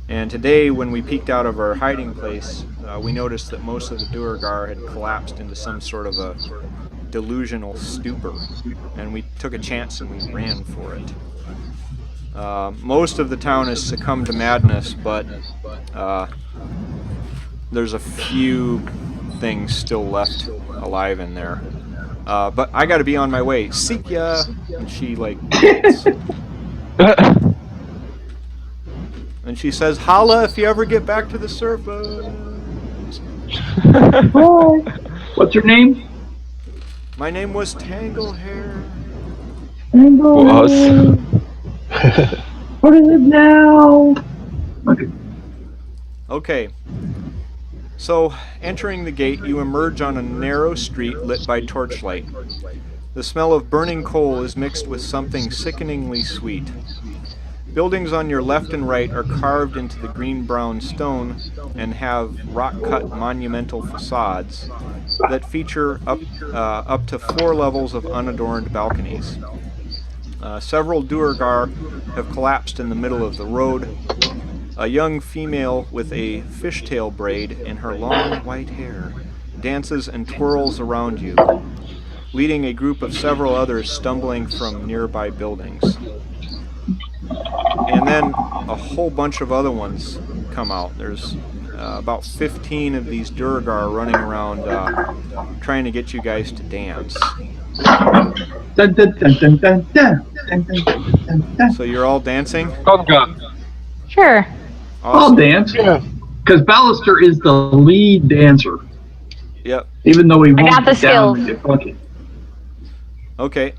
And today, when we peeked out of our hiding place, we noticed that most of the Durgar had collapsed into some sort of a delusional stupor, and we took a chance and we ran for it. Most of the town has succumbed to madness, but there's a few things still left alive in there. But I gotta be on my way. Seek ya! And she, like, and she says, "Holla if you ever get back to the surface." What's your name? My name was Tanglehair. Was. What is it now? Okay. Okay. So, entering the gate, you emerge on a narrow street lit by torchlight. The smell of burning coal is mixed with something sickeningly sweet. Buildings on your left and right are carved into the green-brown stone and have rock-cut monumental facades that feature up to 4 levels of unadorned balconies. Several Durgar have collapsed in the middle of the road. A young female with a fishtail braid in her long white hair dances and twirls around you, leading a group of several others stumbling from nearby buildings. And then a whole bunch of other ones come out. There's about 15 of these Durgar running around trying to get you guys to dance. Dun, dun, dun, dun, dun, dun, dun, dun, dun. So you're all dancing? Conga. Sure. I'll Awesome. dance. Yeah. Because Ballister is the lead dancer. Yep. Even though he won't got the get down skills. and get bucket. Okay.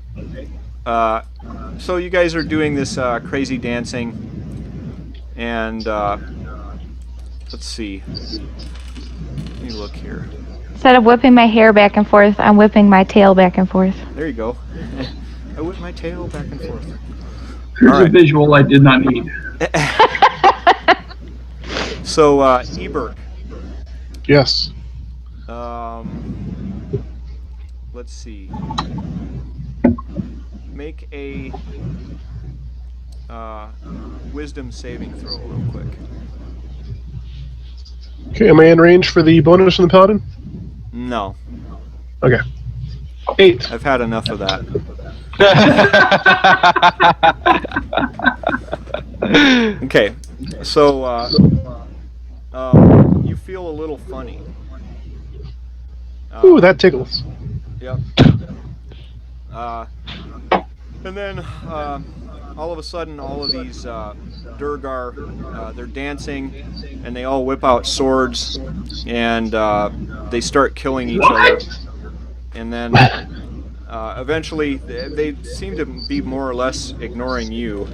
So you guys are doing this crazy dancing, and let's see. Let me look here. Instead of whipping my hair back and forth, I'm whipping my tail back and forth. There you go. I whip my tail back and forth. Here's All a right. visual I did not need. So, Eberk, Yes. let's see. Make a wisdom saving throw real quick. Okay, am I in range for the bonus from the paladin? No, Okay. 8. I've had enough of that. Okay, so you feel a little funny. Ooh, that tickles. Yep. And then all of a sudden, all of these Durgar, they're dancing, and they all whip out swords, and they start killing each other. And then eventually, they seem to be more or less ignoring you.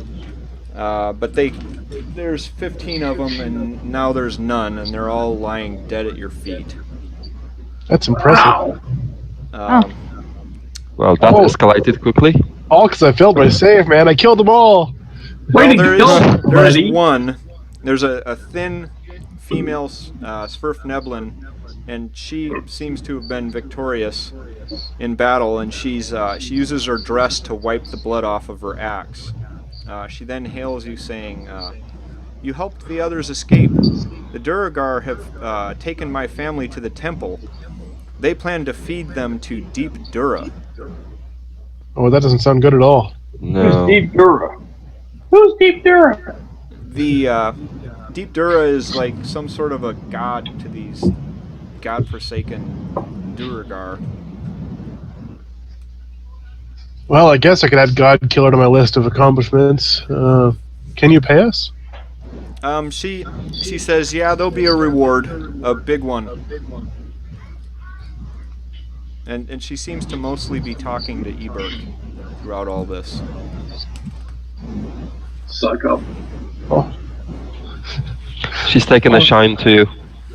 But there's 15 of them, and now there's none, and they're all lying dead at your feet. That's impressive. Well, that escalated quickly. All because I failed my save, man. I killed them all. Way to go, there is buddy. one. There's a thin female Svirfneblin, and she seems to have been victorious in battle, and she uses her dress to wipe the blood off of her axe. She then hails you, saying, "You helped the others escape. The Duragar have taken my family to the temple. They plan to feed them to Deep Dura." Oh, that doesn't sound good at all. No. Who's Deep Dura? Who's Deep Dura? The Deep Dura is like some sort of a god to these godforsaken Duragar. Well, I guess I could add God Killer to my list of accomplishments. Can you pay us? She says, "Yeah, there'll be a reward, a big one." And she seems to mostly be talking to Eberk throughout all this. Suck up. Oh. She's taking a shine to you.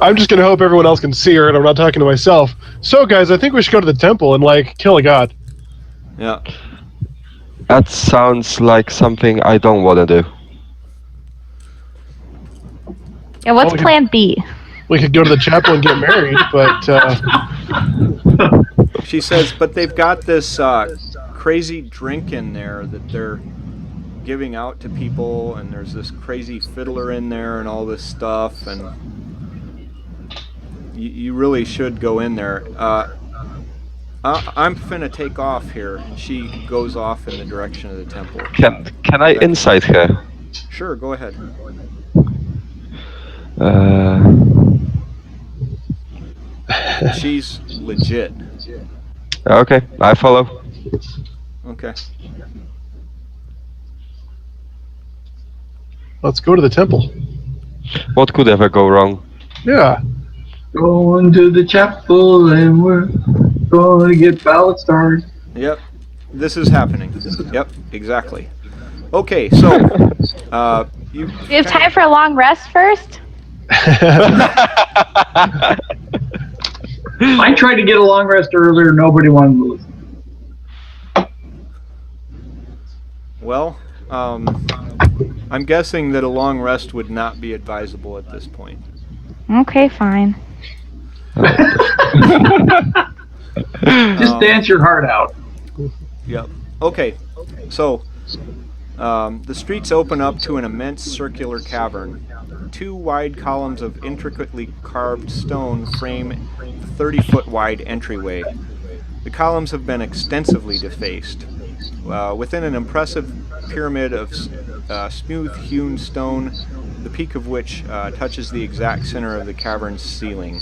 I'm just gonna hope everyone else can see her, and I'm not talking to myself. So, guys, I think we should go to the temple and kill a god. Yeah. That sounds like something I don't want to do. Yeah, what's Oh, we plan B? We could go to the chapel and get married, but She says, but they've got this crazy drink in there that they're giving out to people, and there's this crazy fiddler in there and all this stuff, and you really should go in there. I'm finna take off here, and she goes off in the direction of the temple. Can I insight her? Sure, go ahead. She's legit. Okay, I follow. Okay. let's go to the temple. What could ever go wrong? Yeah. Going to the chapel and we're going to get ballot started. Yep. This is happening. Yep, exactly. Okay, so you Do we have time for a long rest first? I tried to get a long rest earlier. Nobody wanted to listen. Well, I'm guessing that a long rest would not be advisable at this point. Okay, fine. Just dance your heart out. Yep. Okay, so the streets open up to an immense circular cavern. 2 wide columns of intricately carved stone frame the 30-foot wide entryway. The columns have been extensively defaced. Within an impressive pyramid of smooth-hewn stone, the peak of which touches the exact center of the cavern's ceiling.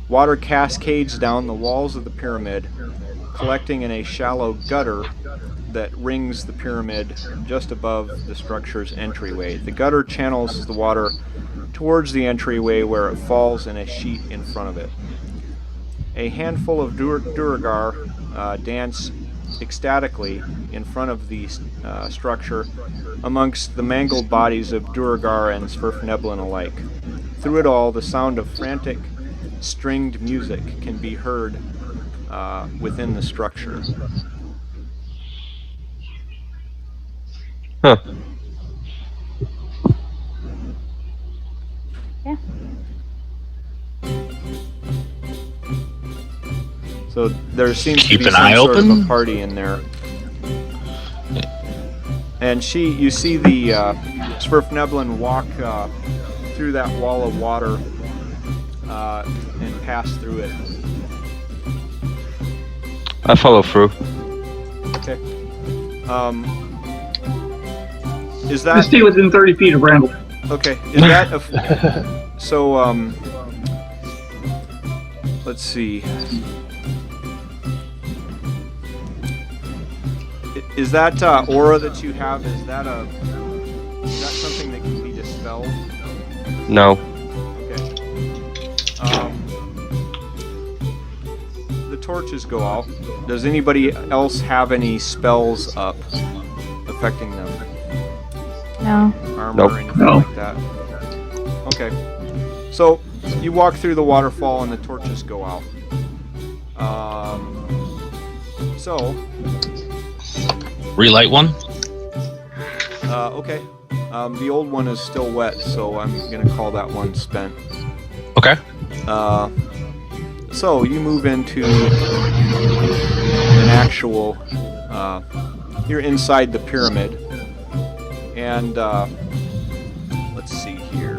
Water cascades down the walls of the pyramid, collecting in a shallow gutter that rings the pyramid just above the structure's entryway. The gutter channels the water towards the entryway where it falls in a sheet in front of it. A handful of Duragar dance ecstatically in front of the structure amongst the mangled bodies of Duragar and Svirfneblin alike. Through it all, the sound of frantic, stringed music can be heard within the structure. Huh. Yeah. So there seems Keep to be an some eye sort of open. a party in there. And you see the Svirfneblin walk through that wall of water and pass through it. I follow through. Okay. Is Just that stay within 30 feet of Randall. okay? Is that so? Let's see. Is that aura that you have? Is that something that can be dispelled? No. Okay. The torches go out. Does anybody else have any spells up affecting them? No. Armor Nope. or anything No. like that? Okay. So you walk through the waterfall and the torches go out. So Relight one. okay. The old one is still wet, so I'm gonna call that one spent. Okay. So you move into an actual. You're inside the pyramid, and let's see here.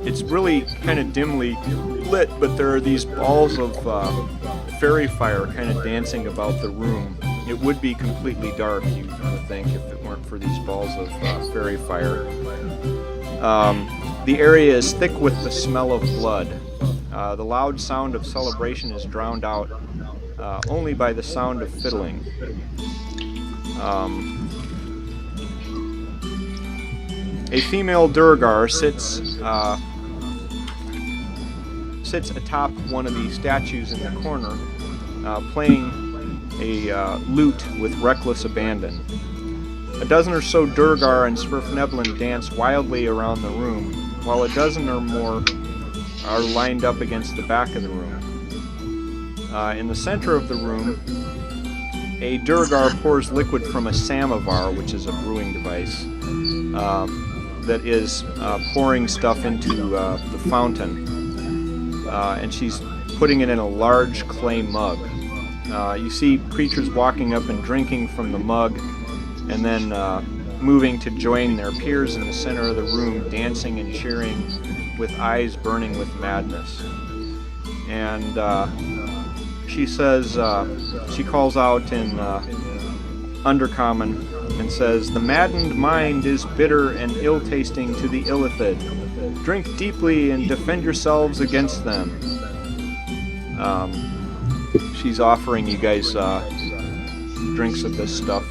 It's really kind of dimly lit, but there are these balls of fairy fire kind of dancing about the room. It would be completely dark, you would think, if it weren't for these balls of fairy fire. The area is thick with the smell of blood. The loud sound of celebration is drowned out only by the sound of fiddling. A female Durgar sits atop one of the statues in the corner, playing a lute with reckless abandon. A dozen or so Durgar and Svirfneblin dance wildly around the room, while a dozen or more are lined up against the back of the room. In the center of the room, a Durgar pours liquid from a samovar, which is a brewing device, that is pouring stuff into the fountain. And she's putting it in a large clay mug. You see creatures walking up and drinking from the mug, and then moving to join their peers in the center of the room, dancing and cheering with eyes burning with madness. And she says, she calls out in Undercommon and says, "The maddened mind is bitter and ill-tasting to the illithid. Drink deeply and defend yourselves against them." She's offering you guys drinks of this stuff.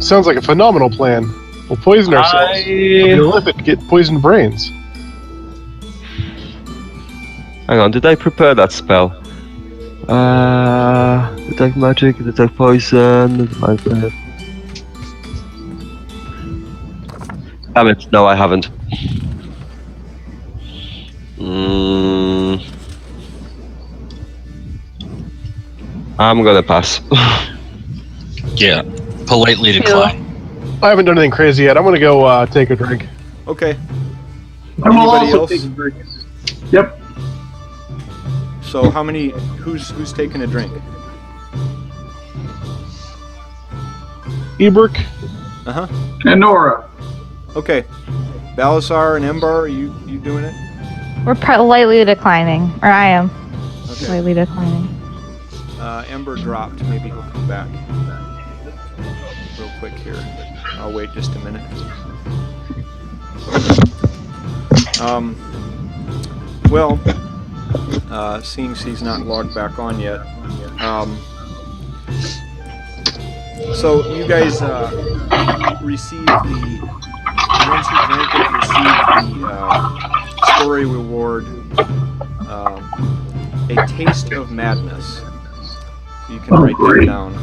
Sounds like a phenomenal plan. We'll poison ourselves. We'll live it, get poisoned brains. Hang on, did I prepare that spell? Detect magic, detect poison. Damn it, no, I haven't. I'm gonna pass. Yeah. Politely decline. I haven't done anything crazy yet. I'm gonna go take a drink. Okay. I will Anybody also else? take a drink. Yep. So how many? Who's taking a drink? Eberk, Uh huh. And Nora. Okay. Balasar and Embar, are you doing it? We're lightly declining, or I am Okay. slightly declining. Ember dropped. Maybe he'll come back real quick here. I'll wait just a minute. Well, seeing he's not logged back on yet. So you guys receive once you drink it, receive the story reward, A Taste of Madness. You can write that down.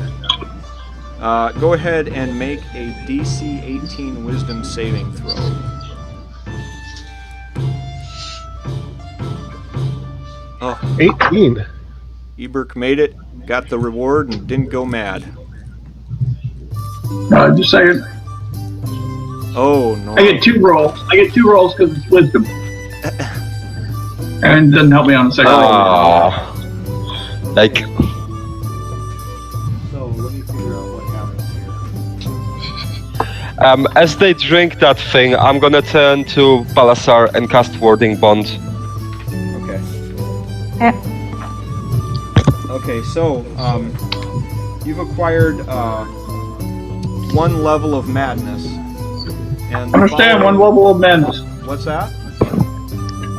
Go ahead and make a DC 18 Wisdom saving throw. Oh, 18. Eberk made it, got the reward, and didn't go mad. Just a second. Oh no! I get 2 rolls. I get 2 rolls because it's wisdom. And it doesn't help me on the second roll. Like, So let me figure out what happens here. as they drink that thing, I'm gonna turn to Balasar and cast Warding Bond. Okay. Yeah. Okay, so you've acquired 1 level of madness. And the Understand following- 1 level of madness. What's that?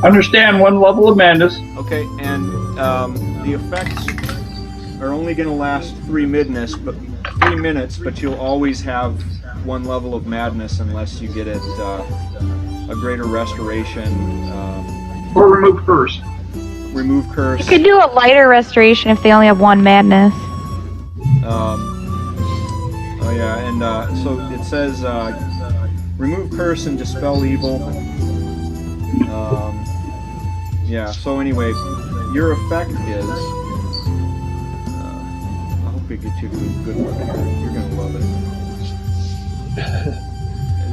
Understand 1 level of madness. Okay, and the effects are only going to last 3 minutes, but you'll always have 1 level of madness unless you get it a greater restoration. Or remove curse. Remove curse. You could do a lighter restoration if they only have 1 madness. Oh yeah, and so it says remove curse and dispel evil. Yeah, so anyway, your effect is... I hope it gets you a good one here. You're going to love it.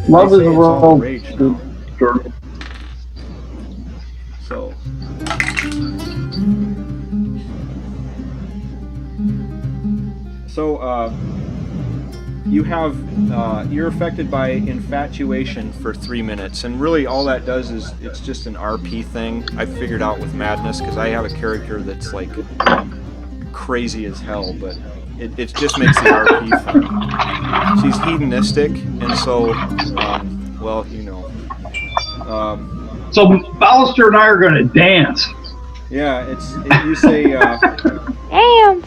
Love They is say a it's all roll. the rage now. So... you have, you're affected by infatuation for 3 minutes, and really all that does is, it's just an RP thing. I figured out with madness, because I have a character that's like crazy as hell, but it just makes the RP fun. She's hedonistic, and so, well, you know. So Ballister and I are going to dance. Yeah, you say, Damn!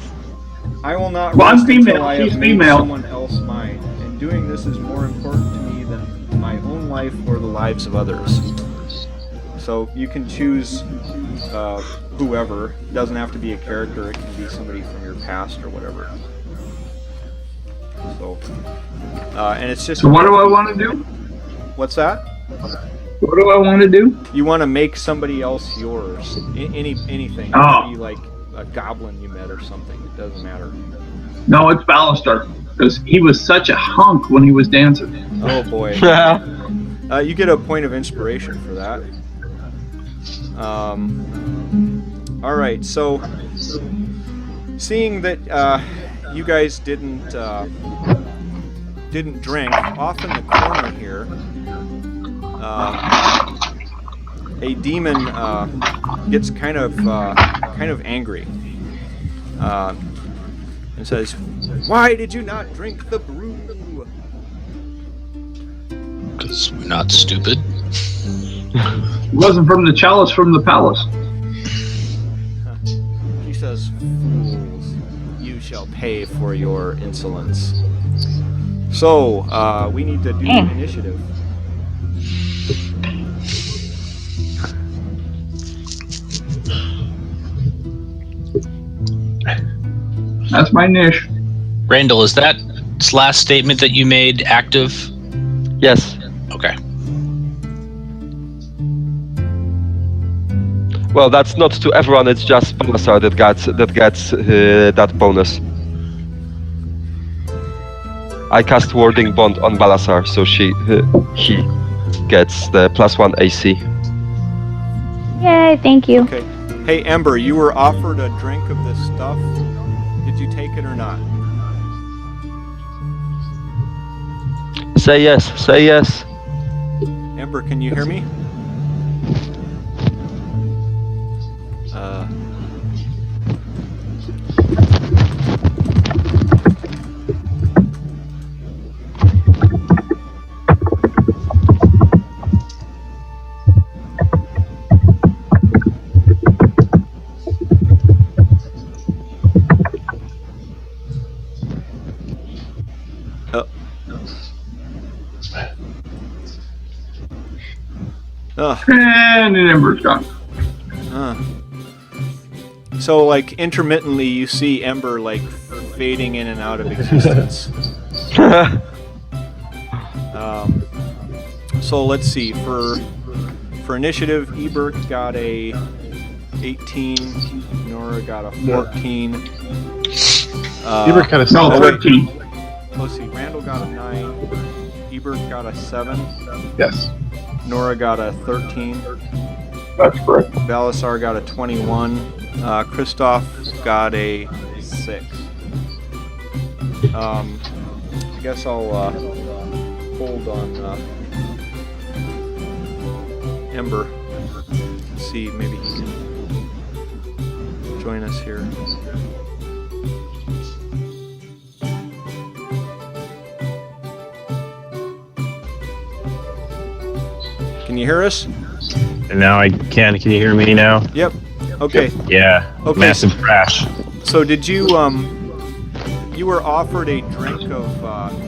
I will not Well, I'm rest female, until I she's have made female. someone else mine, and doing this is more important to me than my own life or the lives of others. So you can choose whoever. It doesn't have to be a character, it can be somebody from your past or whatever. So, and it's just... So what do I want to do? What's that? What do I want to do? You want to make somebody else yours. Anything. It Oh. could be like a goblin you met or something. It doesn't matter. No, it's Ballister. Because he was such a hunk when he was dancing. Oh boy. You get a point of inspiration for that. All right, so seeing that you guys didn't drink, off in the corner here, a demon gets kind of angry and says, "Why did you not drink the brew?" Because we're not stupid. It wasn't from the chalice from the palace. He says, "Fools, you shall pay for your insolence." So, we need to do initiative. That's my niche. Randall, is that last statement that you made active? Yes. Okay. Well, that's not to everyone. It's just Ballasar that gets that bonus. I cast Warding Bond on Ballasar, so he gets the +1 AC. Yay, thank you. Okay. Hey, Ember, you were offered a drink of this stuff. Did you take it or not? Say yes. Say yes. Ember, can you hear me? And an ember's gone. So, like, intermittently, you see Ember, like, fading in and out of existence. So, let's see. For initiative, Ebert got a 18. Nora got a 14. Ebert kind of No, said 13. Let's see. Randall got a 9. Ebert got a 7. yes. Nora got a 13. That's correct. Ballasar got a 21. Christoph got a 6. I guess I'll hold on Ember. See, maybe he can join us here. Can you hear us? And now I can. Can you hear me now? Yep. Okay. Yeah. Okay. Massive crash. So did you you were offered a drink of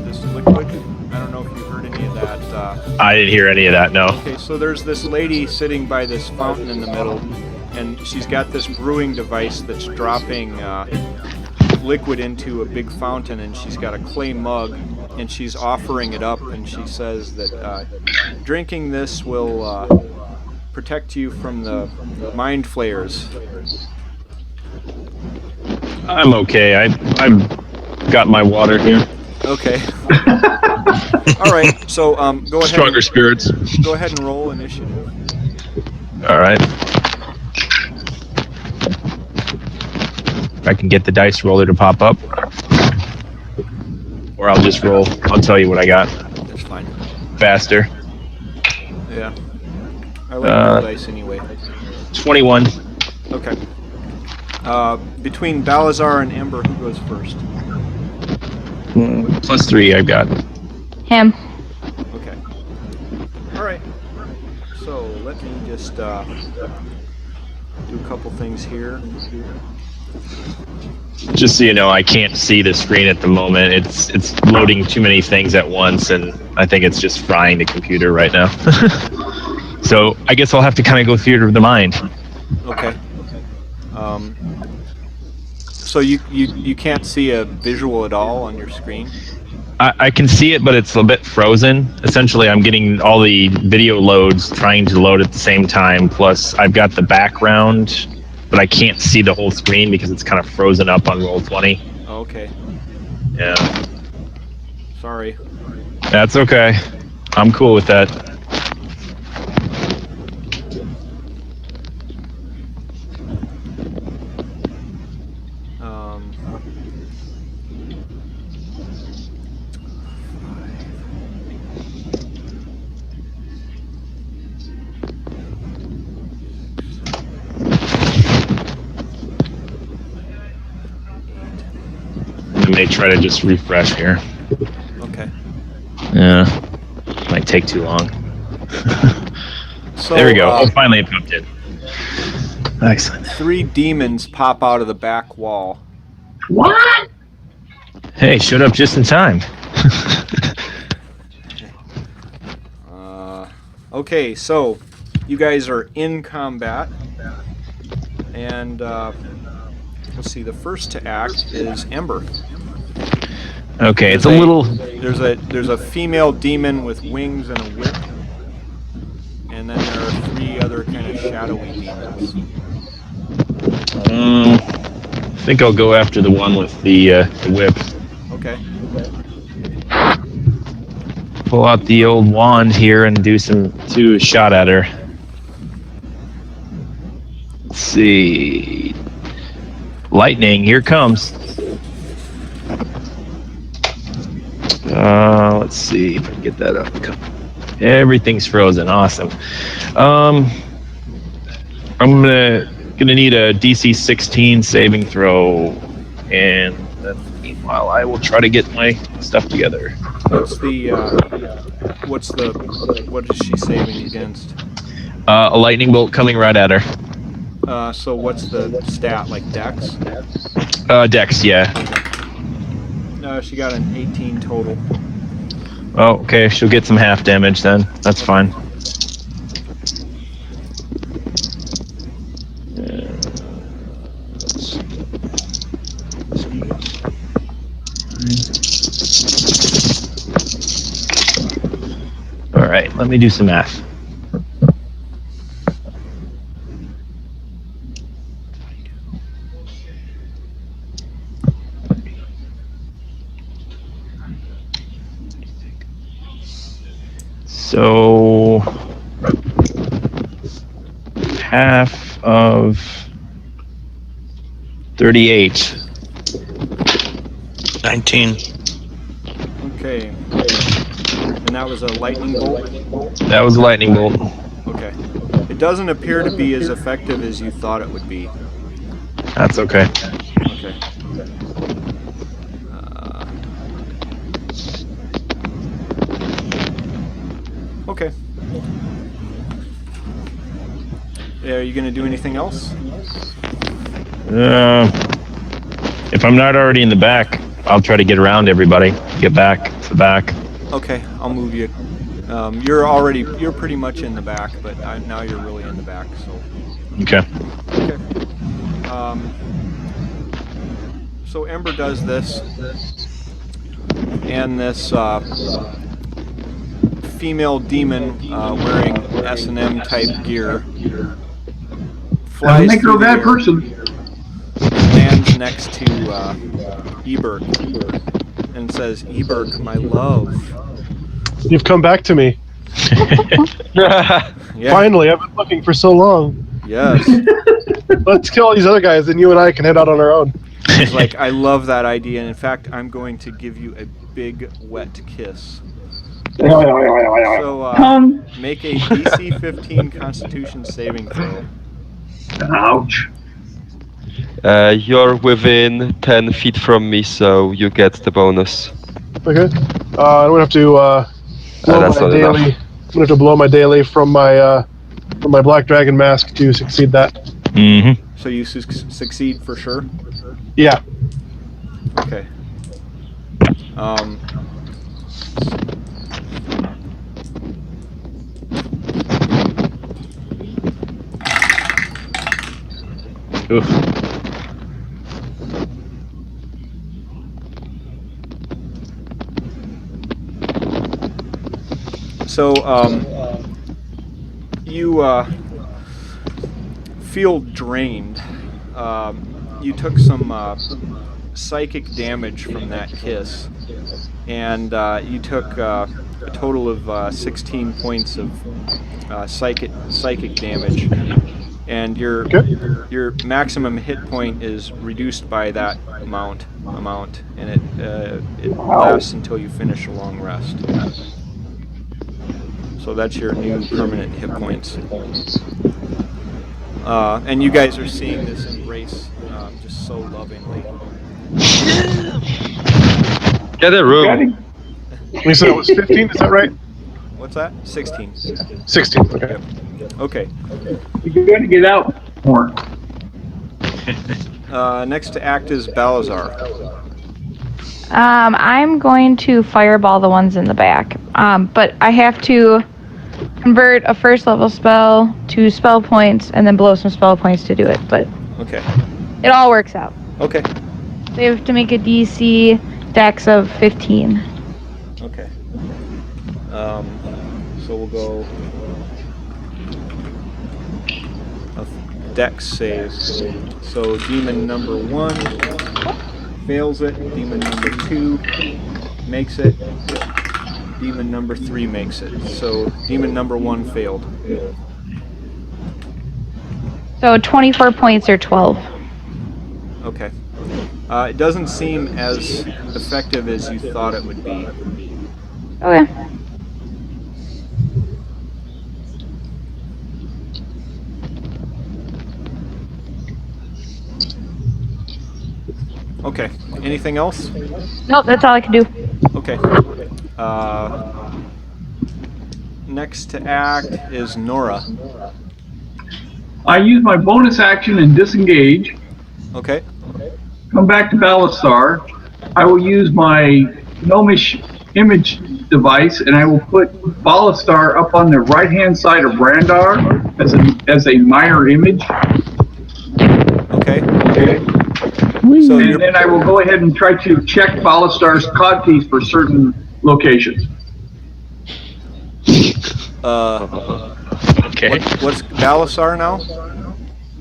this liquid? I don't know if you heard any of that. I didn't hear any of that. No. Okay, so there's this lady sitting by this fountain in the middle, and she's got this brewing device that's dropping liquid into a big fountain, and she's got a clay mug, and she's offering it up, and she says that drinking this will protect you from the mind flayers. I'm okay. I've got my water here. Okay. All right. So go ahead. Stronger spirits. Go ahead and roll initiative. All right. If I can get the dice roller to pop up, or I'll just roll. I'll tell you what I got. That's fine. Faster. Yeah. I like roll dice anyway. 21. Okay. Between Balazar and Ember, who goes first? +3 I've got. Him. Okay. All right. So let me just do a couple things here. Just so you know, I can't see the screen at the moment. It's loading too many things at once, and I think it's just frying the computer right now. So I guess I'll have to kind of go theater of the mind. Okay. So you can't see a visual at all on your screen? I can see it, but it's a bit frozen. Essentially, I'm getting all the video loads trying to load at the same time, plus I've got the background, but I can't see the whole screen because it's kind of frozen up on Roll20. Oh, okay. Yeah. Sorry. That's okay. I'm cool with that. I may try to just refresh here. Okay. Yeah. Might take too long. So, there we go. Finally it popped in. Excellent. 3 demons pop out of the back wall. What? Hey, showed up just in time. Okay, so you guys are in combat, and let's see. The first to act is Ember. Okay, it's a little. There's a female demon with wings and a whip, and then there are 3 other kind of shadowy demons. I think I'll go after the one with the whip. Okay. Pull out the old wand here and do a shot at her. Let's see. Lightning, here comes. Let's see if I can get that up. Everything's frozen. Awesome. I'm gonna need a DC 16 saving throw, and then meanwhile I will try to get my stuff together. What is she saving against? A lightning bolt coming right at her. So what's the stat, like Dex? Dex, yeah. She got an 18 total. Oh, okay. She'll get some half damage then. That's fine. All right, let me do some math. So half of 38. 19. Okay. And that was a lightning bolt? That was a lightning bolt. Okay. It doesn't appear to be as effective as you thought it would be. That's okay. Okay. Okay. Yeah, are you going to do anything else? If I'm not already in the back, I'll try to get around everybody. Get back to the back. Okay, I'll move you. You're pretty much in the back, but now you're really in the back, so. Okay. Okay. So Ember does this, and this female demon wearing S&M type gear flies Make her through a the bad air person. and lands next to Eberg and says, "Eberg, my love." You've come back to me. Yeah. Finally, I've been looking for so long. Yes. Let's kill all these other guys, and you and I can head out on our own. He's like, I love that idea, and in fact, I'm going to give you a big, wet kiss. So, make a DC 15 Constitution saving throw. Ouch. You're within 10 feet from me, so you get the bonus. Okay. I'm gonna have to blow that's my not daily. enough. I'm gonna have to blow my daily from my Black Dragon mask to succeed that. Mm-hmm. So you succeed for sure? Yeah. Okay. Oof. So, you feel drained. You took some psychic damage from that kiss, and you took a total of 16 points of psychic damage, and your maximum hit point is reduced by that amount, and it lasts until you finish a long rest. So that's your new permanent hit points. And you guys are seeing this embrace just so lovingly. Get a room. You said it was 15, is that right? What's that? 16. 16, okay. Yep. Okay. You got to get out more. Next to act is Balazar. I'm going to fireball the ones in the back, but I have to convert a first level spell to spell points and then blow some spell points to do it, but Okay. it all works out. Okay. They have to make a DC dex of 15. Okay. So we'll go a dex save. So demon number 1 fails it. Demon number 2 makes it. Demon number 3 makes it. So demon number 1 failed. So 24 points or 12. Okay. It doesn't seem as effective as you thought it would be. Okay. Okay. Anything else? Nope, that's all I can do. Okay. Next to act is Nora. I use my bonus action and disengage. Okay. Come back to Balastar. I will use my gnomish image device, and I will put Balastar up on the right-hand side of Brandar as a mirror image. Okay. So and then I will go ahead and try to check Balastar's codpiece for certain locations. Okay. What's Balasar now?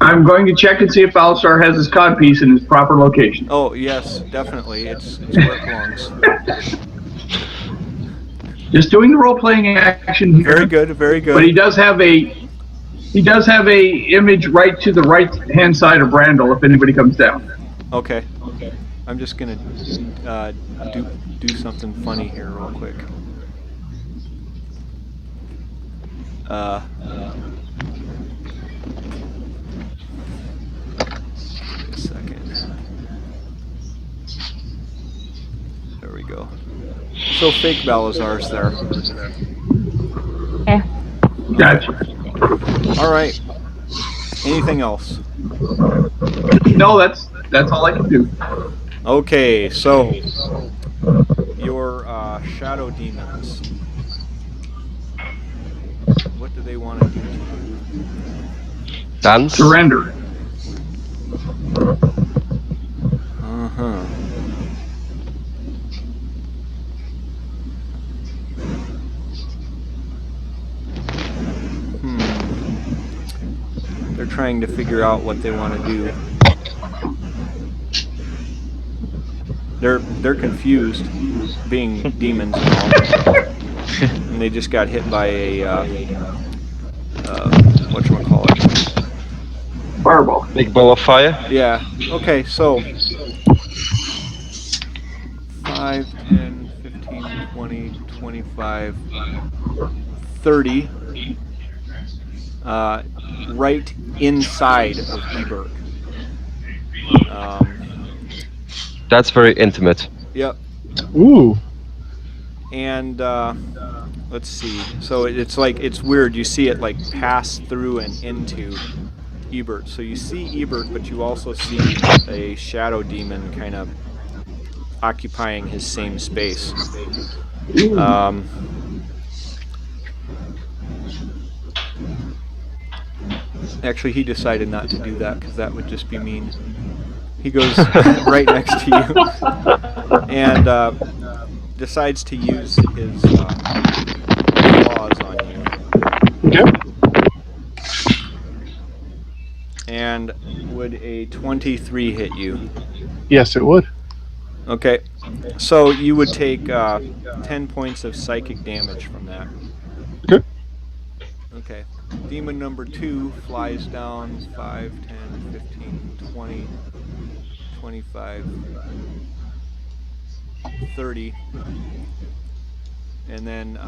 I'm going to check and see if Balastar has his codpiece in his proper location. Oh, yes, definitely. It's where it belongs. Just doing the role-playing action here. Very good, very good. But he does have a image right to the right-hand side of Brandel if anybody comes down. Okay. I'm just gonna do something funny here real quick. A second. There we go. So fake Balazar's there. Okay. Gotcha. All right. Anything else? No, that's all I can do. Okay, so your shadow demons. What do they want to do to you? Dance. Surrender. Uh-huh. They're trying to figure out what they want to do. They're confused, being demons and all, and they just got hit by a whatchamacallit. Fireball. Big ball of fire. Yeah. Okay. So 5, 10, 15, 20, 25, 30. Right inside of Eberg. That's very intimate. Yep. Ooh. And let's see. So it's like, it's weird. You see it like pass through and into Ebert. So you see Ebert, but you also see a shadow demon kind of occupying his same space. Actually, he decided not to do that because that would just be mean. He goes right next to you and decides to use his claws on you. Okay. And would a 23 hit you? Yes, it would. Okay. So you would take 10 points of psychic damage from that. Okay. Okay. Demon number 2 flies down 5, 10, 15, 20, 25, 30, and then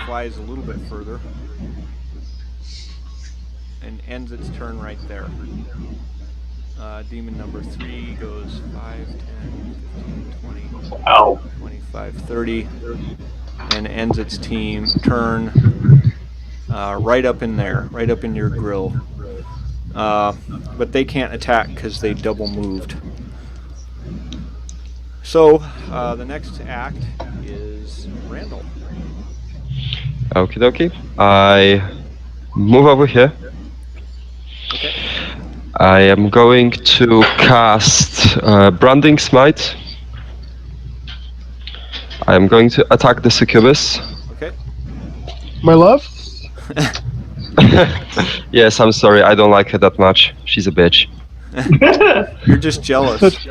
flies a little bit further and ends its turn right there. Demon number 3 goes 5, 10, 15, 20, Ow. 25, 30, and ends its turn right up in there, right up in your grill. But they can't attack because they double moved. So the next act is Randall. Okie dokie. I move over here. Okay. I am going to cast Branding Smite. I am going to attack the succubus. Okay. My love? Yes, I'm sorry. I don't like her that much. She's a bitch. You're just jealous.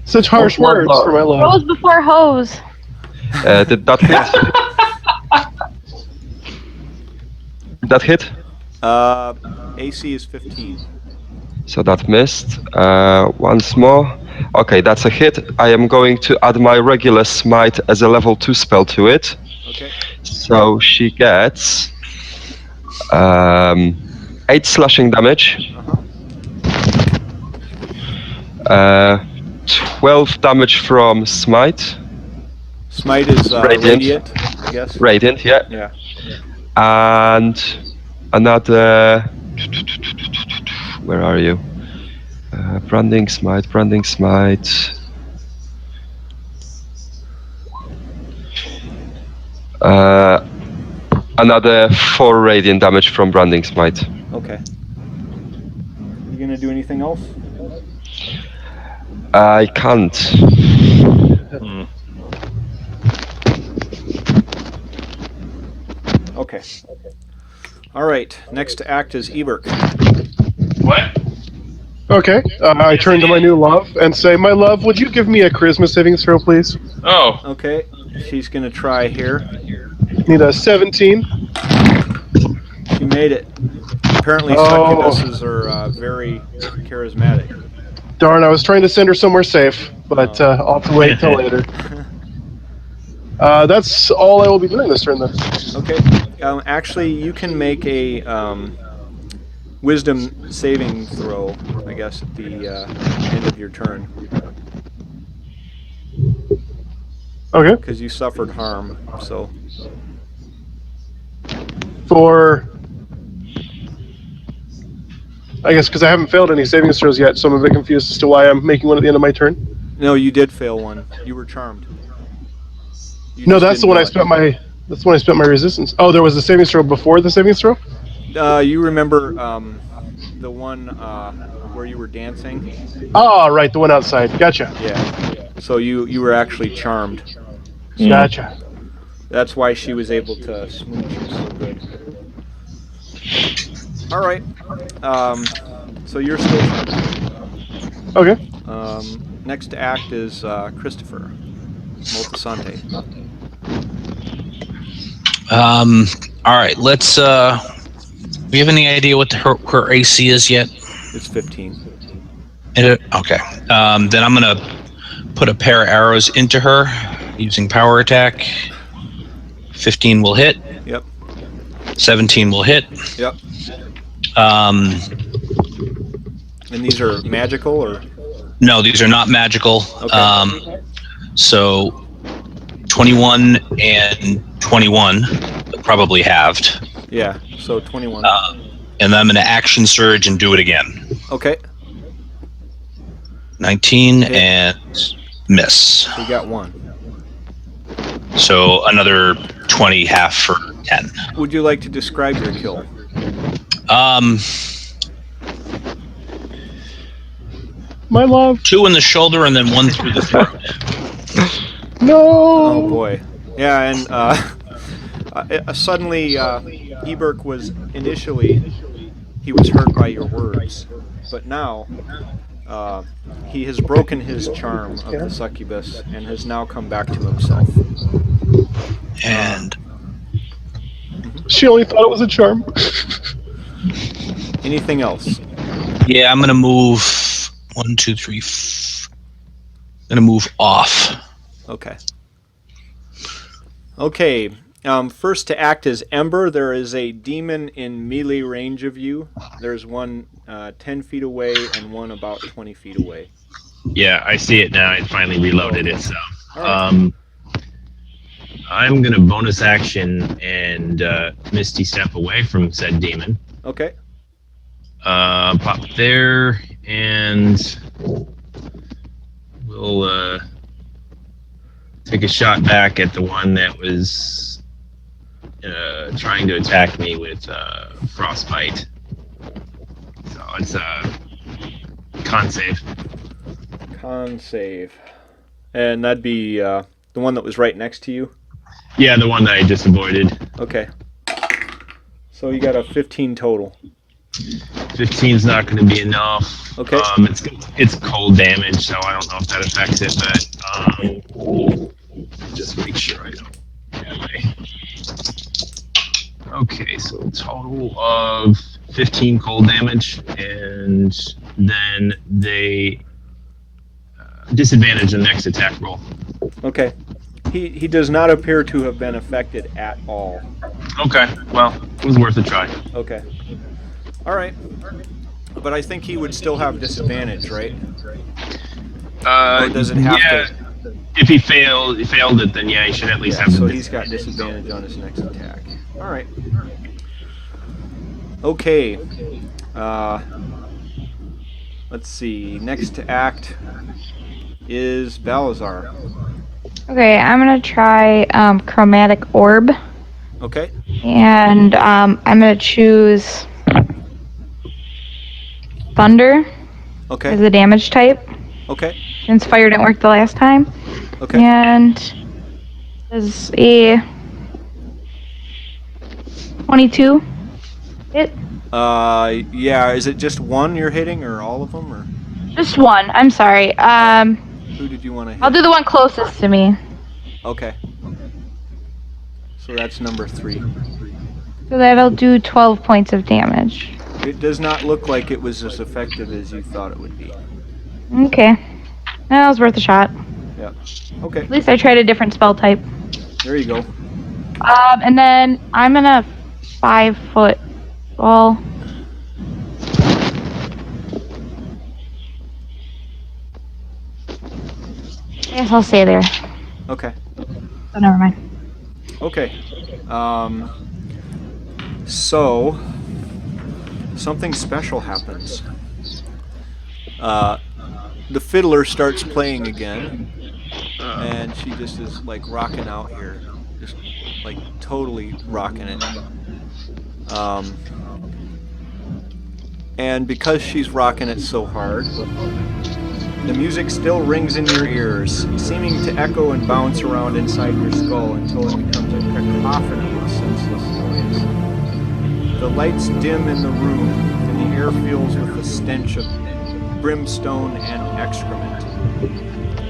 Such harsh words for my love. Rose before hose. Did that hit? Did that hit? AC is 15. So that missed. Once more. Okay, that's a hit. I am going to add my regular smite as a level 2 spell to it. Okay. So she gets 8 slashing damage. 12 damage from smite. Smite is radiant, I guess. Radiant, yeah. Yeah. And another. Where are you? Branding smite, branding smite. Another 4 radiant damage from branding smite. Okay. You gonna do anything else? I can't. Okay. All right. Next to act is Eberk. What? Okay. I turn to my new love and say, my love, would you give me a charisma savings throw, please? Oh. Okay. She's gonna try here. Need a 17. She made it. Apparently, succubuses are very charismatic. Darn, I was trying to send her somewhere safe, but I'll have to wait till later. That's all I will be doing this turn, then. Okay. Actually, you can make a wisdom saving throw, I guess, at the end of your turn. Okay. Because you suffered harm, so. For... I guess because I haven't failed any saving throws yet, so I'm a bit confused as to why I'm making one at the end of my turn. No, you did fail one. You were charmed. You No, just that's the didn't one know I it. spent my. That's when I spent my resistance. Oh, there was a saving throw before the saving throw. You remember the one where you were dancing? Oh, right, the one outside. Gotcha. Yeah. So you were actually charmed. Gotcha. That's why she was able to smooch you so good. All right. So you're still charmed. Okay. Next act is Christopher Moltisanti. All right. Let's. Do we have any idea what her AC is yet? It's 15. Okay. Then I'm gonna put a pair of arrows into her using power attack. 15 will hit. Yep. 17 will hit. Yep. And these are magical or? No, these are not magical. Okay. So 21 and 21, probably halved. Yeah. So 21. And then I'm going to action surge and do it again. Okay. 19 Hit. and miss. So you got one. So another 20 half for 10. Would you like to describe your kill? My love. 2 in the shoulder and then 1 through the throat. No. Oh boy. Yeah, and suddenly Eberk was initially he was hurt by your words, but now he has broken his charm of the succubus and has now come back to himself. And She only thought it was a charm. Anything else? yeah, I'm going to move 1, 2, 3. I'm going to move off. Okay. Okay. First to act as Ember, there is a demon in melee range of you. There's one 10 feet away and one about 20 feet away. Yeah, I see it now. I finally reloaded it. So, All right. I'm gonna bonus action and Misty step away from said demon. Okay. Pop there, and we'll take a shot back at the one that was trying to attack me with frostbite. So it's a con save. Con save. And that'd be the one that was right next to you? Yeah, the one that I just avoided. Okay. So you got a 15 total. 15's not going to be enough. Okay. It's cold damage, so I don't know if that affects it, but just make sure I don't. Yeah, okay, so total of 15 cold damage, and then they disadvantage the next attack roll. Okay. He does not appear to have been affected at all. Okay, well, it was worth a try. Okay. All right. But I think he would still have disadvantage, right? Or does it have to? If he failed it, then yeah, he should at least have. So he's got disadvantage on his next attack. All right. Okay. Let's see. Next to act is Balazar. Okay, I'm gonna try Chromatic Orb, Okay. and I'm gonna choose Thunder Okay. as the damage type, Okay. since fire didn't work the last time. Okay. And is a 22 hit? Yeah. Is it just one you're hitting, or all of them, or Just one. I'm sorry. who did you want to hit? I'll do the one closest to me. Okay. So that's number 3. So that'll do 12 points of damage. It does not look like it was as effective as you thought it would be. Okay. That was worth a shot. Yeah. Okay. At least I tried a different spell type. There you go. And then I'm gonna 5-foot ball. I guess I'll stay there. Okay. Oh, never mind. Okay. So something special happens. the fiddler starts playing again, and she just is like rocking out here, just like totally rocking it. And because she's rocking it so hard, the music still rings in your ears, seeming to echo and bounce around inside your skull until it becomes a cacophony of senseless noise. The lights dim in the room, and the air fills with the stench of brimstone and excrement.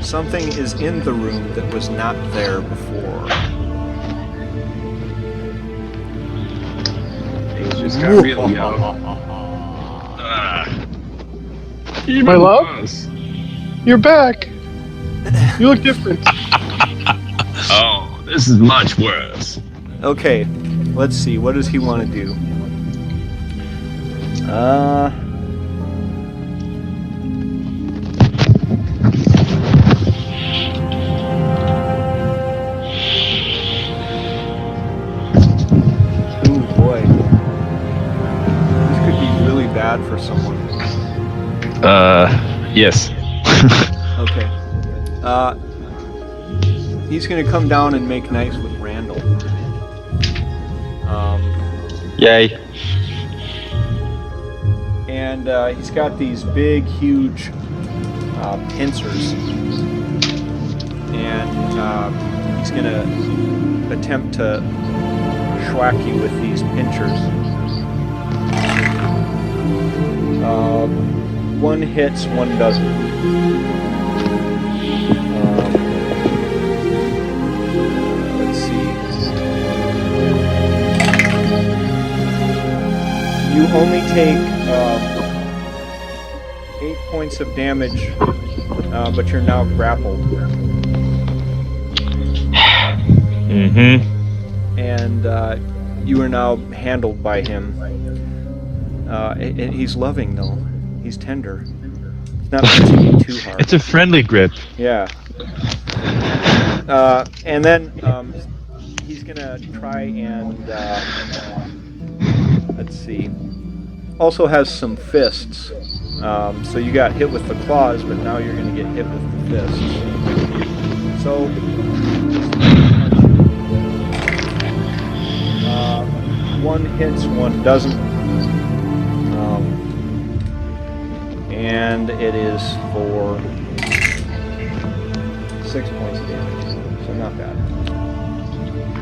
Something is in the room that was not there before. Things just got real, yo. My love, you're back. You look different. Oh, this is much worse. Okay, let's see. What does he want to do? Ooh, boy. This could be really bad for someone. Yes. Okay. He's gonna come down and make nice with Randall. Yay. And he's got these big, huge pincers. And he's gonna attempt to schwack you with these pincers. One hits, one doesn't. Let's see. You only take 8 points of damage, but you're now grappled. Mm-hmm. And you are now handled by him. He's loving, though. He's tender. He's not pinching you too hard. It's a friendly grip. Yeah. And then he's gonna try and let's see. Also has some fists. So you got hit with the claws, but now you're gonna get hit with the fists. So one hits, one doesn't. And it is for 6 points of damage, so not bad.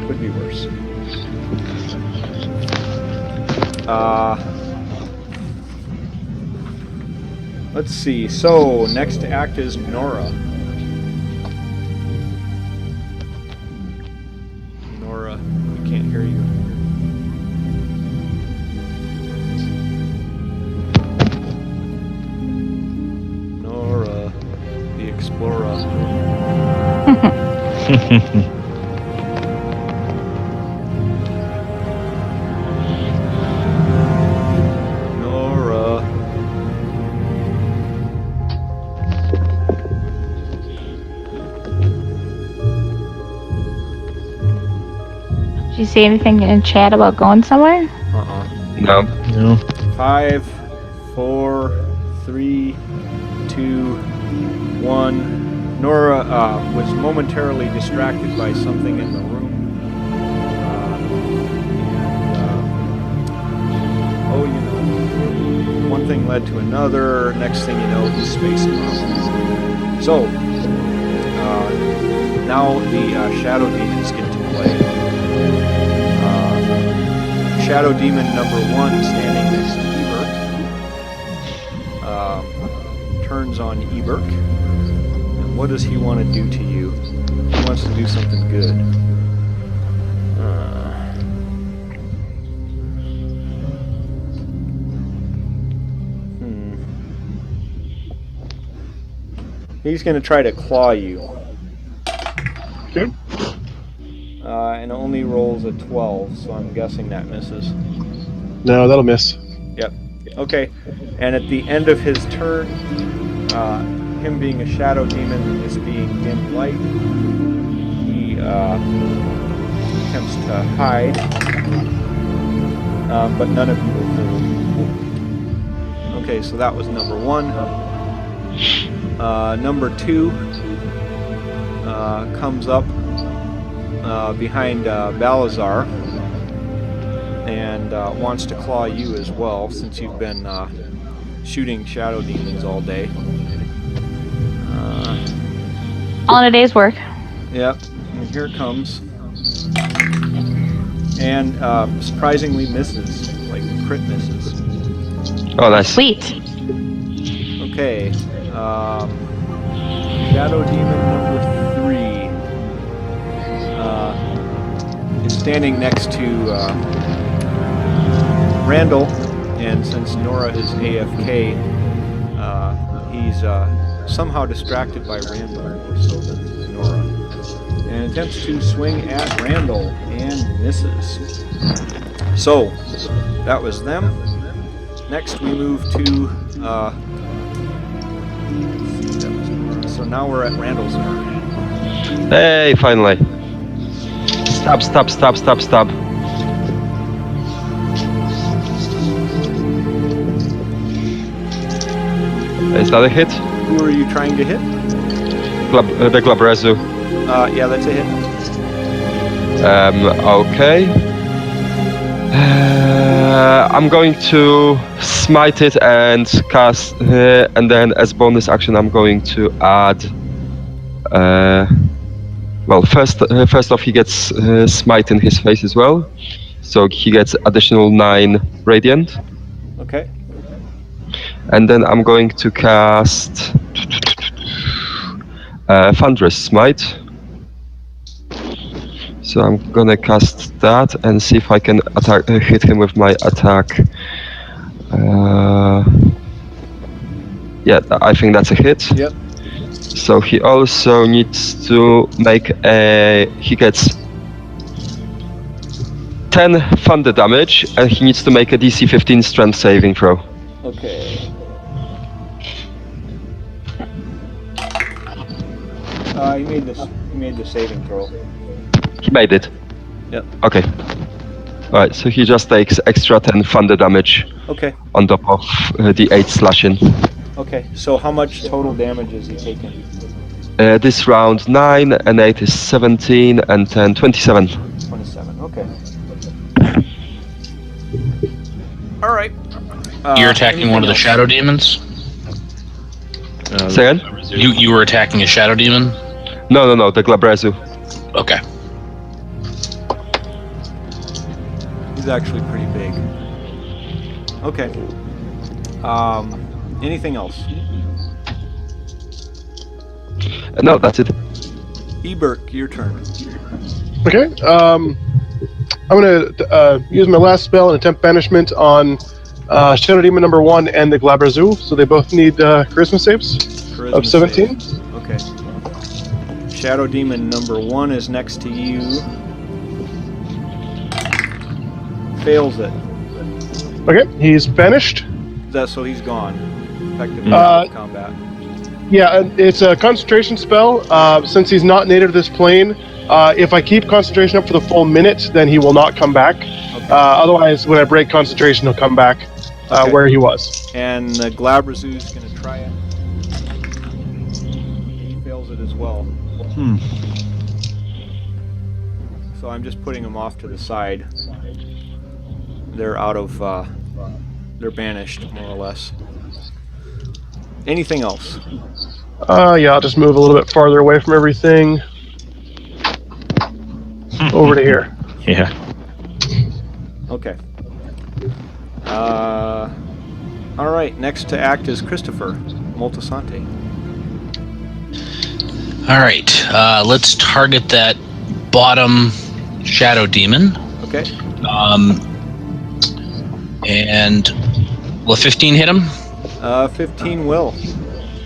Could be worse. Let's see. So next to act is Nora. Nora, we can't hear you. Nora, the explorer. Nora. Did you say anything in chat about going somewhere? No. No. 5, 4, 3, 2, 1. Nora was momentarily distracted by something in the room. One thing led to another. Next thing you know, he's spacing out. So, now the Shadow Demons get to play. Shadow Demon number 1, standing next to Ebert, turns on Ebert. And what does he want to do to you? He wants to do something good. He's going to try to claw you. Okay. And only rolls a 12, so I'm guessing that misses. No, that'll miss. Yep. Okay. And at the end of his turn, him being a shadow demon and this being dim light, he attempts to hide, but none of you will move. Okay, so that was number 1. Number 2 comes up behind Balazar and wants to claw you as well, since you've been shooting shadow demons all day. All in a day's work. Yep, and here it comes. And surprisingly misses, like crit misses. Oh, nice. Sweet. Okay, Shadow Demon number 3 is standing next to Randall, and since Nora is AFK, he's somehow distracted by Randall more so than Nora, and attempts to swing at Randall and misses. So that was them. Next we move to so now we're at Randall's turn. Hey, finally. Stab, stab, stab, stab, stab. Is that a hit? Who are you trying to hit? The Glabrezu. Yeah, that's a hit. Okay. I'm going to smite it and cast, and then as bonus action, I'm going to add. Well, first off, he gets smite in his face as well, so he gets additional 9 radiant. Okay. And then I'm going to cast Thunderous Smite. So I'm gonna cast that and see if I can hit him with my attack. Yeah, I think that's a hit. Yep. So he also needs to make he gets 10 thunder damage, and he needs to make a DC 15 strength saving throw. Okay. He made the saving throw. He made it. Yep. Okay. Alright, so he just takes extra 10 thunder damage. Okay. On top of the 8 slashing. Okay, so how much total damage is he taking? This round 9, and 8 is 17, and 10, 27. 27, okay. Alright. You're attacking one of the shadow demons? Say again? You were attacking a shadow demon? No, the Glabrezu. Okay. He's actually pretty big. Okay. Anything else? No, that's it. Ebert, your turn. Okay. I'm gonna use my last spell and attempt banishment on Shadow Demon number 1 and the Glabrezu, so they both need charisma saves Charisma of 17. saves. Okay. Shadow Demon number 1 is next to you. Fails it. Okay, he's banished. That's so he's gone. Effectively out of combat. Yeah, it's a concentration spell. Since he's not native to this plane, if I keep concentration up for the full minute, then he will not come back. Okay. Otherwise, when I break concentration, he'll come back Okay. where he was. And the Glabrezu's going to try it. He fails it as well. So I'm just putting them off to the side. They're out of, they're banished, more or less. Anything else? Yeah, I'll just move a little bit farther away from everything. Over to here. Yeah. Okay. All right, next to act is Christopher Moltisanti. All right. Let's target that bottom shadow demon. Okay. And will 15 hit him? 15 will.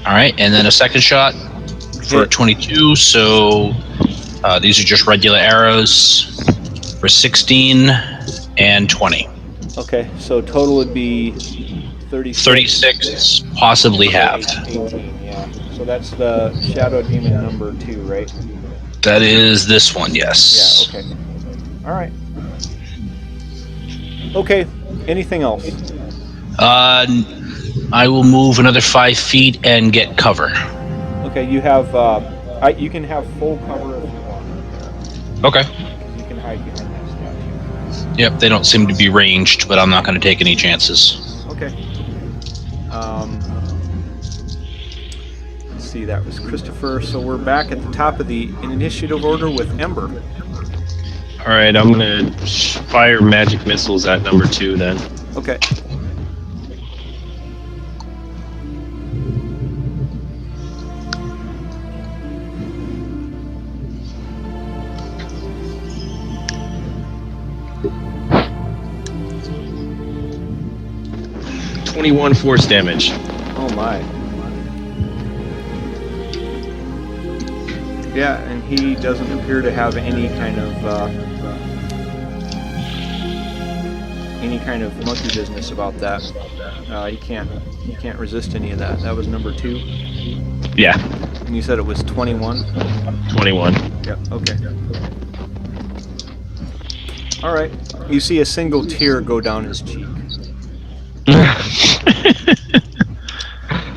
All right, and then a second shot for Hit. 22. So these are just regular arrows for 16 and 20. Okay, so total would be 36. 36, possibly halved. 18, yeah. So that's the Shadow Demon number 2, right? That is this one, yes. Yeah, okay. All right. Okay, anything else? I will move another 5 feet and get cover. Okay, you have. You can have full cover if you want. Okay. You can hide behind that statue. Yep, they don't seem to be ranged, but I'm not going to take any chances. Okay. Let's see, that was Christopher. So we're back at the top of the initiative order with Ember. All right, I'm gonna fire magic missiles at number 2 then. Okay. .21 force damage. Oh my. Yeah, and he doesn't appear to have any kind of monkey business about that. He can't resist any of that. That was number 2. Yeah, And you said it was 21? 21. Yep, okay. Alright. You see a single tear go down his cheek.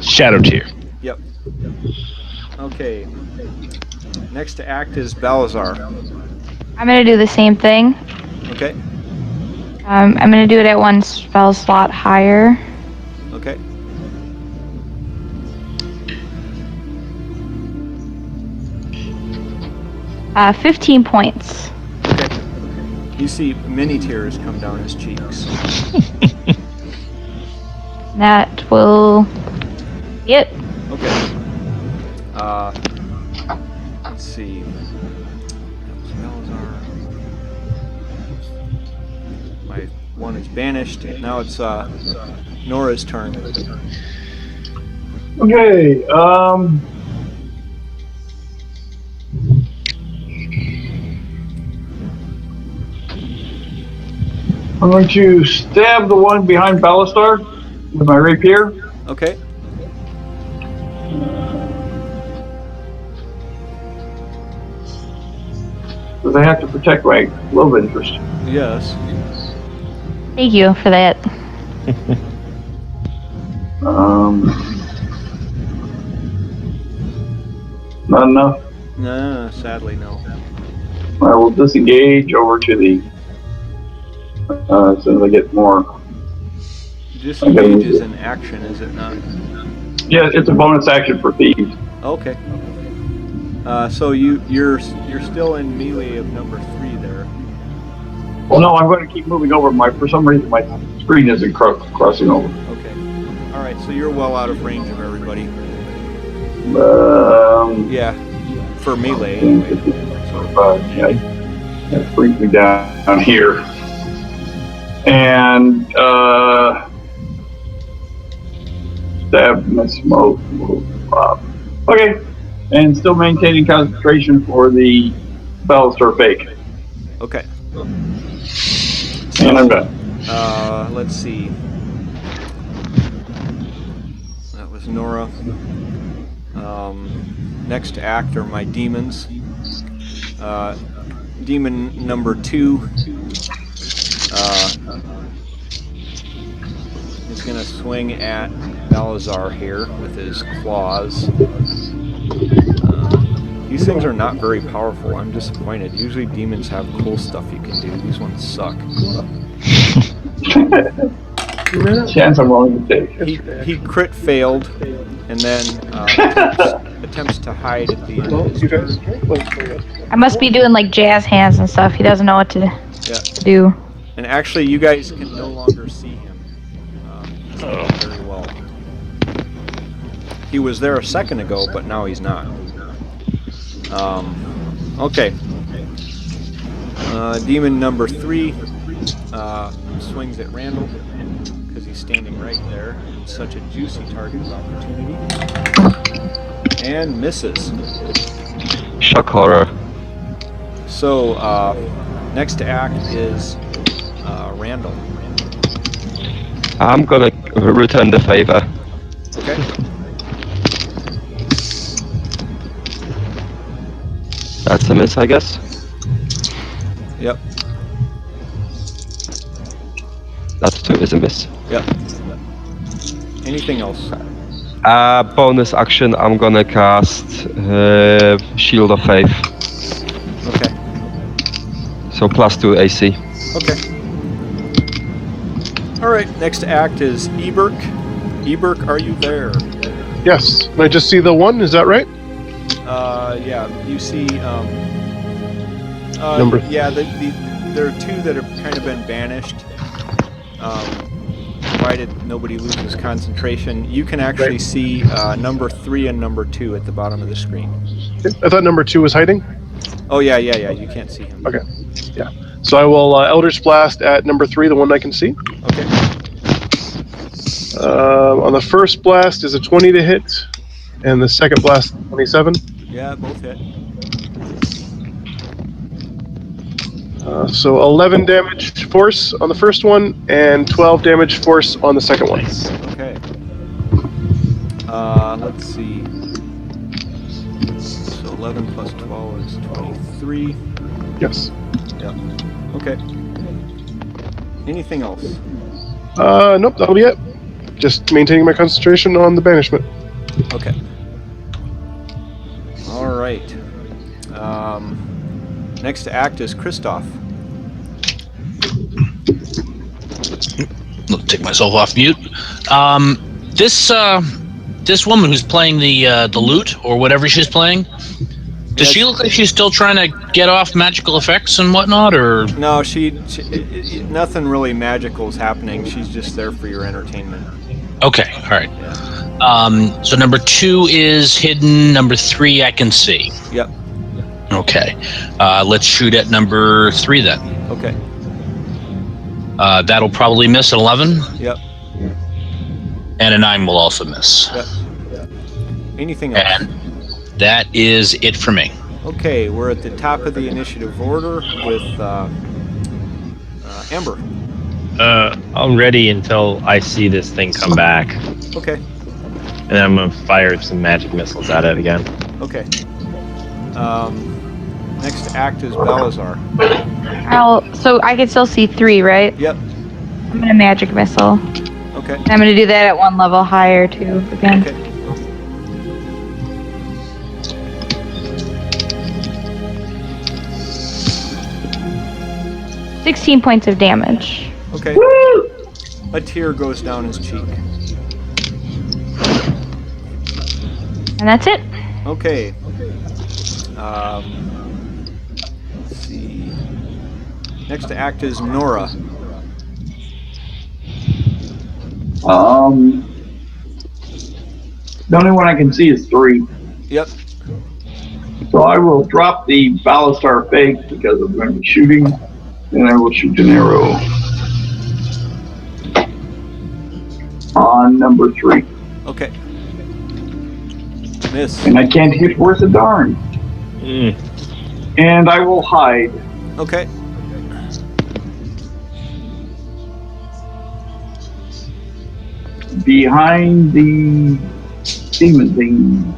Shadow tear. Yep. Okay. Next to act is Balazar. I'm gonna do the same thing. Okay. I'm gonna do it at 1 spell slot higher. Okay. Uh, 15 points. Okay. You see many tears come down his cheeks. That will be it. Okay. Let's see. That was Balazar. My one is banished. Now it's Nora's turn. Okay, I'm going to stab the one behind Ballastar with my rapier. Okay. Because I have to protect my love interest. Yes. Thank you for that. Not enough. No, sadly no. I will disengage over to the. As soon as I get more. Disengage is an action, is it not? Yeah, it's a bonus action for thieves. Okay. So you're still in melee of number 3 there. Well, no, I'm going to keep moving over. For some reason, my screen isn't crossing over. Okay. All right. So you're well out of range of everybody. Yeah. For melee, anyway. Yeah, that brings me down here. And stab, miss, smoke, okay. And still maintaining concentration for the Ballastar fake. Okay. And I'm done. Let's see. That was Nora. Next to act are my demons. Demon number 2 is going to swing at Balazar here with his claws. These things are not very powerful. I'm disappointed. Usually demons have cool stuff you can do. These ones suck. Chance I'm willing to take. He crit failed, and then attempts to hide at the end of his turn. I must be doing like jazz hands and stuff. He doesn't know what to do. And actually, you guys can no longer see him. He's doing very well. He was there a second ago, but now he's not. Okay. Demon number 3 swings at Randall because he's standing right there. It's such a juicy target of opportunity. And misses. Shock horror. So, next to act is Randall. I'm gonna return the favor. Okay. That's a miss, I guess. Yep. That too is a miss. Yep. Anything else? Bonus action, I'm gonna cast Shield of Faith. Okay. So +2 AC. Okay. All right. Next act is Eberk. Eberk, are you there? Yes. I just see the one. Is that right? Yeah. You see. Number. Yeah. There are two that have kind of been banished. Provided nobody loses concentration, you can actually see number 3 and number 2 at the bottom of the screen. I thought number 2 was hiding. Oh yeah. You can't see him. Okay. Yeah. So I will Eldritch Blast at number 3, the one I can see. Okay. On the first blast is a 20 to hit, and the second blast 27. Yeah, both hit. So 11 damage force on the first one, and 12 damage force on the second one. Okay. Let's see. So 11 plus 12 is 23. Yes. Yep. Okay. Anything else? Nope, that'll be it. Just maintaining my concentration on the banishment. Okay. All right. Next to act is Christoph. I'll take myself off mute. This woman who's playing the lute or whatever she's playing, does she look like she's still trying to get off magical effects and whatnot, or No, she nothing really magical is happening. She's just there for your entertainment. Okay, all right. Yeah. So number 2 is hidden. Number 3 I can see. Yep. Okay. Let's shoot at number 3 then. Okay. That'll probably miss an 11. Yep. And a 9 will also miss. Yep. Anything else? And that is it for me. Okay, we're at the top of the initiative order with Amber. I'm ready until I see this thing come back, Okay. and then I'm gonna fire some magic missiles at it again. Okay. Next act is Balazar. So I can still see 3, right? Yep. I'm gonna magic missile. Okay. And I'm gonna do that at 1 level higher too again. Okay. 16 points of damage. Okay. A tear goes down his cheek. And that's it. Okay. Let's see. Next to act is Nora. The only one I can see is 3. Yep. So I will drop the Ballastar Fake because I'm going to be shooting, and I will shoot an arrow on number 3. Okay. Miss. And I can't hit worth a darn. And I will hide. Okay. Behind the demon thing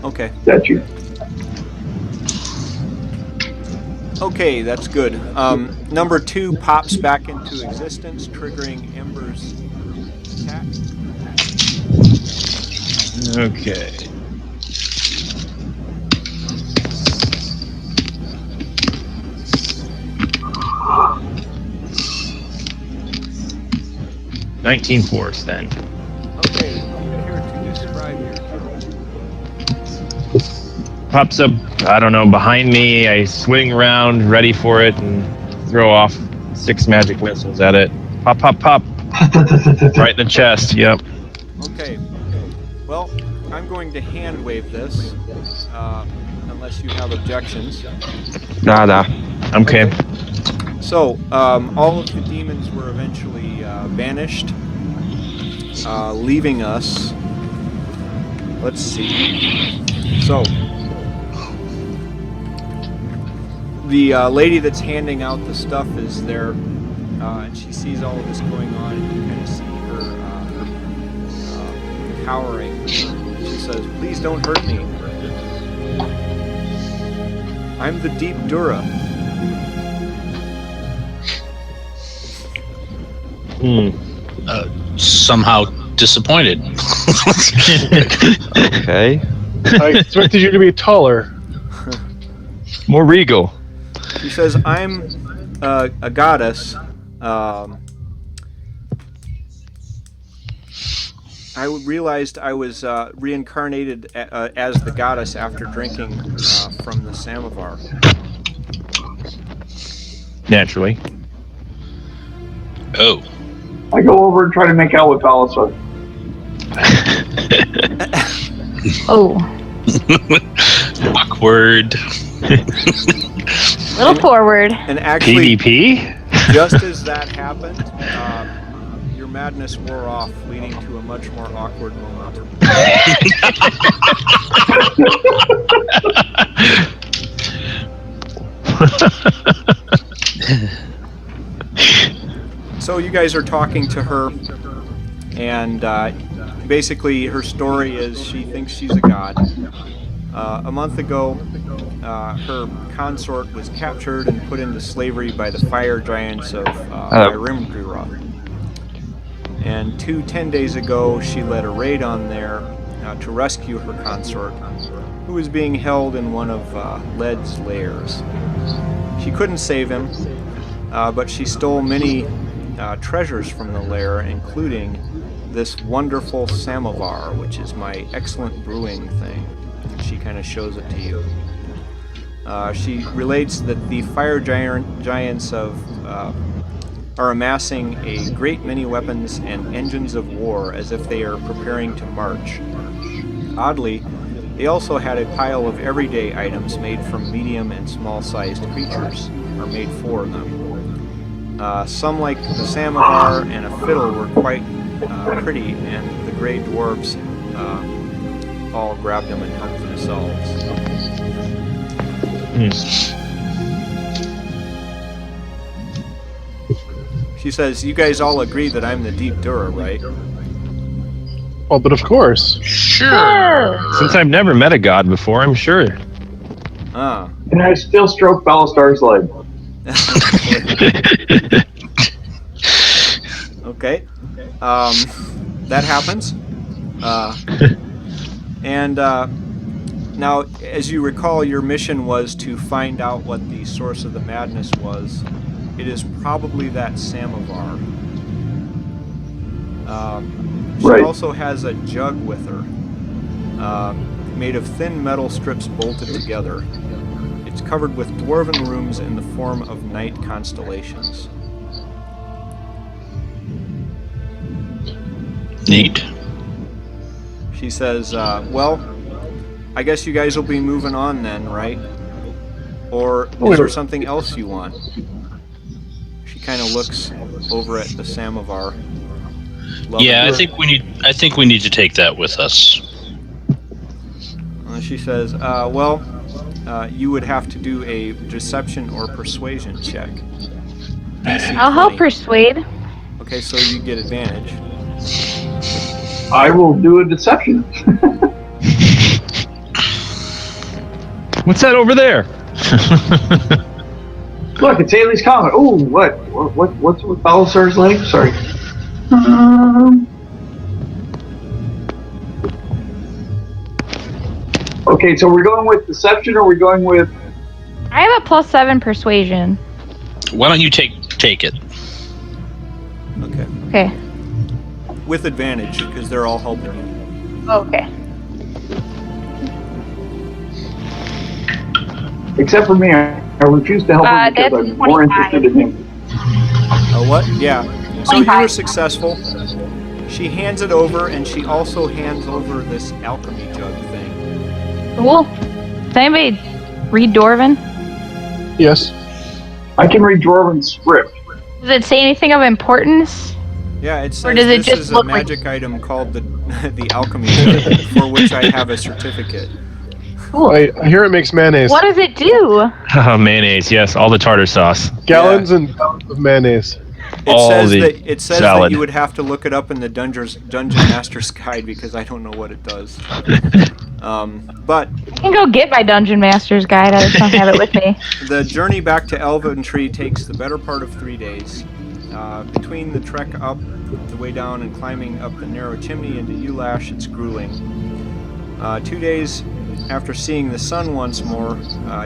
Okay. statue. Okay, that's good. Number 2 pops back into existence, triggering Ember's attack. Okay. "19 force then." Okay, care to describe your kill? Pops up, I don't know, behind me. I swing around, ready for it, and throw off 6 magic missiles at it. Pop, pop, pop. Right in the chest. Yep. Okay. Well, I'm going to hand wave this, unless you have objections. Nada. Okay. So, all of the demons were eventually banished, leaving us. Let's see. So, the lady that's handing out the stuff is there, and she sees all of this going on, and you kind of see her cowering. She says, "Please don't hurt me. I'm the Deep Dura." Somehow disappointed. Okay. I expected you to be taller. More regal. She says, I'm a goddess. I realized I was reincarnated as the goddess after drinking from the samovar. Naturally. Oh. I go over and try to make out with Balasar. Oh, Awkward. little forward. And actually, PvP? just as that happened, your madness wore off, leading to a much more awkward moment. So you guys are talking to her, and basically her story is she thinks she's a god. A month ago, her consort was captured and put into slavery by the fire giants of Irimdura. And 10 days ago, she led a raid on there to rescue her consort, who was being held in one of Led's lairs. She couldn't save him, but she stole many treasures from the lair, including this wonderful samovar, which is my excellent brewing thing. She kind of shows it to you. She relates that the fire giants are amassing a great many weapons and engines of war as if they are preparing to march. Oddly, they also had a pile of everyday items made from medium and small-sized creatures, or made for them. Some, like the samovar and a fiddle, were quite pretty, and the gray dwarves all grabbed them and helped themselves. She says, you guys all agree that I'm the Deep Dura, right? Well, but of course. Sure. Since I've never met a god before, I'm sure. Ah. And I still stroke Balastar's leg. Okay. That happens. And now, as you recall, your mission was to find out what the source of the madness was. It is probably that samovar. She also has a jug with her, made of thin metal strips bolted together. It's covered with dwarven runes in the form of night constellations. Neat. She says, well, I guess you guys will be moving on then, right? Or is there something else you want? She kind of looks over at the samovar. Yeah, I think we need to take that with us. She says, well, you would have to do a deception or persuasion check. DC I'll 20. help persuade. Okay, so you get advantage. I will do a deception. What's that over there? Look, it's Haley's Comet. Oh, what's with Balasar's leg? Sorry. Okay, so we're going with deception, or we're going with? I have a +7 persuasion. Why don't you take it? Okay. Okay. With advantage, because they're all helping you. Okay. Except for me, I refuse to help him because that's I'm more 25. interested in him. What? Yeah. So you 25. were successful. She hands it over, and she also hands over this alchemy jug thing. Cool. Does anybody read Dwarven? Yes. I can read Dwarven script. Does it say anything of importance? Yeah, it says Or does it this just is a look like- magic item called the alchemy jug, for which I have a certificate. Cool. I hear it makes mayonnaise. What does it do? Oh, mayonnaise, yes, all the tartar sauce. Gallons and gallons of mayonnaise. It says that salad. you would have to look it up in the Dungeon Master's Guide, because I don't know what it does. But I can go get my Dungeon Master's Guide. I just don't have it with me. the journey back to Elventree takes the better part of 3 days. Between the trek up, the way down, and climbing up the narrow chimney into Ulash, it's grueling. 2 days after seeing the sun once more,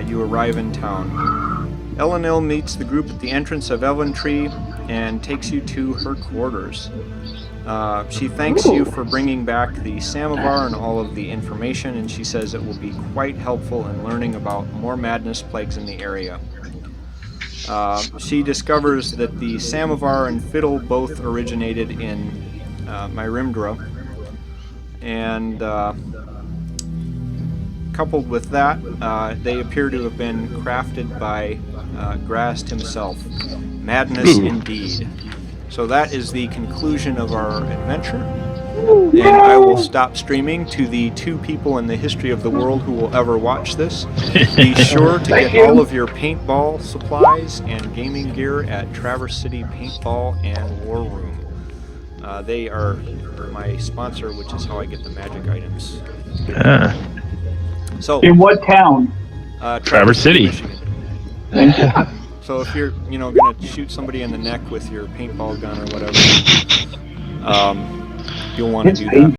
you arrive in town. Elenil meets the group at the entrance of Elventree and takes you to her quarters. She thanks you for bringing back the Samovar and all of the information, and she says it will be quite helpful in learning about more madness plagues in the area. She discovers that the Samovar and Fiddle both originated in Myrimdra, and coupled with that, they appear to have been crafted by Grast himself. Madness indeed. So that is the conclusion of our adventure, and I will stop streaming to the 2 people in the history of the world who will ever watch this. Be sure to get all of your paintball supplies and gaming gear at Traverse City Paintball and War Room. They are my sponsor, which is how I get the magic items. So, In what town? Traverse City. Michigan. So if you're, gonna shoot somebody in the neck with your paintball gun or whatever, you'll want to do that.